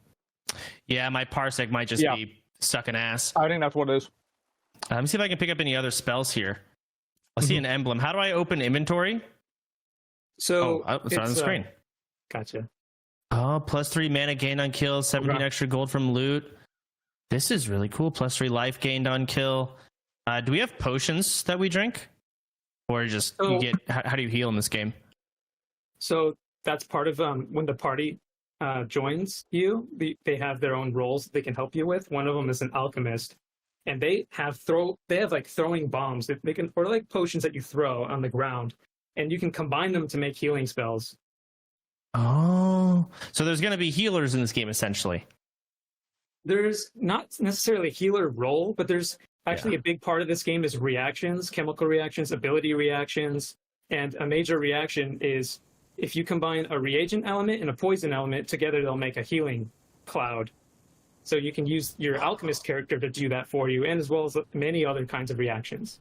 Yeah, my Parsec might just be sucking ass. I think that's what it is. Let me see if I can pick up any other spells here. I see an emblem. How do I open inventory? So it's on the screen. Gotcha. Oh, +3 mana gained on kill, 17 extra gold from loot. This is really cool. +3 life gained on kill. Do we have potions that we drink? Or just how do you heal in this game? So that's part of when the party joins you, they have their own roles they can help you with. One of them is an alchemist, and they have like throwing bombs. They can, or like potions that you throw on the ground, and you can combine them to make healing spells. Oh, so there's going to be healers in this game, essentially. There's not necessarily a healer role, but there's actually a big part of this game is reactions, chemical reactions, ability reactions, and a major reaction is if you combine a reagent element and a poison element together, they'll make a healing cloud. So you can use your alchemist character to do that for you, and as well as many other kinds of reactions.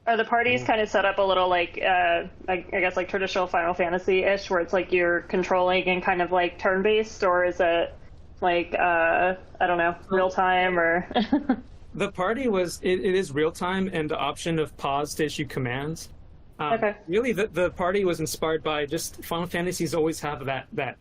Are the parties kind of set up a little like, I guess like traditional Final Fantasy-ish, where it's like you're controlling and kind of like turn-based, or is it like, I don't know, real-time or... The party it is real-time and the option of pause to issue commands. Okay. Really, the party was inspired by just Final Fantasies always have that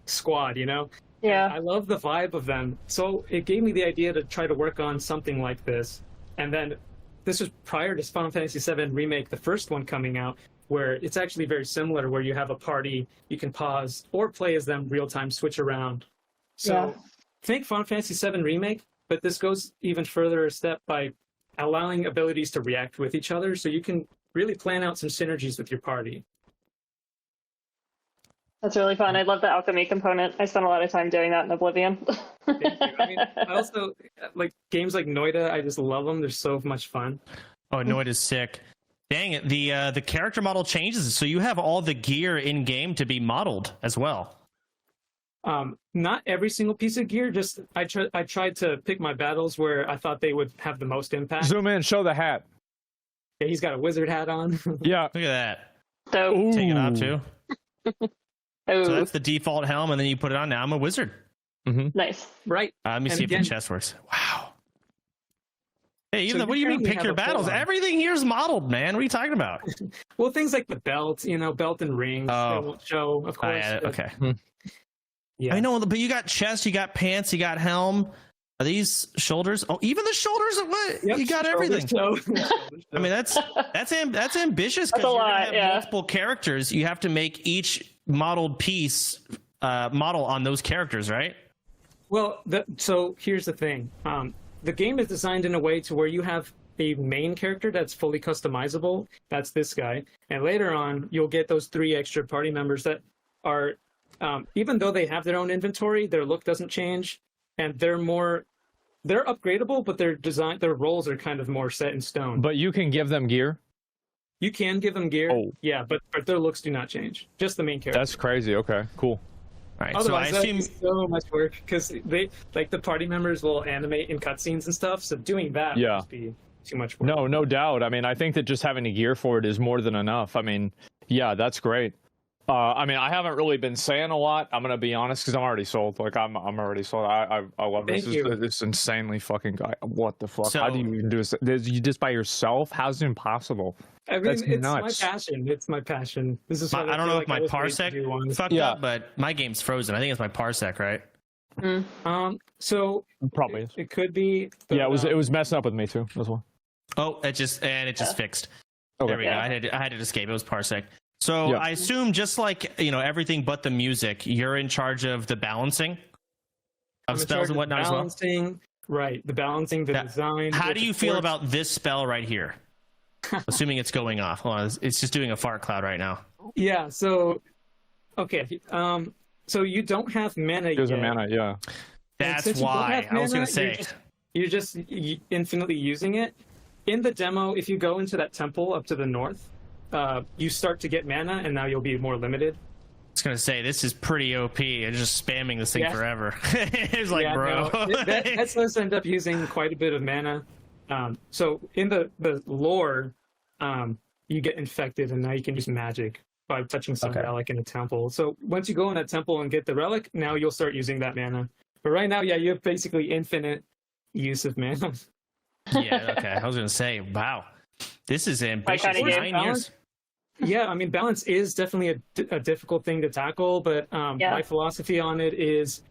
squad, you know? Yeah. I love the vibe of them. So it gave me the idea to try to work on something like this. And then this was prior to Final Fantasy VII Remake, the first one coming out, where it's actually very similar, where you have a party, you can pause or play as them real-time, switch around. So think Final Fantasy VII Remake, but this goes even further a step by allowing abilities to react with each other, so you can really plan out some synergies with your party. That's really fun. I love the alchemy component. I spent a lot of time doing that in Oblivion. Thank you. I mean, I also like games like Noita. I just love them. They're so much fun. Oh, Noita's sick. Dang it. The character model changes, so you have all the gear in game to be modeled as well. Not every single piece of gear. Just I tried to pick my battles where I thought they would have the most impact. Zoom in, show the hat. Yeah, he's got a wizard hat on. Yeah, look at that. So take it off too. So that's the default helm, and then you put it on. Now I'm a wizard. Mm-hmm. Nice. Right. Let me see if the chest works. Wow. Hey, what do you mean pick your battles? Everything here's modeled, man. What are you talking about? Well, things like the belt, belt and rings. They won't show, of course. Okay. Yeah. I know, but you got chest, you got pants, you got helm. Are these shoulders? Oh, even the shoulders. What? Yep, you got everything. I mean, that's ambitious because you're gonna have multiple characters. You have to make each modeled piece model on those characters, right? Well, so here's the thing. the game is designed in a way to where you have a main character that's fully customizable. That's this guy. And later on, you'll get those 3 extra party members that are, even though they have their own inventory, their look doesn't change, and they're upgradable, but their roles are kind of more set in stone. But you can give them gear? You can give them gear, yeah, but their looks do not change. Just the main character. That's crazy. Okay, cool. All right, Otherwise, so I assume so much work because they the party members will animate in cutscenes and stuff. So doing that would just be too much work. No doubt. I mean, I think that just having a gear for it is more than enough. I mean, yeah, that's great. I mean, I haven't really been saying a lot. I'm gonna be honest, because I'm already sold. Like, I'm already sold. I love this. This insanely fucking guy. What the fuck? How do you even do this? You just by yourself? How's it impossible? I mean, That's it's nuts. my passion. It's my passion. This is. I don't know if my parsec fucked up, but my game's frozen. I think it's my parsec, right? So probably is. It could be. But, yeah, it was messing up with me too. That's why. Oh, it just fixed. Okay. There we go. I had to escape. It was parsec. So I assume just like everything but the music, you're in charge of the balancing of spells and whatnot as well. Right, the balancing, the design. How do you feel about this spell right here? Assuming it's going off. Hold on, it's just doing a fart cloud right now. Yeah. So, okay. So you don't have mana yet. There's a mana, yeah. That's why I was gonna say you're just infinitely using it. In the demo, if you go into that temple up to the north, you start to get mana, and now you'll be more limited. I was gonna say this is pretty OP. I'm just spamming this thing forever. It's like, bro. No, that does end up using quite a bit of mana. So in the lore, you get infected, and now you can use magic by touching some relic in a temple. So once you go in that temple and get the relic, now you'll start using that mana. But right now, you have basically infinite use of mana. Yeah. Okay. I was gonna say, wow, this is ambitious. 9 years. Yeah, I mean, balance is definitely a difficult thing to tackle, but my philosophy on it is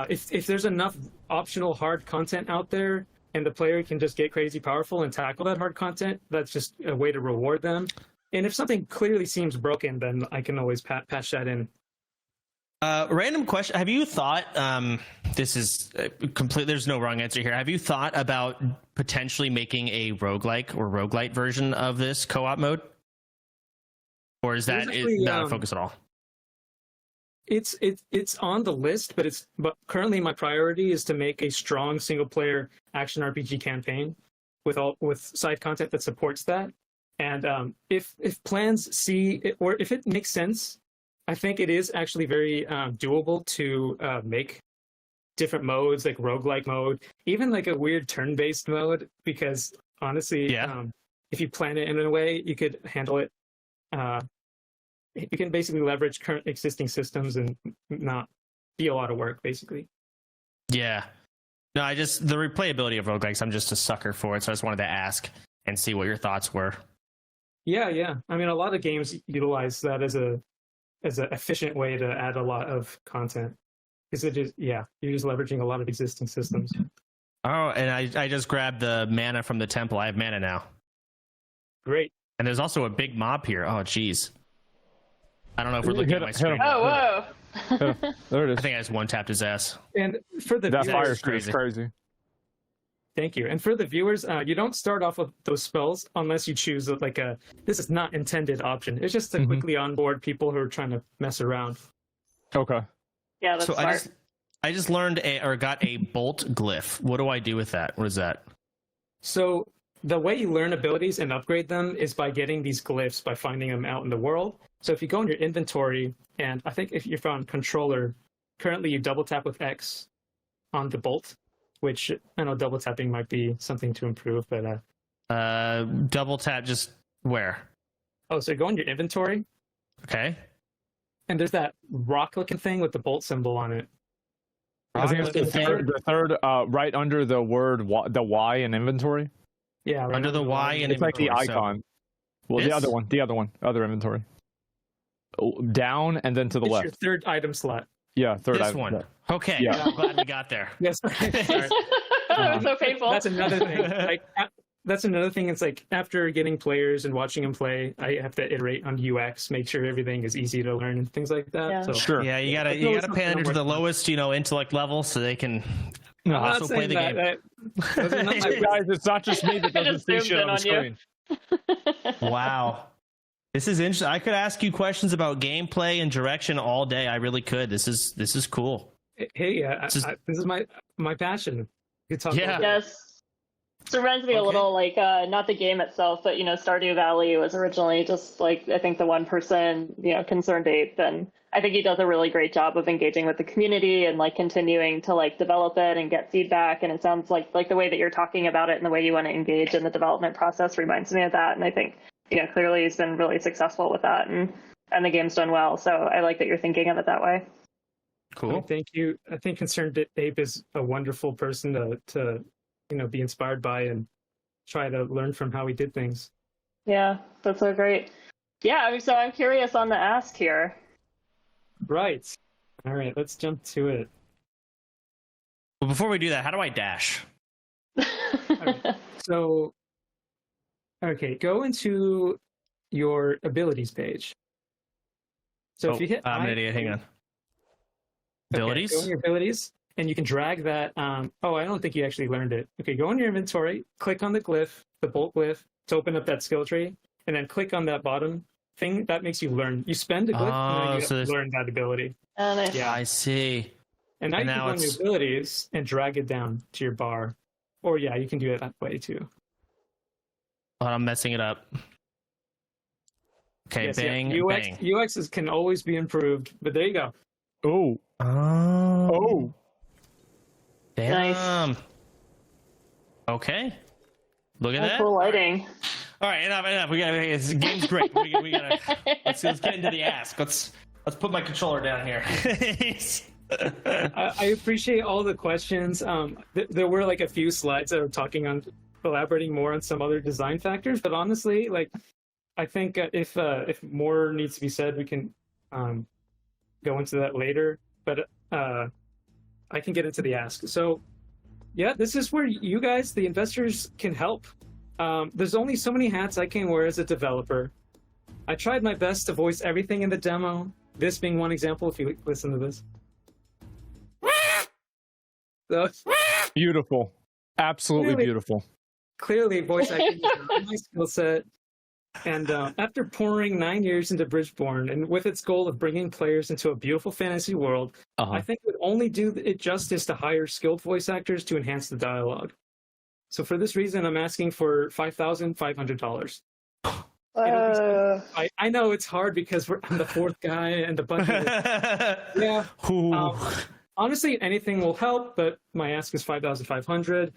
if there's enough optional hard content out there and the player can just get crazy powerful and tackle that hard content, that's just a way to reward them. And if something clearly seems broken, then I can always patch that in. Random question. Have you thought, this is complete, there's no wrong answer here. Have you thought about potentially making a roguelike or roguelite version of this co-op mode? Or is that not a focus at all? It's on the list, but currently my priority is to make a strong single player action RPG campaign with side content that supports that. And if plans see it, or if it makes sense, I think it is actually very doable to make different modes, like roguelike mode, even like a weird turn-based mode, because honestly, if you plan it in a way, you could handle it. You can basically leverage current existing systems and not be a lot of work, basically. Yeah. No, the replayability of roguelikes, I'm just a sucker for it, so I just wanted to ask and see what your thoughts were. Yeah. I mean, a lot of games utilize that as an efficient way to add a lot of content. Because you're just leveraging a lot of existing systems. Oh, and I just grabbed the mana from the temple. I have mana now. Great. And there's also a big mob here. Oh, geez. I don't know if we're looking at my screen. Oh, whoa. There it is. I think I just one-tapped his ass. And for the that viewers, fire screen is crazy. Thank you. And for the viewers, you don't start off with those spells unless you choose this is not intended option. It's just to quickly onboard people who are trying to mess around. Okay. Yeah, that's smart. I just learned got a bolt glyph. What do I do with that? What is that? So the way you learn abilities and upgrade them is by getting these glyphs, by finding them out in the world. So if you go in your inventory, and I think if you're on controller, currently you double tap with X on the bolt, which I know double tapping might be something to improve, but double tap just where? Oh, so go in your inventory. Okay. And there's that rock looking thing with the bolt symbol on it. I think it's the third right under the word the Y in inventory. Yeah, right under the Y in inventory. It's like the icon. Well, the other inventory. Down and then to the left. Your third item slot. Yeah, third this item. one. Okay, yeah. I'm glad we got there. Yes. It's so painful. That's another thing. That's another thing. It's like after getting players and watching them play, I have to iterate on UX, make sure everything is easy to learn and things like that. Yeah. So, sure. Yeah, you gotta pander to the lowest, intellect level so they can I'm not Also play saying the that. game. Those are not my Guys, it's not just me that doesn't Just see zoomed shit in on the on you. screen. Wow. This is interesting. I could ask you questions about gameplay and direction all day. I really could. This is cool. Hey, Just- this is my passion. You talk Yeah. about Yes. This reminds me a little like not the game itself, but Stardew Valley was originally just like I think the one person concerned ape, and I think he does a really great job of engaging with the community and like continuing to like develop it and get feedback. And it sounds like the way that you're talking about it and the way you want to engage in the development process reminds me of that. And I think clearly he's been really successful with that, and the game's done well. So I like that you're thinking of it that way. Cool. Thank you. I think Concerned Ape is a wonderful person to be inspired by and try to learn from how he did things. Yeah, that's so great. Yeah, so I'm curious on the ask here. Right. All right, let's jump to it. Well, before we do that, how do I dash? So, okay, go into your abilities page. So if you hit I'm an I- idiot. Hang on. Okay, Abilities? go in your abilities, and you can drag that. I don't think you actually learned it. Okay, go in your inventory, click on the glyph, the bolt glyph, to open up that skill tree, and then click on that bottom thing. That makes you learn. You spend a glyph, and then you learn that ability. Nice. Yeah, I see. And now And you now can go on your it's- abilities and drag it down to your bar. Or yeah, you can do it that way too. Oh, I'm messing it up. Okay, Yes, bang, yeah. bang. UXs can always be improved, but there you go. Oh. Oh. Damn. Nice. Okay. Look at That's that. cool lighting. All right, enough. We got this game's great. We gotta let's get into the ask. Let's put my controller down here. I appreciate all the questions. There were like a few slides that were talking on elaborating more on some other design factors, but honestly, like I think if more needs to be said, we can go into that later. But I can get into the ask. So yeah, this is where you guys, the investors, can help. There's only so many hats I can wear as a developer. I tried my best to voice everything in the demo. This being one example, if you listen to this. So, Beautiful. Absolutely Really? beautiful. clearly, voice acting is not my skill set. And after pouring 9 years into Bridgeborn, and with its goal of bringing players into a beautiful fantasy world, I think it would only do it justice to hire skilled voice actors to enhance the dialogue. So for this reason, I'm asking for $5,500. I know it's hard because I'm the fourth guy and the budget is, yeah. Honestly, anything will help, but my ask is $5,500.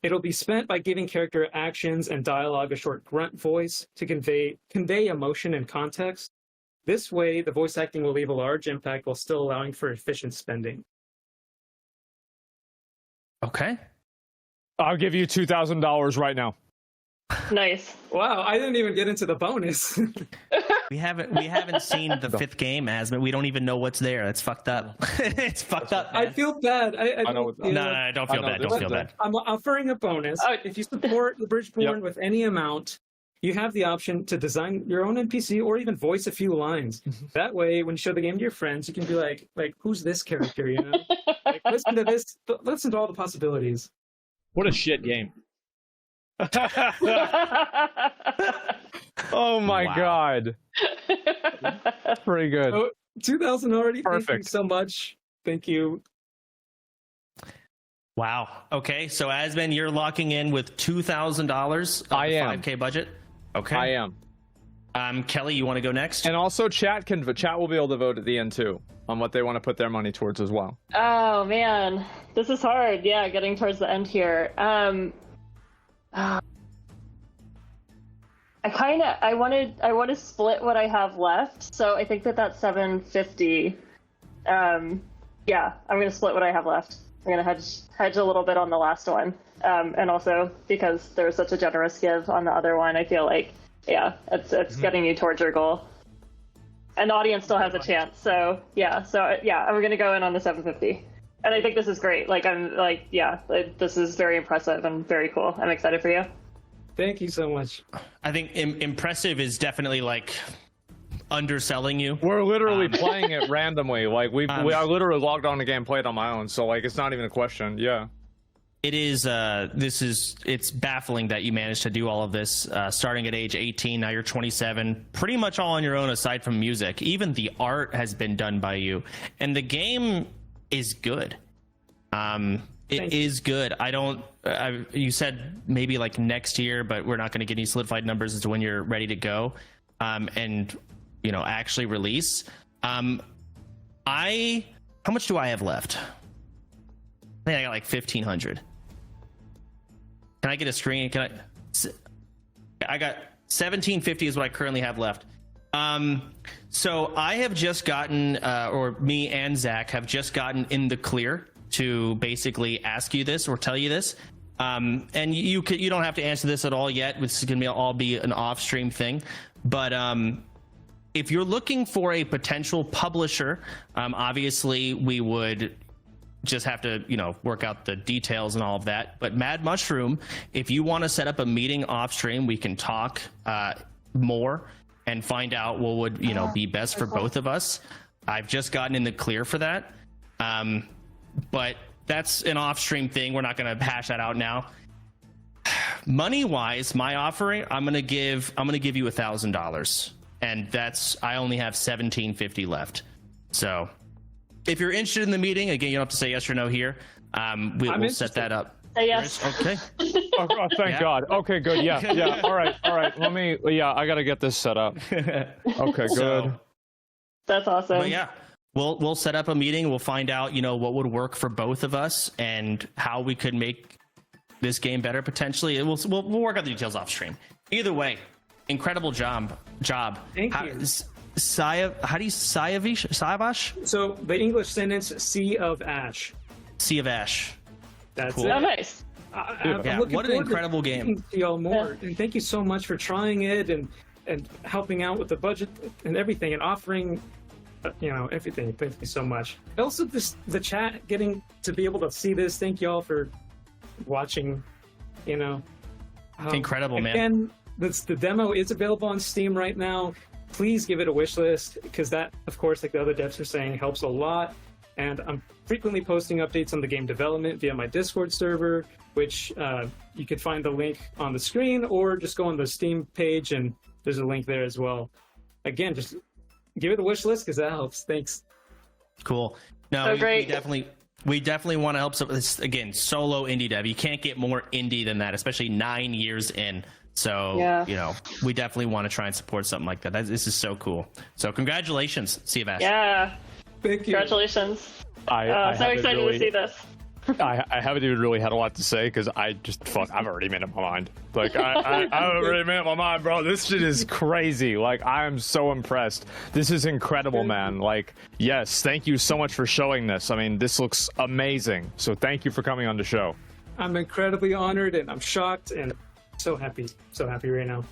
It'll be spent by giving character actions and dialogue a short grunt voice to convey emotion and context. This way, the voice acting will leave a large impact while still allowing for efficient spending. Okay. I'll give you $2,000 right now. Nice. Wow, I didn't even get into the bonus. We haven't seen the fifth game, Asmon. We don't even know what's there. That's fucked up. It's fucked up. I Man. feel bad. I know don't, No, don't feel bad. Don't feel bad. I'm offering a bonus. If you support the Bridgeborn with any amount, you have the option to design your own NPC or even voice a few lines. That way, when you show the game to your friends, you can be like, who's this character? You know, like, listen to this. Listen to all the possibilities. What a shit game. Oh my god. Pretty good. So, 2,000 already. Thank you Perfect. so much. Thank you. Wow. Okay, so Asmon, you're locking in with $2,000. I am. 5K budget. Okay. I am. Kelly, you want to go next? And also chat will be able to vote at the end too on what they want to put their money towards as well. Oh man, this is hard. Yeah, getting towards the end here. I want to split what I have left, so I think that's 750. Yeah, I'm gonna split what I have left. I'm gonna hedge a little bit on the last one, and also because there was such a generous give on the other one, I feel like it's getting you towards your goal, and the audience still has a chance. So I'm gonna go in on the 750, and I think this is great. This is very impressive and very cool. I'm excited for you. Thank you so much. I think impressive is definitely like underselling you. We're literally playing it randomly. Like we are literally logged on the game, played on my own. So like it's not even a question. Yeah. it is it's baffling that you managed to do all of this starting at age 18. Now you're 27, pretty much all on your own aside from music. Even the art has been done by you, and the game is good. It is good. You said maybe like next year, but we're not going to get any solidified numbers as to when you're ready to go and actually release. How much do I have left? I think I got like 1,500. Can I get a screen? I got 1,750 is what I currently have left. So I have just gotten, or me and Zach have just gotten in the clear to basically ask you this or tell you this. And you don't have to answer this at all yet. This is going to all be an off-stream thing. But if you're looking for a potential publisher, obviously we would just have to, work out the details and all of that. But Mad Mushroom, if you want to set up a meeting off stream, we can talk more and find out what would, be best for both of us. I've just gotten in the clear for that. But that's an off stream thing. We're not going to hash that out now. Money wise, my offering, I'm going to give you $1,000. And I only have 1,750 left. So if you're interested in the meeting, again, you don't have to say yes or no here. We'll set that up. Say yes. Okay. Oh, thank God. Okay, good. Yeah. All right. I got to get this set up. Okay, good. That's awesome. But yeah, we'll set up a meeting. We'll find out, what would work for both of us and how we could make this game better potentially. And we'll work out the details off stream. Either way, incredible job. Thank you. How do you Sayavish? So the English sentence, Sea of Ash. Sea of Ash. That's Cool. it. Oh, nice. I'm looking what an forward to incredible game. speaking to y'all more. And thank you so much for trying it and helping out with the budget and everything and offering, everything. Thank you so much. Also, the chat, getting to be able to see this. Thank y'all for watching. Incredible, man. Again, the demo is available on Steam right now. Please give it a wish list because that, of course, like the other devs are saying, helps a lot. And I'm frequently posting updates on the game development via my Discord server, which you can find the link on the screen or just go on the Steam page and there's a link there as well. Again, just give it a wish list because that helps. Thanks. Cool. No, So great. we definitely want to help. This again, solo indie dev. You can't get more indie than that, especially 9 years in. So, we definitely want to try and support something like that. This is so cool. So congratulations, Sea of Ash. Yeah. Thank you. Congratulations. I So excited to see this. I haven't even really had a lot to say because I've already made up my mind. Like, I've already made up my mind, bro. This shit is crazy. Like, I am so impressed. This is incredible, man. Like, yes, thank you so much for showing this. I mean, this looks amazing. So thank you for coming on the show. I'm incredibly honored and I'm shocked and so happy right now.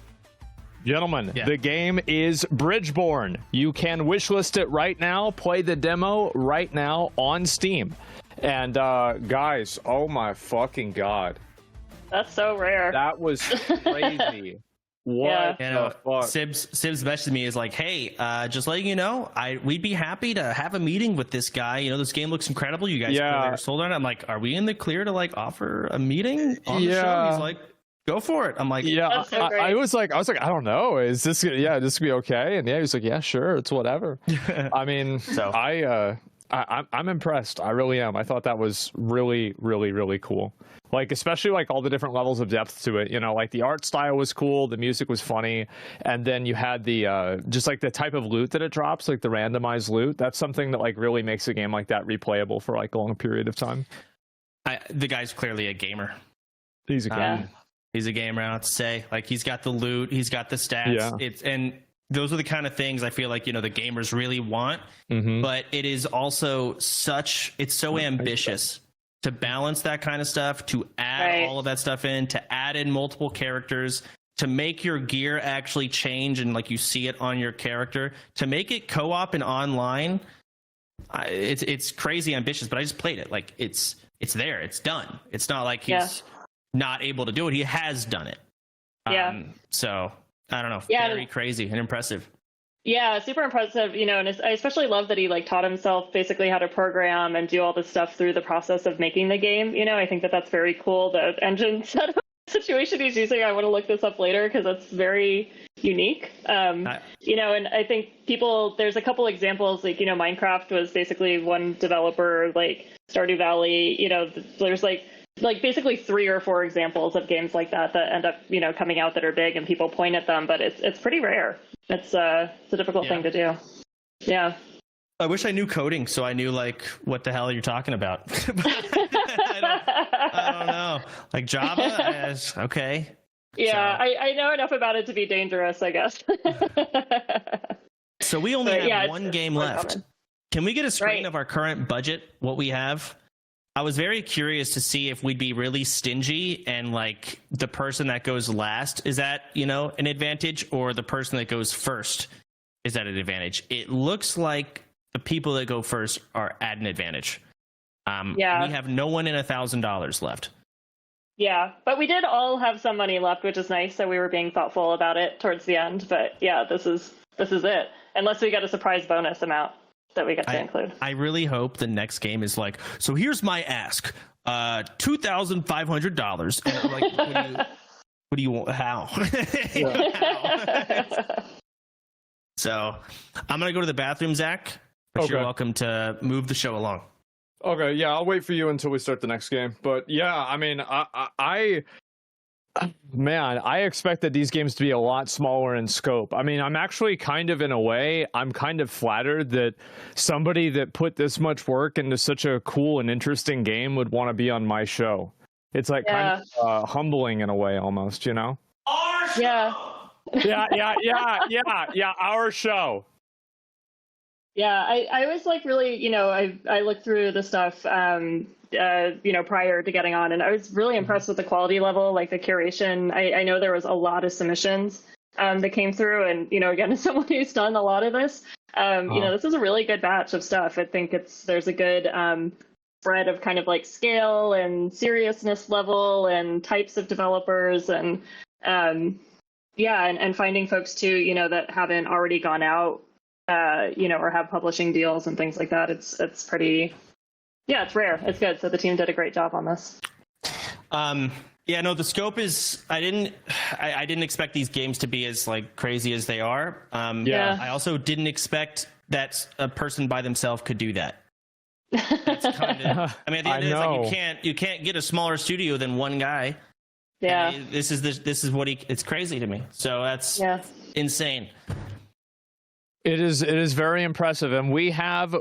Gentlemen, Yeah. the game is Bridgeborn. You can wishlist it right now, play the demo right now on Steam. And guys, oh my fucking God. That's so rare. That was crazy. What Yeah. the fuck? Sibs messaged me is like, hey, just letting you know, we'd be happy to have a meeting with this guy. This game looks incredible. You guys Yeah. sold on it. I'm like, are we in the clear to offer a meeting on the show? He's like, go for it. I'm like, Yeah, That's so great. I was like, I don't know. Is this this gonna be okay? And yeah, he was like, yeah, sure, it's whatever. I mean, So- I'm impressed. I really am. I thought that was really, really, really cool. Like, especially all the different levels of depth to it. Like the art style was cool, the music was funny, and then you had the just the type of loot that it drops, like the randomized loot. That's something that really makes a game like that replayable for a long period of time. the guy's clearly a gamer. He's a Yeah. king. He's a gamer, I don't have to say. He's got the loot, he's got the stats. Yeah. And those are the kind of things I feel like, the gamers really want. Mhm. But it is also it's so ambitious to balance that kind of stuff, to add Right. all of that stuff in, to add in multiple characters, to make your gear actually change and you see it on your character, to make it co-op and online. It's crazy ambitious, but I just played it. It's there, it's done. It's not like he's not able to do it. He has done it. Yeah. So I don't know. Yeah. Very crazy and impressive. Yeah, super impressive, and I especially love that he like taught himself basically how to program and do all this stuff through the process of making the game. I think that that's very cool. The engine setup situation he's using, I want to look this up later because that's very unique. And I think there's a couple examples, like, Minecraft was basically one developer, like Stardew Valley, there's like basically 3 or 4 examples of games like that end up, coming out that are big and people point at them, but it's pretty rare. It's a difficult thing to do. Yeah. I wish I knew coding so I knew like what the hell you're talking about. I don't know. Like Java? Okay. Yeah, so. I know enough about it to be dangerous, I guess. So we only have one game left. Common. Can we get a screen of our current budget, what we have? I was very curious to see if we'd be really stingy and like the person that goes last, is that, an advantage, or the person that goes first, is that an advantage? It looks like the people that go first are at an advantage. We have no one in $1,000 left. Yeah, but we did all have some money left, which is nice. So we were being thoughtful about it towards the end. But yeah, this is it. Unless we get a surprise bonus amount that we get to include. I really hope the next game is like, so here's my ask, $2,500. And like, what do you want? How? How? So I'm gonna go to the bathroom, Zach. But you're welcome to move the show along. Okay, yeah, I'll wait for you until we start the next game. But yeah, I mean, I expected these games to be a lot smaller in scope. I mean, I'm actually kind of, in a way, I'm kind of flattered that somebody that put this much work into such a cool and interesting game would want to be on my show. It's like kind of humbling in a way, almost, Yeah. Yeah, our show. Yeah, I was like really, I looked through the stuff, prior to getting on, and I was really impressed with the quality level, like the curation. I know there was a lot of submissions that came through, and, again, as someone who's done a lot of this, this is a really good batch of stuff. I think there's a good spread of kind of like scale and seriousness level and types of developers, and and finding folks too, that haven't already gone out, or have publishing deals and things like that. It's pretty, it's rare. It's good. So the team did a great job on this. The scope is, I didn't expect these games to be as like crazy as they are. I also didn't expect that a person by themselves could do that. That's kind of, I mean, at the end of it, it's like you can't get a smaller studio than one guy. Yeah. This is what it's crazy to me. So that's insane. It is very impressive, and we have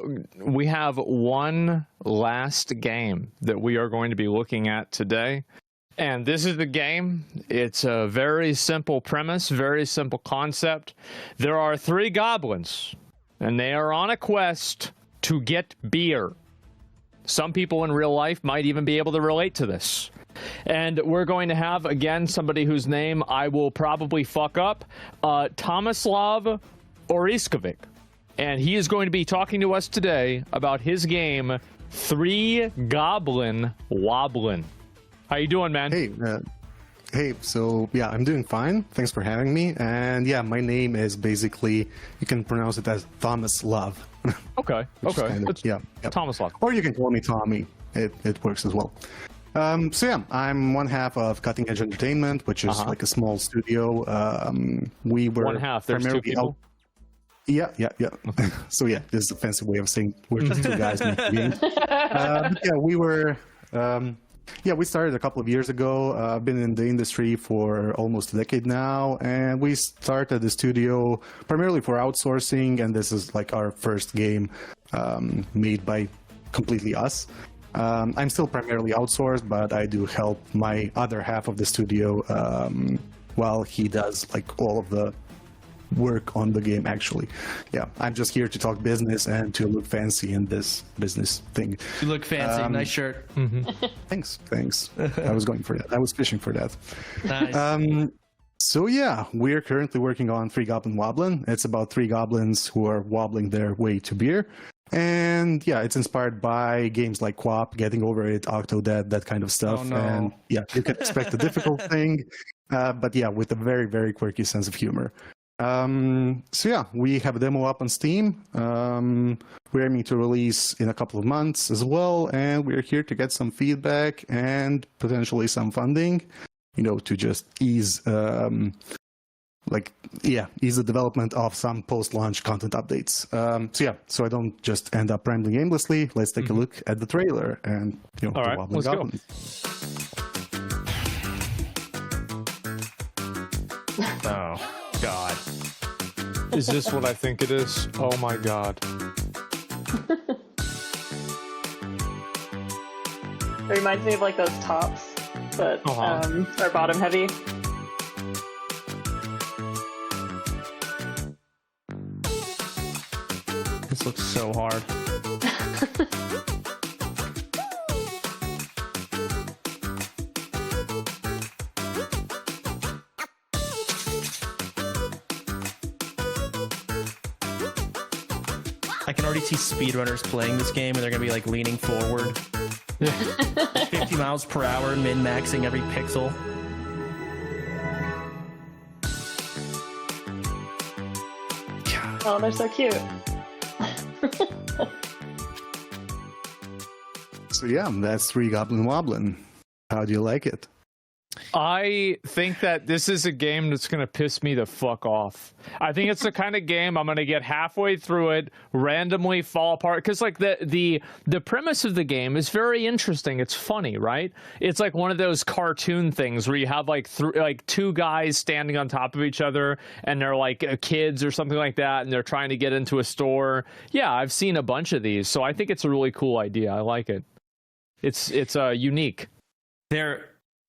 one last game that we are going to be looking at today, and this is the game. It's a very simple premise, very simple concept. There are 3 goblins, and they are on a quest to get beer. Some people in real life might even be able to relate to this. And we're going to have, again, somebody whose name I will probably fuck up, Tomislav Oriskovic, and he is going to be talking to us today about his game 3 Goblin Wobblin'. How you doing, man? Hey, so yeah, I'm doing fine. Thanks for having me. And yeah, my name is basically, you can pronounce it as Thomas Love. Okay. Kind of, yeah. Thomas Love. Or you can call me Tommy. It works as well. So yeah, I'm one half of Cutting Edge Entertainment, which is like a small studio. We were one half. There's 2 people. Yeah. So yeah, this is a fancy way of saying we're just 2 guys making games. We started a couple of years ago. I've been in the industry for almost a decade now, and we started the studio primarily for outsourcing, and this is like our first game made by completely us. I'm still primarily outsourced, but I do help my other half of the studio while he does like all of the work on the game, actually. Yeah, I'm just here to talk business and to look fancy in this business thing. You look fancy. Nice shirt. Thanks. I was going for that. I was fishing for that. Nice. So yeah, we're currently working on 3 Goblin Wobblin'. It's about 3 goblins who are wobbling their way to beer. And yeah, it's inspired by games like QWOP, Getting Over It, Octodad, that kind of stuff. Oh, no. And yeah, you can expect a difficult thing, but yeah, with a very, very quirky sense of humor. So yeah, we have a demo up on Steam. We're aiming to release in a couple of months as well, and we're here to get some feedback and potentially some funding, to just ease the development of some post-launch content updates. So I don't just end up rambling aimlessly. Let's take a look at the trailer and all right, let's go. Oh God. Is this what I think it is? Oh my God. It reminds me of like those tops that are bottom heavy. This looks so hard. I can already see speedrunners playing this game, and they're gonna be like leaning forward, 50 miles per hour, min-maxing every pixel. Oh, they're so cute. So yeah, that's 3 Goblin Woblin. How do you like it? I think that this is a game that's going to piss me the fuck off. I think it's the kind of game I'm going to get halfway through it, randomly fall apart. Because like the premise of the game is very interesting. It's funny, right? It's like one of those cartoon things where you have like 2 guys standing on top of each other, and they're like kids or something like that, and they're trying to get into a store. Yeah, I've seen a bunch of these, so I think it's a really cool idea. I like it. It's unique.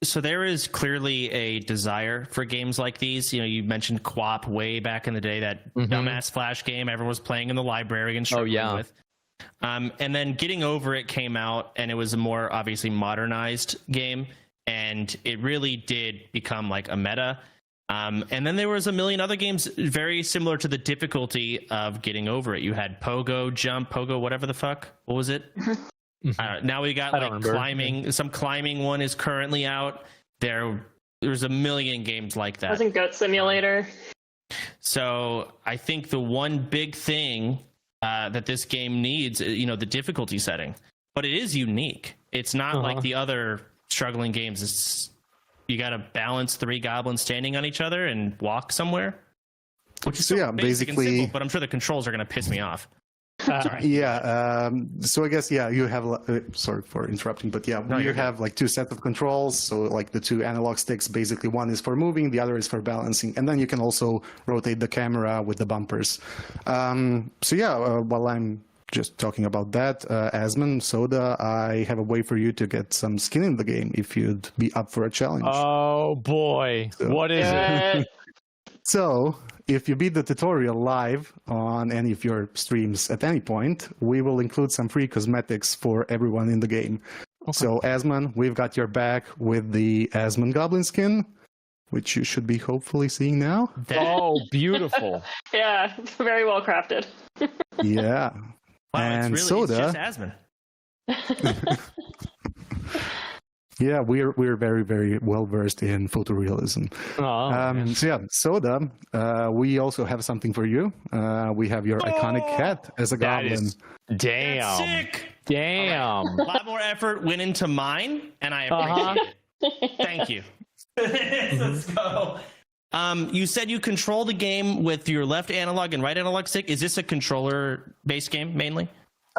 So there is clearly a desire for games like these. You mentioned Co-op way back in the day, that dumbass Flash game everyone was playing in the library and struggling with. And then Getting Over It came out, and it was a more obviously modernized game, and it really did become like a meta. And then there was a million other games very similar to the difficulty of Getting Over It. You had Pogo, Jump, Pogo, whatever the fuck. What was it? Now we got like climbing. Some climbing one is currently out. There's a million games like that. Wasn't Goat Simulator? So I think the one big thing that this game needs, the difficulty setting. But it is unique. It's not like the other struggling games. It's you got to balance 3 goblins standing on each other and walk somewhere. Which is so basic and simple, but I'm sure the controls are going to piss me off. So I guess you have sorry for interrupting, but you have like 2 sets of controls. So like the 2 analog sticks, basically one is for moving, the other is for balancing, and then you can also rotate the camera with the bumpers. While I'm just talking about that, Asmon, Soda, I have a way for you to get some skin in the game if you'd be up for a challenge. Oh boy, what is it? So, if you beat the tutorial live on any of your streams at any point, we will include some free cosmetics for everyone in the game. Okay. So, Asmon, we've got your back with the Asmongold skin, which you should be hopefully seeing now. Oh, beautiful. Yeah, very well crafted. Yeah. Wow, and it's Soda. It's just Asmon. Yeah, we're very, very well versed in photorealism. Soda, we also have something for you. We have your iconic cat as a goblin. Damn. That's sick. Damn. Right. A lot more effort went into mine, and I appreciate it. Thank you. Let's go. You said you control the game with your left analog and right analog stick. Is this a controller-based game mainly?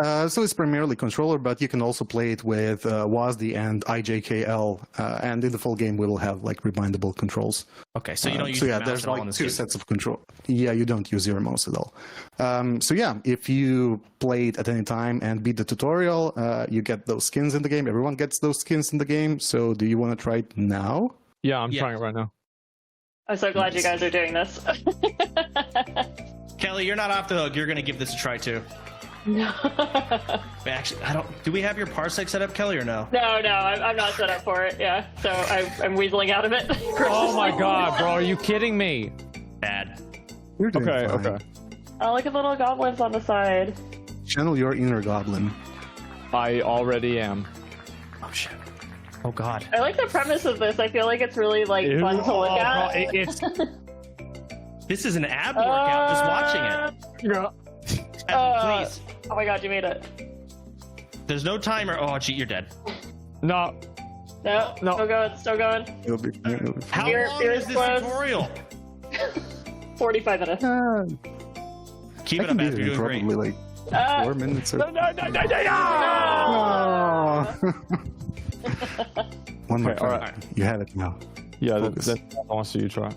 So it's primarily controller, but you can also play it with WASD and IJKL, and in the full game we will have like rewindable controls. Okay, so you don't use your mouse there's at all like in this 2 game. sets of control. Yeah, you don't use your mouse at all. If you play it at any time and beat the tutorial, you get those skins in the game. Everyone gets those skins in the game. So do you want to try it now? Yeah, I'm trying it right now. I'm so glad you guys are doing this. Kelly, you're not off the hook. You're going to give this a try too. No. Actually, do we have your parsec set up, Kelly, or no? No, I'm not set up for it. Yeah, so I'm weaseling out of it. Oh my god, bro, are you kidding me? Bad. You're doing fine. Okay. Oh, look at the little goblins on the side. Channel your inner goblin. I already am. Oh shit. Oh god. I like the premise of this. I feel like it's really like fun to look at. This is an ab workout just watching it. Yeah. Asmon, please. Oh my god, you made it. There's no timer. Oh, gee, you're dead. No. No, No. still going, still going. You'll be fine. How Here- long here's is this close. tutorial? 45 minutes. Keep I it can up, beat Asmon. it You're in doing probably great. like 4 minutes or. No. Oh. One more Okay, all try. right. You have it now. Yeah, Focus. that's I want to see you try.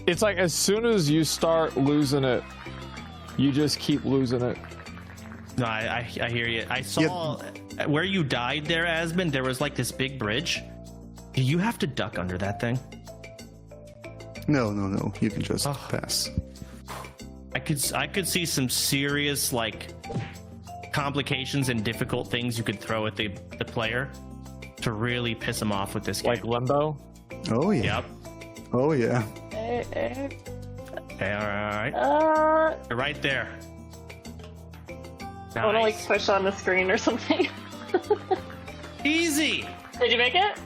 It's like as soon as you start losing it, you just keep losing it. No, I hear you. I saw where you died there, Asmon. There was like this big bridge. Do you have to duck under that thing? No. You can just Oh. pass. I could see some serious like complications and difficult things you could throw at the player to really piss him off with this game. Like limbo. Oh yeah. Yep. Oh yeah. Okay, all right. You're right there. I want to like Nice. push on the screen or something. Easy. Did you make it?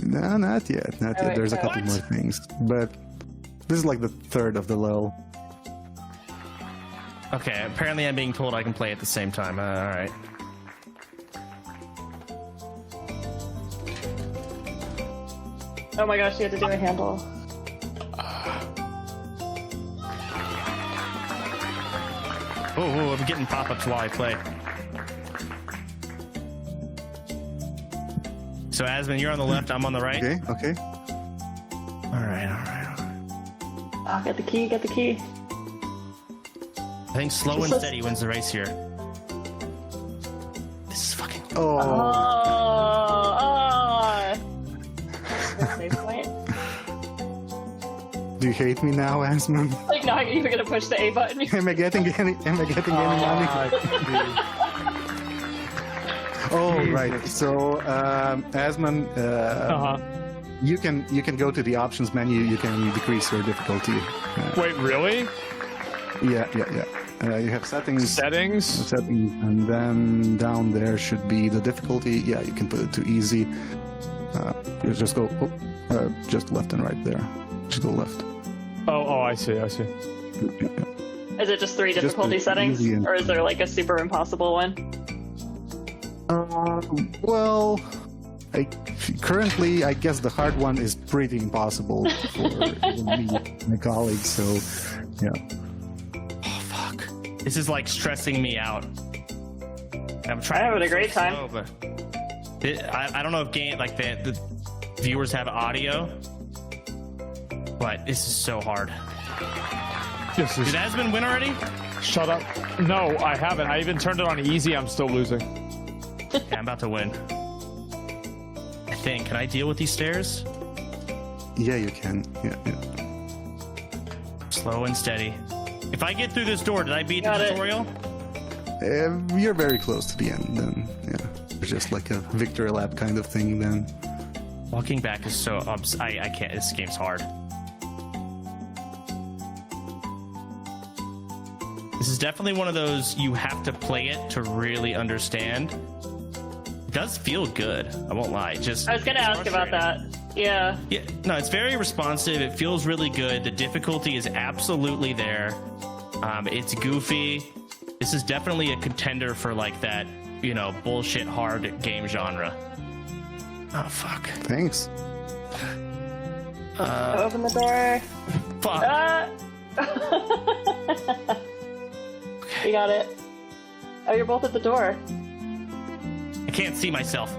No, not yet. Not yet. Alright, There's a couple what? more things, but this is like the third of the level. Okay, apparently I'm being told I can play at the same time. All right. Oh my gosh, you had to do a handle. Oh, I'm getting pop-ups while I play. So, Asmon, you're on the left, I'm on the right. Okay. All right. Oh, get the key, get the key. I think slow and steady wins the race here. This is fucking... Oh. Save point. Do you hate me now, Asmon? Like, no, you're gonna push the A button. Am I getting any money? Oh, right. So, Asmon, you can go to the options menu. You can decrease your difficulty. Wait, really? Yeah. You have settings, Settings? and then down there should be the difficulty. Yeah, you can put it to easy. You just go just left and right there. Just go left. Oh, I see. Is it just 3 difficulty Just settings? easy and- Or is there like a super impossible one? Well, currently, I guess the hard one is pretty impossible for me, my colleagues. So, yeah. Oh, fuck. This is, like, stressing me out. I'm trying I'm having to a great time. slow, but I don't know if the viewers have audio, but this is so hard. This is... Did Asmon win already? Shut up. No, I haven't. I even turned it on easy. I'm still losing. Yeah, I'm about to win. I think. Can I deal with these stairs? Yeah, you can. Yeah. Slow and steady. If I get through this door, did I beat Got the it. tutorial? You're very close to the end. Then, yeah. It's just like a victory lap kind of thing. Then. Walking back is so... I can't. This game's hard. This is definitely one of those you have to play it to really understand. It does feel good. I won't lie. Just I was gonna ask about that. Yeah. Yeah, no, it's very responsive. It feels really good. The difficulty is absolutely there. It's goofy. This is definitely a contender for like that, bullshit hard game genre. Oh fuck. Thanks. Open the door. Fuck. You got it. Oh, you're both at the door. I can't see myself.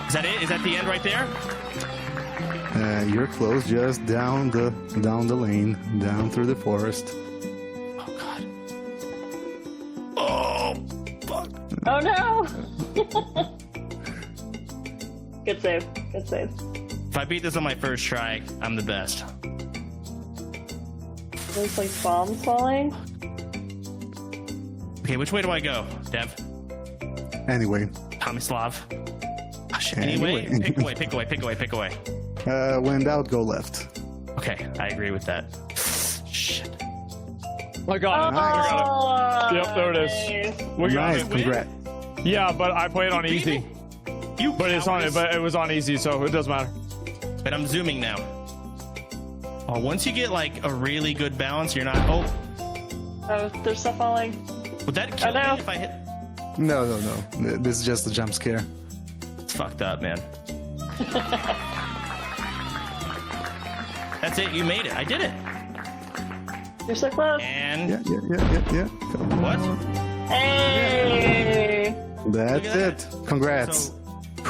Is that it? Is that the end right there? You're close. Just down the lane, down through the forest. Oh god. Oh fuck. Oh no! Good save. Good save. If I beat this on my first try, I'm the best. There's like bombs falling. Okay, which way do I go, Dev? Anyway. Tomislav. Anyway, pick away. When in doubt, go left. Okay, I agree with that. Shit. I got it. Yep, there it is. Nice. We got Nice, it. congrats. Yeah, but I played on easy. You But it was on easy, so it doesn't matter. But I'm zooming now. Oh, once you get like a really good balance, you're not. Oh, there's stuff falling. would that kill me no. if I hit? No. This is just a jump scare. It's fucked up, man. That's it. You made it. I did it. You're so close. And Yeah. what? Hey! That's Look at it. Congrats. So,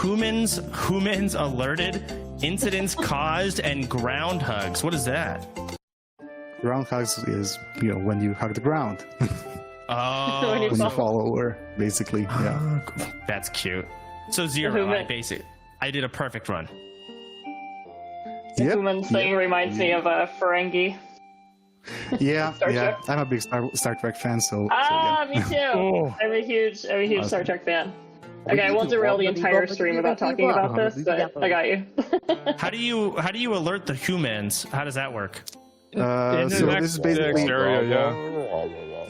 humans alerted, incidents caused, and ground hugs. What is that? Ground hugs is, when you hug the ground. Oh, When you When you fall. fall over, basically. Yeah. that's cute. So 0. I did a perfect run. The Yep. human thing reminds me of a Ferengi. Yeah. Star Trek. I'm a big Star Trek fan, so Ah, yeah. me too. I'm a huge Star Trek fan. Okay, I won't derail the entire stream about talking about this, but I got you. How do you alert the humans? How does that work? So this is basically area,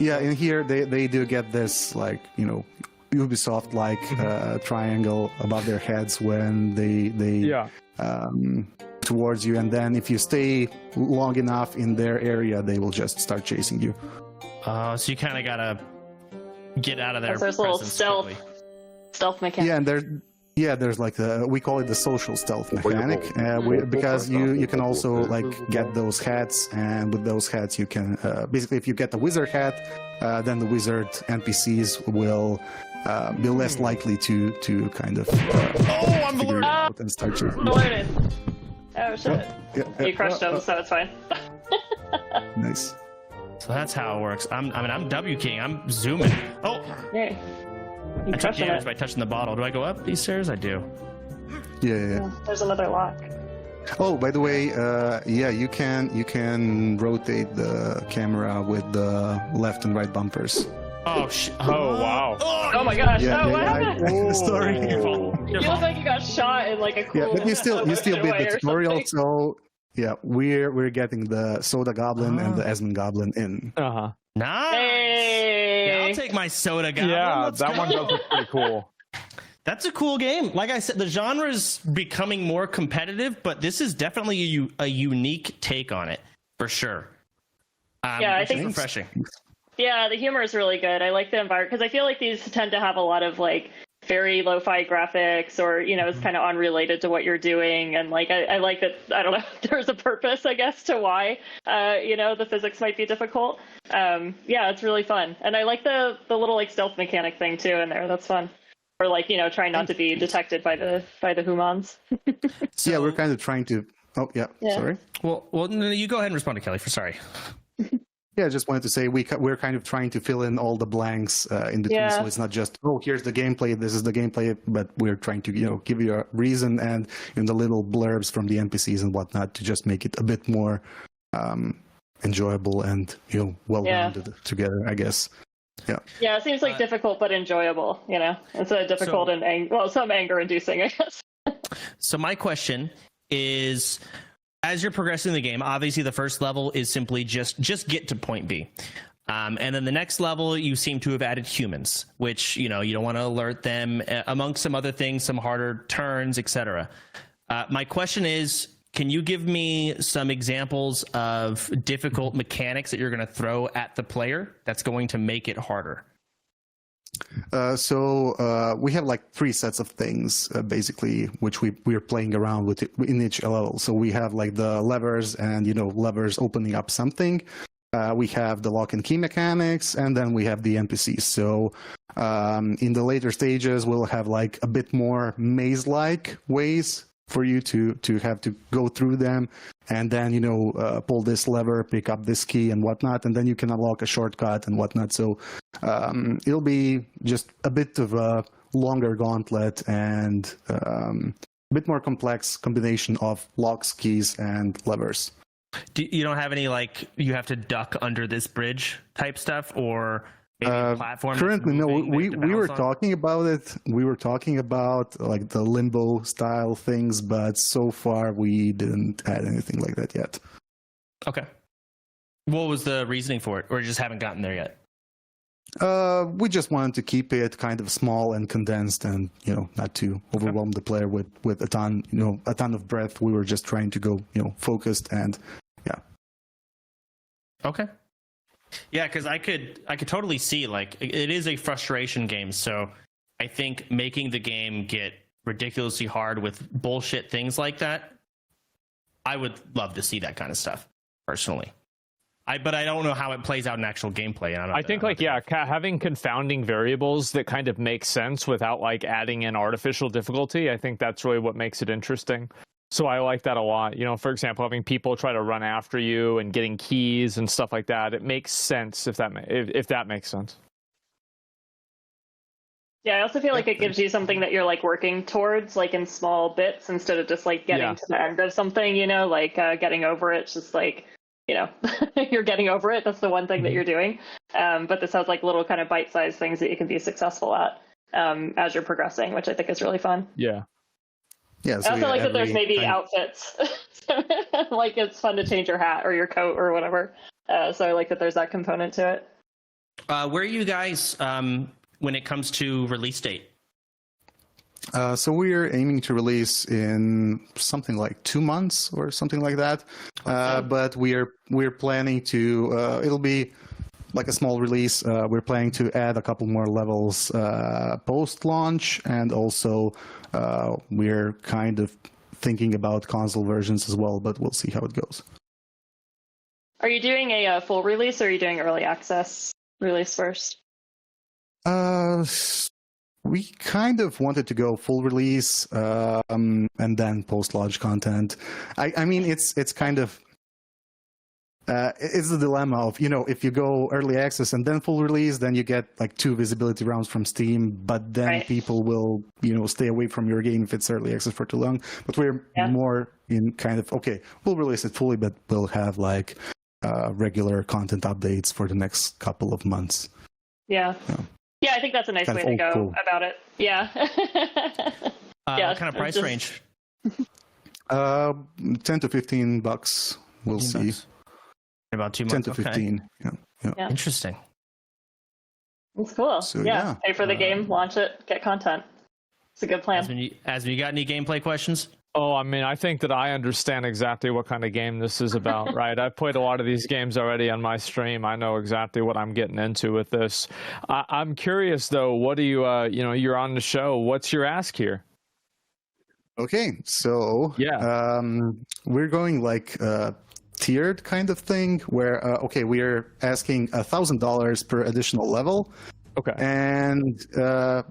yeah. In here, they do get this Ubisoft triangle above their heads when they towards you, and then if you stay long enough in their area, they will just start chasing you. So you kind of gotta get out of their There's a little presence quickly. stealth mechanic. Yeah, and there's like we call it the social stealth mechanic, because you can also like get those hats, and with those hats you can basically, if you get the wizard hat, then the wizard NPCs will be less likely to kind of I'm figure it alerted. out and start to. Alerted. Oh shit. You crushed him, oh. so it's fine. Nice. So that's how it works. I'm W King. I'm zooming. Oh, Yay. I took Crushing damage it. by touching the bottle. Do I go up these stairs? I do. Yeah. There's another lock. Oh, by the way, you can rotate the camera with the left and right bumpers. Oh wow. Oh my gosh. Yeah, oh, what happened? Sorry. Your fault. You look like you got shot in like a cool. Yeah, but you still beat way the or tutorial, something. so yeah, we're getting the Soda Goblin and the Asmongold Goblin in. Uh-huh. Nice. Hey. Yeah, I'll take my soda guy. Yeah, that one does look pretty cool. That's a cool game. Like I said, the genre is becoming more competitive, but this is definitely a unique take on it, for sure. Yeah, I which is think- refreshing. Yeah, the humor is really good. I like the environment because I feel like these tend to have a lot of like very lo-fi graphics, or it's kind of unrelated to what you're doing, and like I like that. I don't know. There's a purpose, I guess, to why the physics might be difficult. Yeah, it's really fun, and I like the little like stealth mechanic thing too in there. That's fun. Or like trying not to be detected by the humans. So, Yeah, we're kind of trying to. Oh yeah. Sorry. Well, no, you go ahead and respond to Kelly. Sorry. Yeah, I just wanted to say we're kind of trying to fill in all the blanks in between, Yeah. so it's not just here's the gameplay, this is the gameplay, but we're trying to give you a reason and in the little blurbs from the NPCs and whatnot to just make it a bit more enjoyable and well-rounded together, I guess. Yeah. Yeah, it seems like difficult but enjoyable. Instead of difficult and some anger-inducing, I guess. So my question is, as you're progressing the game, obviously the first level is simply just get to point B. And then the next level, you seem to have added humans, which, you don't want to alert them, amongst some other things, some harder turns, etc. My question is, can you give me some examples of difficult mechanics that you're going to throw at the player that's going to make it harder? So we have like 3 sets of things basically, which we're playing around with in each level. So we have like the levers and levers opening up something. We have the lock and key mechanics, and then we have the NPCs. So in the later stages, we'll have like a bit more maze-like ways for you to have to go through them, and then pull this lever, pick up this key and whatnot, and then you can unlock a shortcut and whatnot. So it'll be just a bit of a longer gauntlet and a bit more complex combination of locks, keys, and levers. You don't have any like you have to duck under this bridge type stuff, or maybe a platform? Currently, no. We were on? talking about it. We were talking about like the limbo style things, but so far we didn't add anything like that yet. Okay. What was the reasoning for it, or you just haven't gotten there yet? We just wanted to keep it kind of small and condensed, and not to overwhelm the player with a ton of breadth. We were just trying to go focused and Okay. Yeah, because I could totally see, like, it is a frustration game. So I think making the game get ridiculously hard with bullshit things like that, I would love to see that kind of stuff personally. But I don't know how it plays out in actual gameplay. And I think having confounding variables that kind of make sense without like adding in artificial difficulty, I think that's really what makes it interesting. So I like that a lot. You know, for example, having people try to run after you and getting keys and stuff like that, it makes sense if that makes sense. Yeah, I also feel like it gives you something that you're like working towards, like in small bits, instead of just like getting to the end of something, you know, like getting over it. It's just like, you know, you're getting over it. That's the one thing that you're doing. But this has like little kind of bite-sized things that you can be successful at as you're progressing, which I think is really fun. Yeah. Yeah. So I also like that there's maybe outfits. Like it's fun to change your hat or your coat or whatever. So I like that there's that component to it. Where are you guys when it comes to release date? So we're aiming to release in something like 2 months or something like that. But we're planning to. It'll be like a small release. We're planning to add a couple more levels post-launch, and also we're kind of thinking about console versions as well. But we'll see how it goes. Are you doing a full release, or are you doing early access release first? We kind of wanted to go full release and then post-launch content. I mean, it's kind of it's the dilemma of, you know, if you go early access and then full release, then you get like 2 visibility rounds from Steam, but then people will, you know, stay away from your game if it's early access for too long. But we're more in kind of, okay, we'll release it fully, but we'll have like regular content updates for the next couple of months. Yeah. Yeah, I think that's a nice way to go about it. Yeah. What kind of price range? $10 to $15. We'll see. About 2 months. 10 to 15. Yeah. Interesting. It's cool. So, Pay for the game, launch it, get content. It's a good plan. Asmon, you got any gameplay questions? Oh, I mean, I think that I understand exactly what kind of game this is about, right? I've played a lot of these games already on my stream. I know exactly what I'm getting into with this. I'm curious, though, what do you, you're on the show. What's your ask here? Okay, so we're going like tiered kind of thing where, we're asking $1,000 per additional level. Okay. And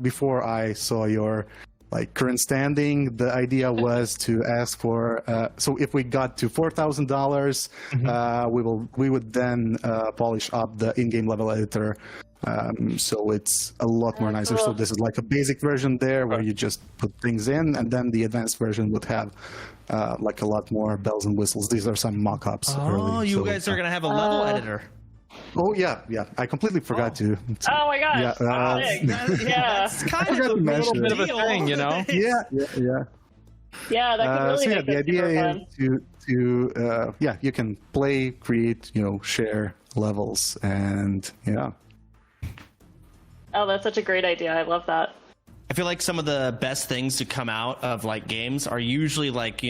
before I saw your current standing, the idea was to ask for. So if we got to $4,000, we would then polish up the in-game level editor. So it's a lot more nicer. So this is like a basic version there where you just put things in, and then the advanced version would have like a lot more bells and whistles. These are some mock-ups. Oh, you guys are gonna have a level editor. Oh yeah. I completely forgot to. Oh my gosh! That's kind of a little bit of a thing, you know. Yeah. Yeah, that could really make the idea fun. is to you can play, create, share levels, and Oh, that's such a great idea. I love that. I feel like some of the best things to come out of like games are usually like,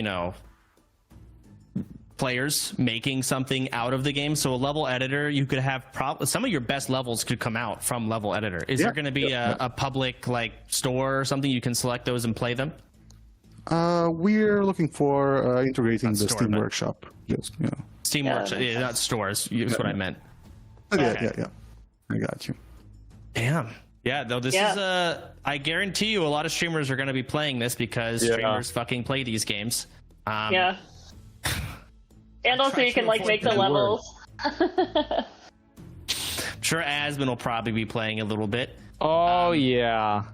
players making something out of the game. So a level editor, you could have some of your best levels could come out from level editor. Is there going to be a public store or something you can select those and play them? We're looking for integrating the Steam Workshop. Steam Workshop, not stores. That's what I meant. Yeah. I got you. Damn. Yeah, though this is I guarantee you a lot of streamers are going to be playing this because streamers fucking play these games. And also you can make the levels. I'm sure Asmon will probably be playing a little bit. Oh yeah.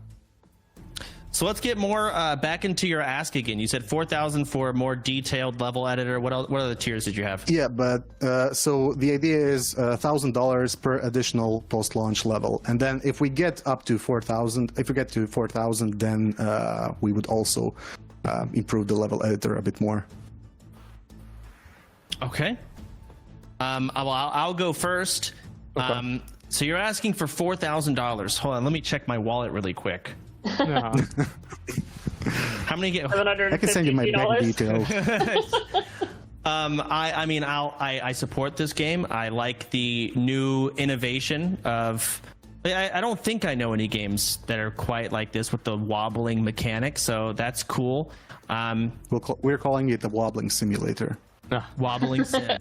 So let's get more back into your ask again. You said 4,000 for a more detailed level editor. What other tiers did you have? Yeah, but so the idea is $1,000 per additional post-launch level, and then if we get up to 4,000, then we would also improve the level editor a bit more. Okay. I'll go first. Okay. So you're asking for $4,000. Hold on, let me check my wallet really quick. Yeah. How many get? I can send you my bank details. I mean, I support this game. I like the new innovation of. I don't think I know any games that are quite like this with the wobbling mechanic, so that's cool. We're calling it the wobbling simulator. Wobbling sim.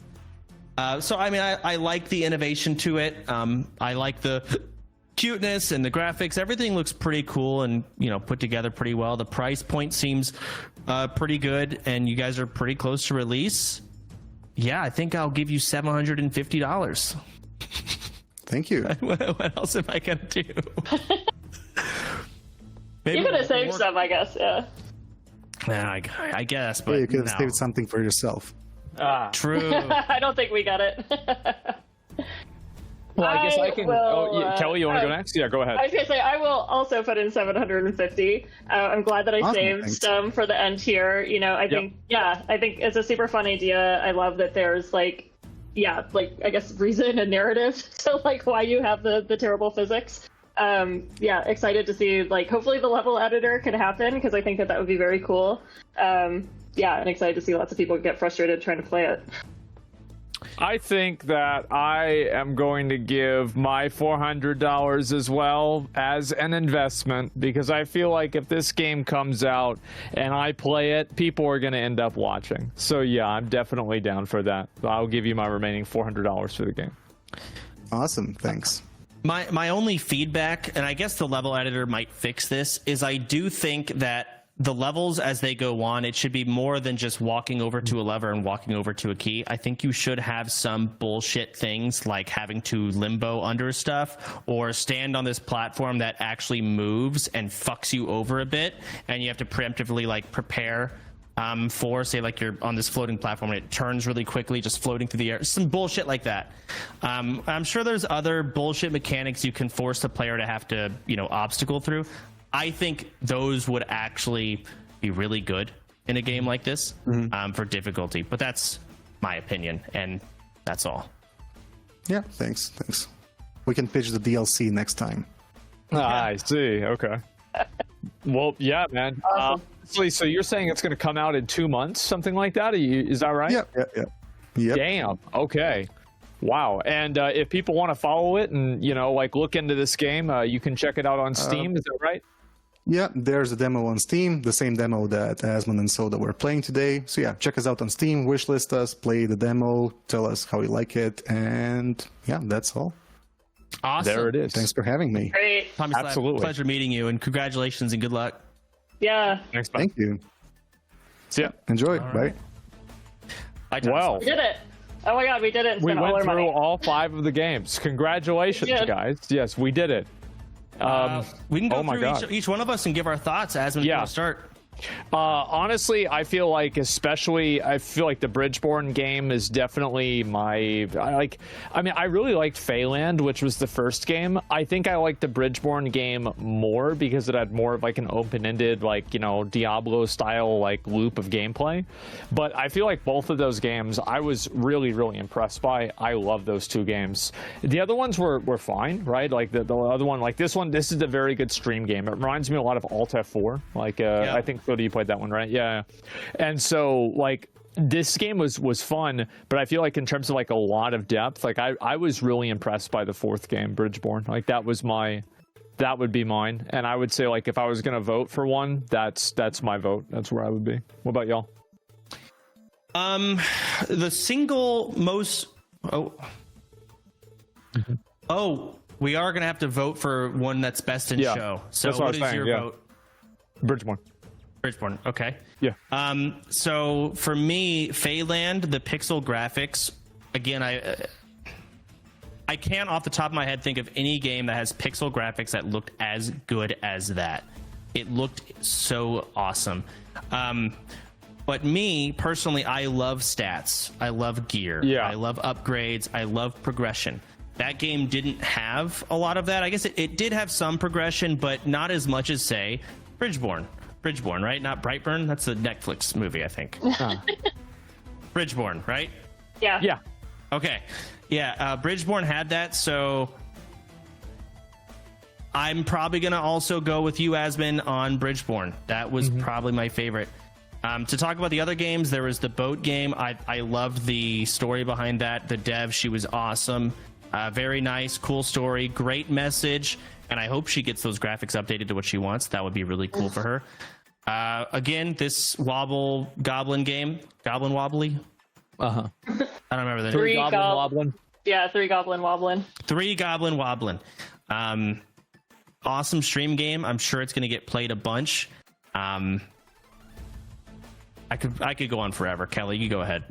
So I mean, I like the innovation to it. I like the cuteness and the graphics. Everything looks pretty cool and put together pretty well. The price point seems pretty good, and you guys are pretty close to release. Yeah, I think I'll give you $750. Thank you. What else am I gonna do? You're gonna save some, I guess. Yeah. Yeah, I guess, but you could have no. saved something for yourself. True. I don't think we got it. Well, I guess I can. Kelly, you want to go next? Yeah, go ahead. I was gonna say I will also put in 750. I'm glad that I Awesome, saved thanks. some for the end here. I think it's a super fun idea. I love that there's I guess reason and narrative to why you have the terrible physics. Excited to see hopefully the level editor can happen because I think that would be very cool. And excited to see lots of people get frustrated trying to play it. I think that I am going to give my $400 as well as an investment because I feel like if this game comes out and I play it, people are going to end up watching. So yeah, I'm definitely down for that. I'll give you my remaining $400 for the game. Awesome, thanks. My only feedback, and I guess the level editor might fix this, is I do think that the levels as they go on, it should be more than just walking over to a lever and walking over to a key. I think you should have some bullshit things like having to limbo under stuff or stand on this platform that actually moves and fucks you over a bit, and you have to preemptively prepare for, say, you're on this floating platform and it turns really quickly, just floating through the air. Some bullshit like that. I'm sure there's other bullshit mechanics you can force the player to have to, obstacle through. I think those would actually be really good in a game like this for difficulty. But that's my opinion, and that's all. Yeah, thanks. We can pitch the DLC next time. I see. Okay. Well, yeah, man. Awesome. So you're saying it's going to come out in 2 months, something like that? Is that right? Yeah. Damn. Okay. Wow. And if people want to follow it and look into this game, you can check it out on Steam. Is that right? Yeah, there's a demo on Steam, the same demo that Asmon and Soda were playing today. So yeah, check us out on Steam, wishlist us, play the demo, tell us how you like it, and yeah, that's all. Awesome. There it is. Thanks for having me. Great. Tommy Slab, Absolutely. pleasure meeting you, and congratulations and good luck. Yeah. Thanks, bye. Thank you. See ya. Enjoy. All Bye. right. Bye, Tommy Well, We did it. Oh my god, we did it and we spent all went our through money. all 5 of the games. Congratulations, We did. guys. Yes, we did it. We can go oh my through God. each one of us and give our thoughts as we start. Honestly, I feel like the Bridgeborn game is definitely I really liked Phaland, which was the first game. I think I liked the Bridgeborn game more because it had more of an open-ended, Diablo style loop of gameplay. But I feel like both of those games I was really, really impressed by. I love those 2 games. The other ones were fine, right? The other one, this is a very good stream game. It reminds me a lot of Alt F4. I think Soda, you played that one, right? Yeah. And so this game was fun, but I feel like in terms of a lot of depth, I was really impressed by the 4th game, Bridgeborn. That would be mine. And I would say if I was gonna vote for one, that's my vote. That's where I would be. What about y'all? The single most we are gonna have to vote for one that's best in show. So that's what what is I was saying, your vote? Bridgeborn. Bridgeborn, okay. Yeah. So for me, Phaland, the pixel graphics, again, I can't off the top of my head think of any game that has pixel graphics that looked as good as that. It looked so awesome. But me, personally, I love stats. I love gear. Yeah. I love upgrades. I love progression. That game didn't have a lot of that. I guess it did have some progression, but not as much as, say, Bridgeborn. Bridgeborn, right? Not Brightburn. That's a Netflix movie, I think. Bridgeborn, right? Yeah. Yeah. Okay. Yeah, Bridgeborn had that, so I'm probably going to also go with you, Asmon, on Bridgeborn. That was probably my favorite. To talk about the other games, there was the boat game. I loved the story behind that. The dev, she was awesome. Very nice, cool story, great message, and I hope she gets those graphics updated to what she wants. That would be really cool for her. Again, this Wobble Goblin game, Goblin Wobbly. Uh-huh. I don't remember the name. Three Goblin Woblin. Yeah, 3 Goblin Woblin. 3 Goblin Woblin. Awesome stream game. I'm sure it's going to get played a bunch. I could go on forever. Kelly, you go ahead.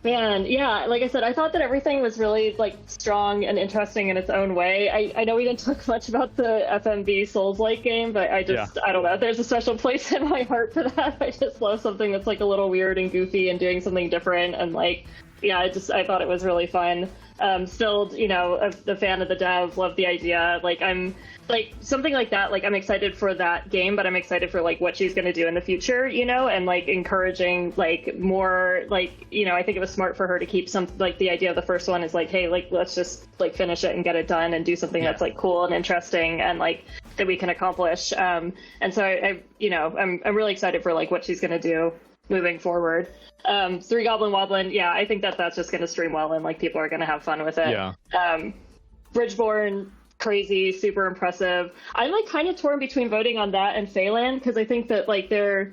Man, yeah, like I said, I thought that everything was really like strong and interesting in its own way. I know we didn't talk much about the FMV Souls-like game, but I don't know. There's a special place in my heart for that. I just love something that's like a little weird and goofy and doing something different. And like, yeah, I thought it was really fun. Still, you know, a fan of the dev, love the idea. Like I'm like something like that. Like I'm excited for that game, but I'm excited for like what she's going to do in the future, you know, and like encouraging like more like, you know, I think it was smart for her to keep some like the idea of the first one is like, hey, like let's just like finish it and get it done and do something that's like cool and interesting and like that we can accomplish. And so I you know, I'm really excited for like what she's going to do moving forward. 3 Goblin Woblin, yeah, I think that's just going to stream well and like people are going to have fun with it. Yeah. Bridgeborn, crazy, super impressive. I'm like kind of torn between voting on that and Phelan because I think that like they're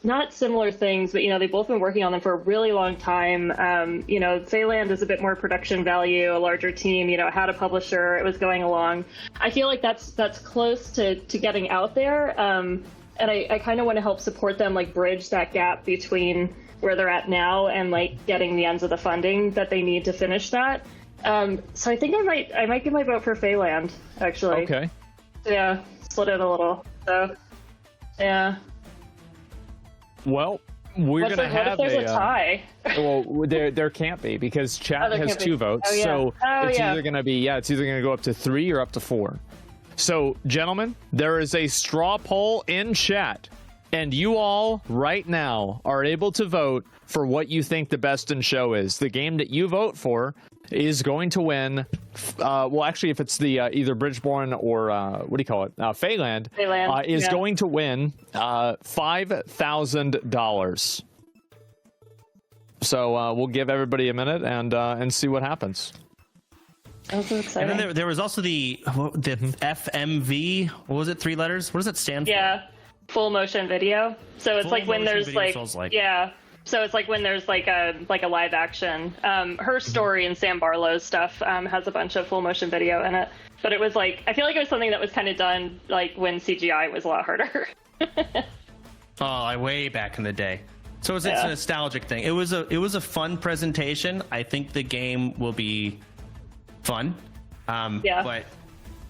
not similar things, but you know they've both been working on them for a really long time. You know, Phelan is a bit more production value, a larger team. You know, had a publisher, it was going along. I feel like that's close to getting out there. And I kind of want to help support them, like bridge that gap between where they're at now and like getting the ends of the funding that they need to finish that. So I think I might give my vote for Phelan, actually. Okay. Yeah, split it a little. So, yeah. Well, we're gonna have what if there's a tie? Well, there can't be because chat there has can't 2 be. votes, Oh, yeah. so Oh, it's yeah. either gonna go up to 3 or up to 4. So, gentlemen, there is a straw poll in chat, and you all right now are able to vote for what you think the best in show is. The game that you vote for is going to win. Well, actually, if it's the either Bridgeborn or what do you call it, Phelan, is going to win $5,000. So we'll give everybody a minute and see what happens. That's so exciting. And then there was also the FMV. What was it? 3 letters? What does that stand for? Yeah, full motion video. So it's Full like when motion there's video like, Souls like. yeah. So it's like when there's like a live action. Her story and Sam Barlow's stuff has a bunch of full motion video in it. But it was like, I feel like it was something that was kind of done like when CGI was a lot harder. Way back in the day. So it's a nostalgic thing. It was a fun presentation. I think the game will be fun. But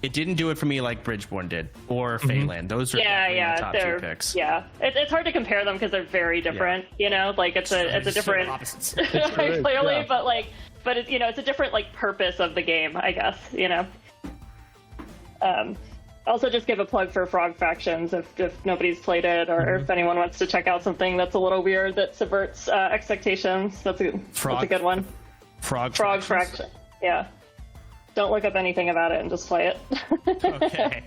it didn't do it for me like Bridgeborn did or Phelan. Those are my top 2 picks. Yeah, it's hard to compare them because they're very different. You know, like it's a different opposites. clearly, but it's you know it's a different like purpose of the game, I guess. You know. Also, just give a plug for Frog Factions if nobody's played it or if anyone wants to check out something that's a little weird that subverts expectations. That's a good one. Frog Faction. Yeah. Don't look up anything about it and just play it. Okay.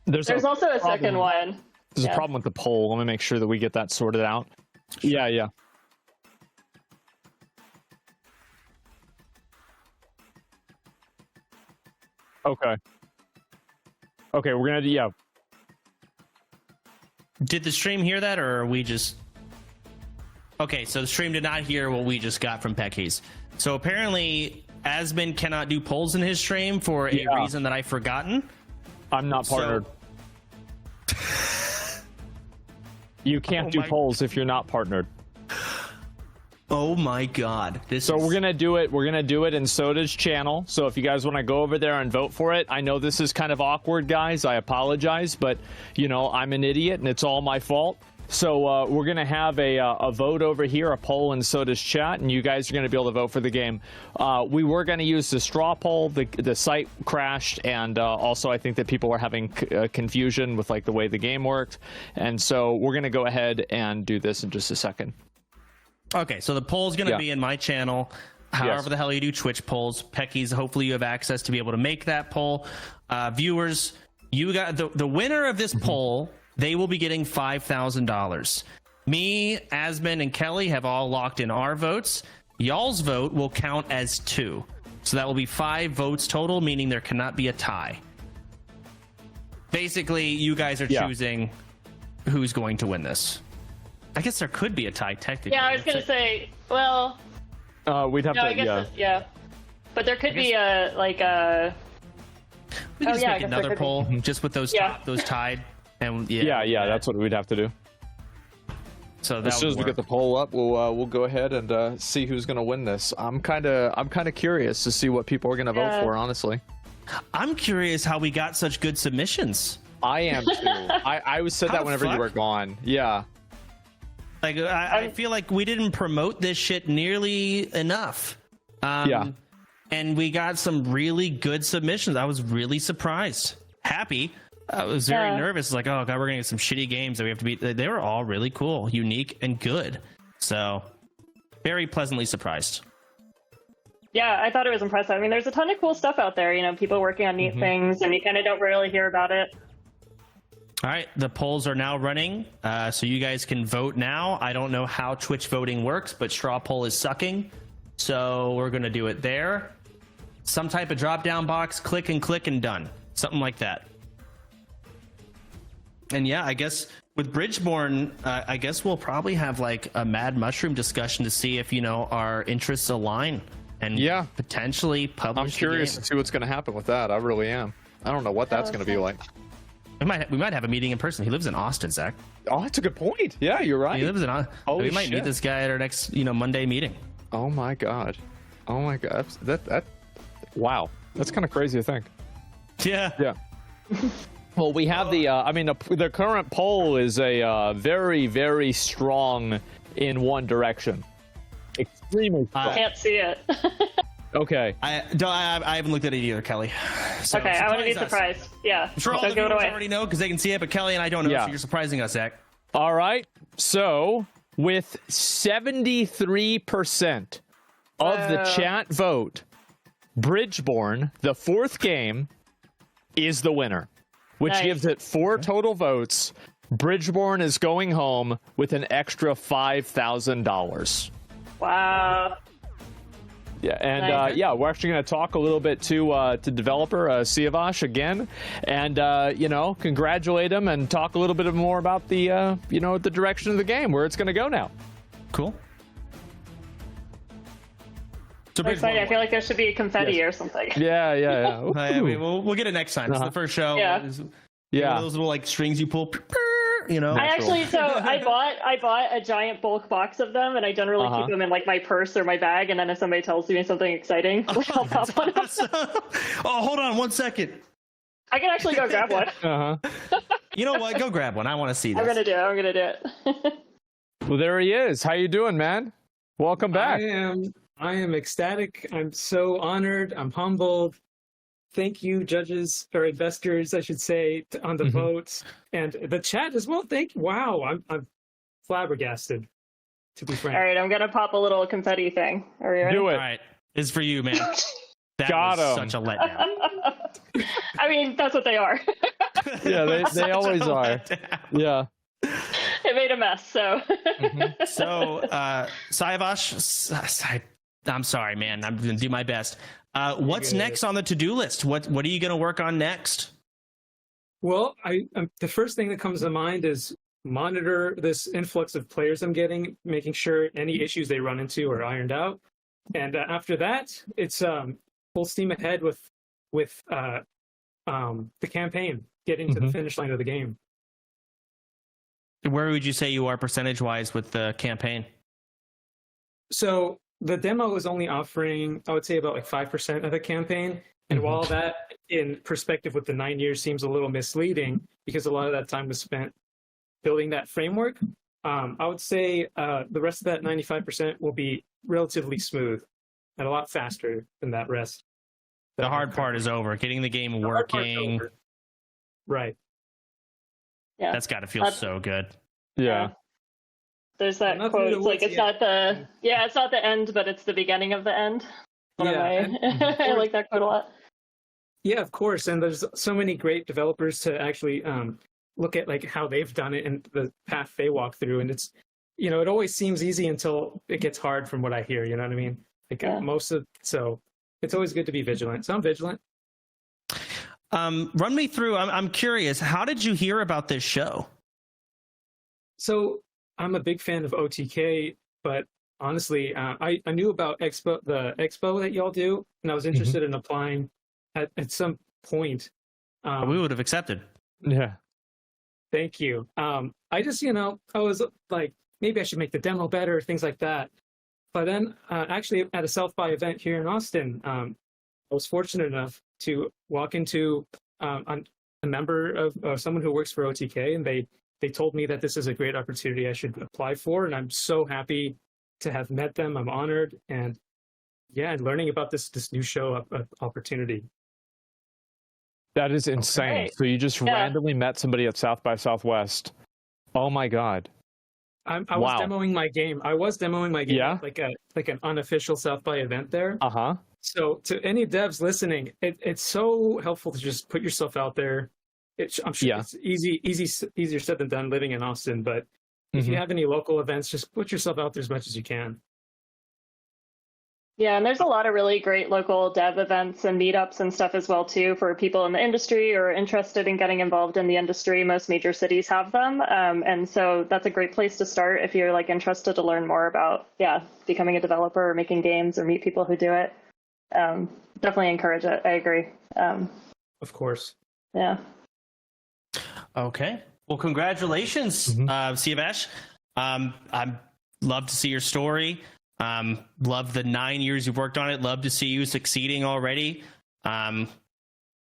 There's also a second one. There's a problem with the poll. Let me make sure that we get that sorted out. Yeah. Okay, we're gonna do, Did the stream hear that, or are we just... Okay, so the stream did not hear what we just got from Peckies. So apparently, Asmon cannot do polls in his stream for a reason that I've forgotten. I'm not partnered. You can't do polls if you're not partnered. Oh my god. We're gonna do it. We're gonna do it in Soda's channel. So if you guys want to go over there and vote for it, I know this is kind of awkward, guys. I apologize, but you know I'm an idiot and it's all my fault. So we're gonna have a vote over here, a poll in Soda's chat, and you guys are gonna be able to vote for the game. We were gonna use the straw poll. The site crashed, and also I think that people were having confusion with like the way the game worked, and so we're gonna go ahead and do this in just a second. Okay, so the poll is going to be in my channel. However the hell you do Twitch polls, Peckies, hopefully you have access to be able to make that poll. Viewers, you got the winner of this poll they will be getting $5,000. Me, Asmon, and Kelly have all locked in our votes. Y'all's vote will count as 2. So that will be 5 votes total, meaning there cannot be a tie. Basically, you guys are choosing who's going to win this. I guess there could be a tie, technically. Yeah, I was going to say, well... we'd have no, to, I guess yeah. But there could be a, like a... We can just make another poll, just with those those tied. And yeah, that's what we'd have to do. So as soon as we get the poll up, we'll go ahead and see who's going to win this. I'm kind of curious to see what people are going to vote for. Honestly, I'm curious how we got such good submissions. I am too. I said that whenever you were gone. Yeah. Like I feel like we didn't promote this shit nearly enough. And we got some really good submissions. I was really surprised. Happy. I was very nervous. Like, oh god, we're gonna get some shitty games that we have to beat. They were all really cool, unique, and good. So, very pleasantly surprised. Yeah, I thought it was impressive. I mean, there's a ton of cool stuff out there. You know, people working on neat things, and you kind of don't really hear about it. All right, the polls are now running, so you guys can vote now. I don't know how Twitch voting works, but straw poll is sucking, so we're gonna do it there. Some type of drop-down box, click and done. Something like that. And yeah, I guess with Bridgeborn, I guess we'll probably have like a Mad Mushroom discussion to see if, our interests align and potentially publish. I'm curious to see what's going to happen with that. I really am. I don't know what that's going to be like. We might have a meeting in person. He lives in Austin, Zach. Oh, that's a good point. Yeah, you're right. He lives in Austin. We might meet this guy at our next, Monday meeting. Oh my god. That wow. That's kind of crazy to think. Yeah. Well, we have the current poll is a very, very strong in one direction. Extremely strong. I can't see it. Okay. I haven't looked at it either, Kelly. So okay, I want to be surprised. Yeah. I'm sure all the viewers already know because they can see it, but Kelly and I don't know, so you're surprising us, Zach. All right. So, with 73% of the chat vote, Bridgeborn, the 4th game, is the winner, which gives it 4 total votes. Bridgeborn is going home with an extra $5,000. Wow. Yeah, and we're actually going to talk a little bit to developer Siavash again, and congratulate him and talk a little bit more about the the direction of the game, where it's going to go now. Cool. So excited. I feel like there should be confetti or something. Yeah. We'll get it next time. It's the first show. Yeah. Those little like strings you pull. I bought a giant bulk box of them, and I generally keep them in like my purse or my bag, and then if somebody tells me something exciting, I'll pop one. Oh, hold on 1 second. I can actually go grab one. You know what? Go grab one. I want to see this. I'm gonna do it. Well, there he is. How you doing, man? Welcome back. I am ecstatic. I'm so honored. I'm humbled. Thank you, judges, or investors, I should say, on the votes, and the chat as well. Thank you. Wow, I'm flabbergasted, to be frank. All right, I'm gonna pop a little confetti thing. Are you ready? Do it. All right, it's for you, man. That Got was him. such a letdown. I mean, that's what they are. Yeah, they always are. Yeah. It made a mess, so. So, Siavash, I'm sorry, man. I'm going to do my best. What's next on the to-do list? What are you going to work on next? Well, the first thing that comes to mind is monitor this influx of players I'm getting, making sure any issues they run into are ironed out. And after that, it's full steam ahead with the campaign, getting to the finish line of the game. Where would you say you are percentage-wise with the campaign? So the demo is only offering, I would say, about like 5% of the campaign. And while that, in perspective with the 9 years, seems a little misleading because a lot of that time was spent building that framework, I would say the rest of that 95% will be relatively smooth and a lot faster than that rest. The hard part is over. Getting the game working. Right. Yeah. That's got to feel so good. Yeah. There's that quote. It's like it's not the end, but it's the beginning of the end. I like that quote a lot. Yeah, of course. And there's so many great developers to actually look at like how they've done it and the path they walk through, and it's, you know, it always seems easy until it gets hard from what I hear, you know what I mean? Like so it's always good to be vigilant. So I'm vigilant. Run me through, I'm curious, how did you hear about this show? So I'm a big fan of OTK, but honestly, I knew about the expo that y'all do, and I was interested in applying at some point. We would have accepted. Yeah. Thank you. I just, you know, I was like, maybe I should make the demo better, things like that. But then actually at a South by event here in Austin, I was fortunate enough to walk into a member of someone who works for OTK, and they told me that this is a great opportunity I should apply for. And I'm so happy to have met them. I'm honored. And yeah, learning about this new show opportunity. That is insane. Okay. So you just randomly met somebody at South by Southwest. Oh my God. I was demoing my game. Yeah? at like an unofficial South by event there. Uh-huh. So to any devs listening, it's so helpful to just put yourself out there. I'm sure it's easier said than done living in Austin, but if you have any local events, just put yourself out there as much as you can. Yeah, and there's a lot of really great local dev events and meetups and stuff as well too for people in the industry or interested in getting involved in the industry. Most major cities have them, and so that's a great place to start if you're like interested to learn more about becoming a developer or making games or meet people who do it. Definitely encourage it. I agree. Of course. Yeah. Okay. Well, congratulations, Siavash. I'd love to see your story. Love the 9 years you've worked on it. Love to see you succeeding already. And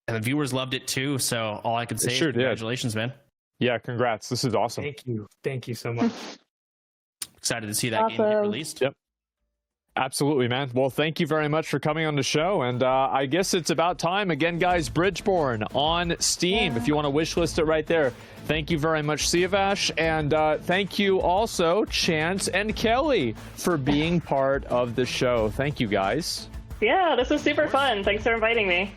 the viewers loved it too. So all I can say is congratulations, man. Yeah, congrats. This is awesome. Thank you. Thank you so much. Excited to see that game get released. Yep. Absolutely, man. Well, thank you very much for coming on the show. And I guess it's about time. Again, guys, Bridgeborn on Steam. If you want to wishlist it right there. Thank you very much, Siavash. And thank you also, Chance and Kelly, for being part of the show. Thank you, guys. Yeah, this was super fun. Thanks for inviting me.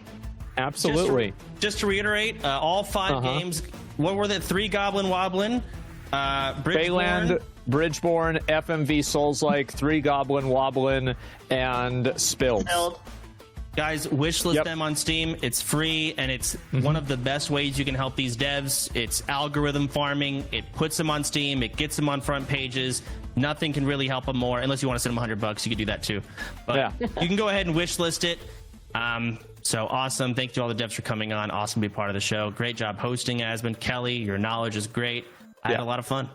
Absolutely. Just to reiterate, all 5 games, what were they? 3 Goblin Woblin, Bayland, Bridgeborn, FMV Souls-like, 3 Goblin Woblin, and Spilled. Guys, wishlist them on Steam. It's free, and it's one of the best ways you can help these devs. It's algorithm farming. It puts them on Steam. It gets them on front pages. Nothing can really help them more, unless you want to send them $100. You can do that too. But you can go ahead and wishlist it. So awesome. Thank you to all the devs for coming on. Awesome to be part of the show. Great job hosting, Asmon. Kelly, your knowledge is great. I had a lot of fun.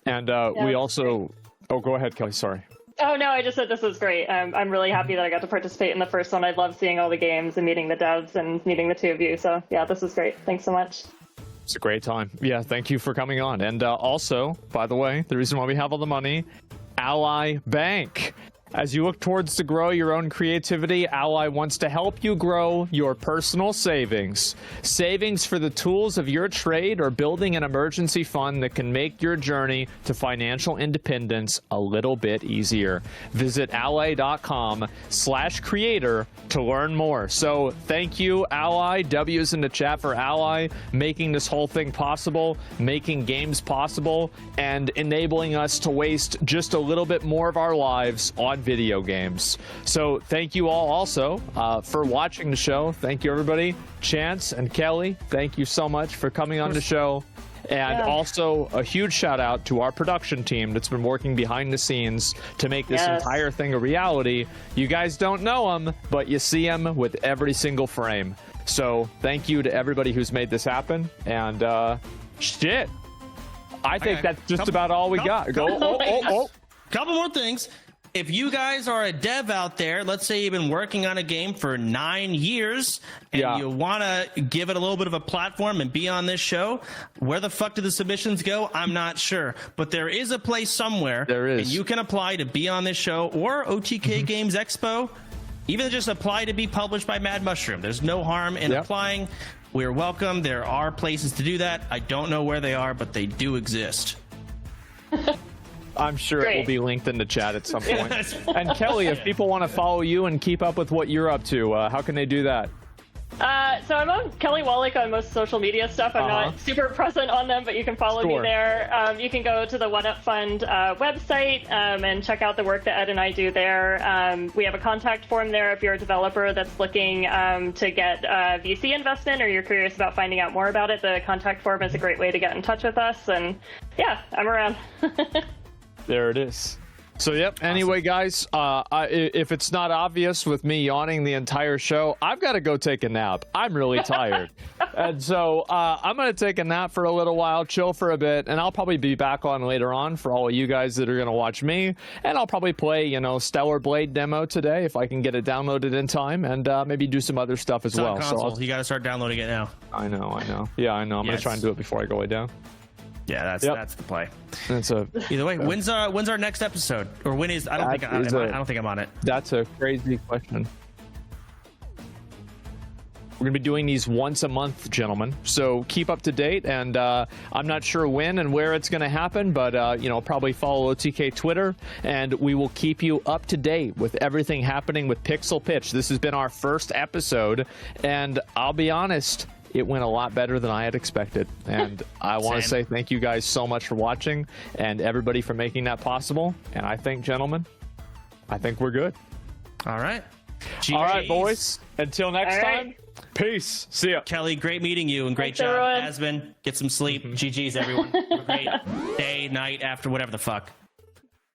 And we also... Oh, go ahead, Kelly. Sorry. Oh, no, I just said this was great. I'm really happy that I got to participate in the first one. I love seeing all the games and meeting the devs and meeting the two of you. So, yeah, this was great. Thanks so much. It's a great time. Yeah, thank you for coming on. And also, by the way, the reason why we have all the money, Ally Bank. As you look towards to grow your own creativity, Ally wants to help you grow your personal savings. Savings for the tools of your trade or building an emergency fund that can make your journey to financial independence a little bit easier. Visit ally.com/creator to learn more. So thank you, Ally. W's in the chat for Ally, making this whole thing possible, making games possible, and enabling us to waste just a little bit more of our lives on video games. So thank you all also for watching the show. Thank you, everybody. Chance and Kelly, thank you so much for coming on the show. And also a huge shout out to our production team that's been working behind the scenes to make this entire thing a reality. You guys don't know them, but you see them with every single frame. So thank you to everybody who's made this happen. And shit, I think that's just about all we got. Go. Couple more things. If you guys are a dev out there, let's say you've been working on a game for 9 years and you want to give it a little bit of a platform and be on this show, where the fuck do the submissions go? I'm not sure. But there is a place somewhere. There is. And you can apply to be on this show or OTK Games Expo. Even just apply to be published by Mad Mushroom. There's no harm in applying. We're welcome. There are places to do that. I don't know where they are, but they do exist. I'm sure it will be linked in the chat at some point. And Kelly, if people want to follow you and keep up with what you're up to, how can they do that? So I'm on Kelly Wallach on most social media stuff. I'm not super present on them, but you can follow me there. You can go to the One Up Fund website and check out the work that Ed and I do there. We have a contact form there if you're a developer that's looking to get VC investment or you're curious about finding out more about it. The contact form is a great way to get in touch with us. And yeah, I'm around. There it is. So, yep. Awesome. Anyway, guys, if it's not obvious with me yawning the entire show, I've got to go take a nap. I'm really tired. And so I'm going to take a nap for a little while, chill for a bit, and I'll probably be back on later on for all of you guys that are going to watch me. And I'll probably play, Stellar Blade demo today if I can get it downloaded in time, and maybe do some other stuff as well. So you got to start downloading it now. I know. Yeah, I know. I'm going to try and do it before I go way down. Yeah, that's the play. Either way, when's our next episode? Or when is? I don't think I'm on it. That's a crazy question. We're gonna be doing these once a month, gentlemen. So keep up to date, and I'm not sure when and where it's gonna happen, but probably follow OTK Twitter, and we will keep you up to date with everything happening with Pixel Pitch. This has been our first episode, and I'll be honest, it went a lot better than I had expected. And I want to say thank you guys so much for watching and everybody for making that possible. And I think, gentlemen, we're good. All right. Jeez. All right, boys. Until next time, peace. See ya. Kelly, great meeting you and great job. Asmon, get some sleep. GG's, everyone. Have a great day, night, after, whatever the fuck.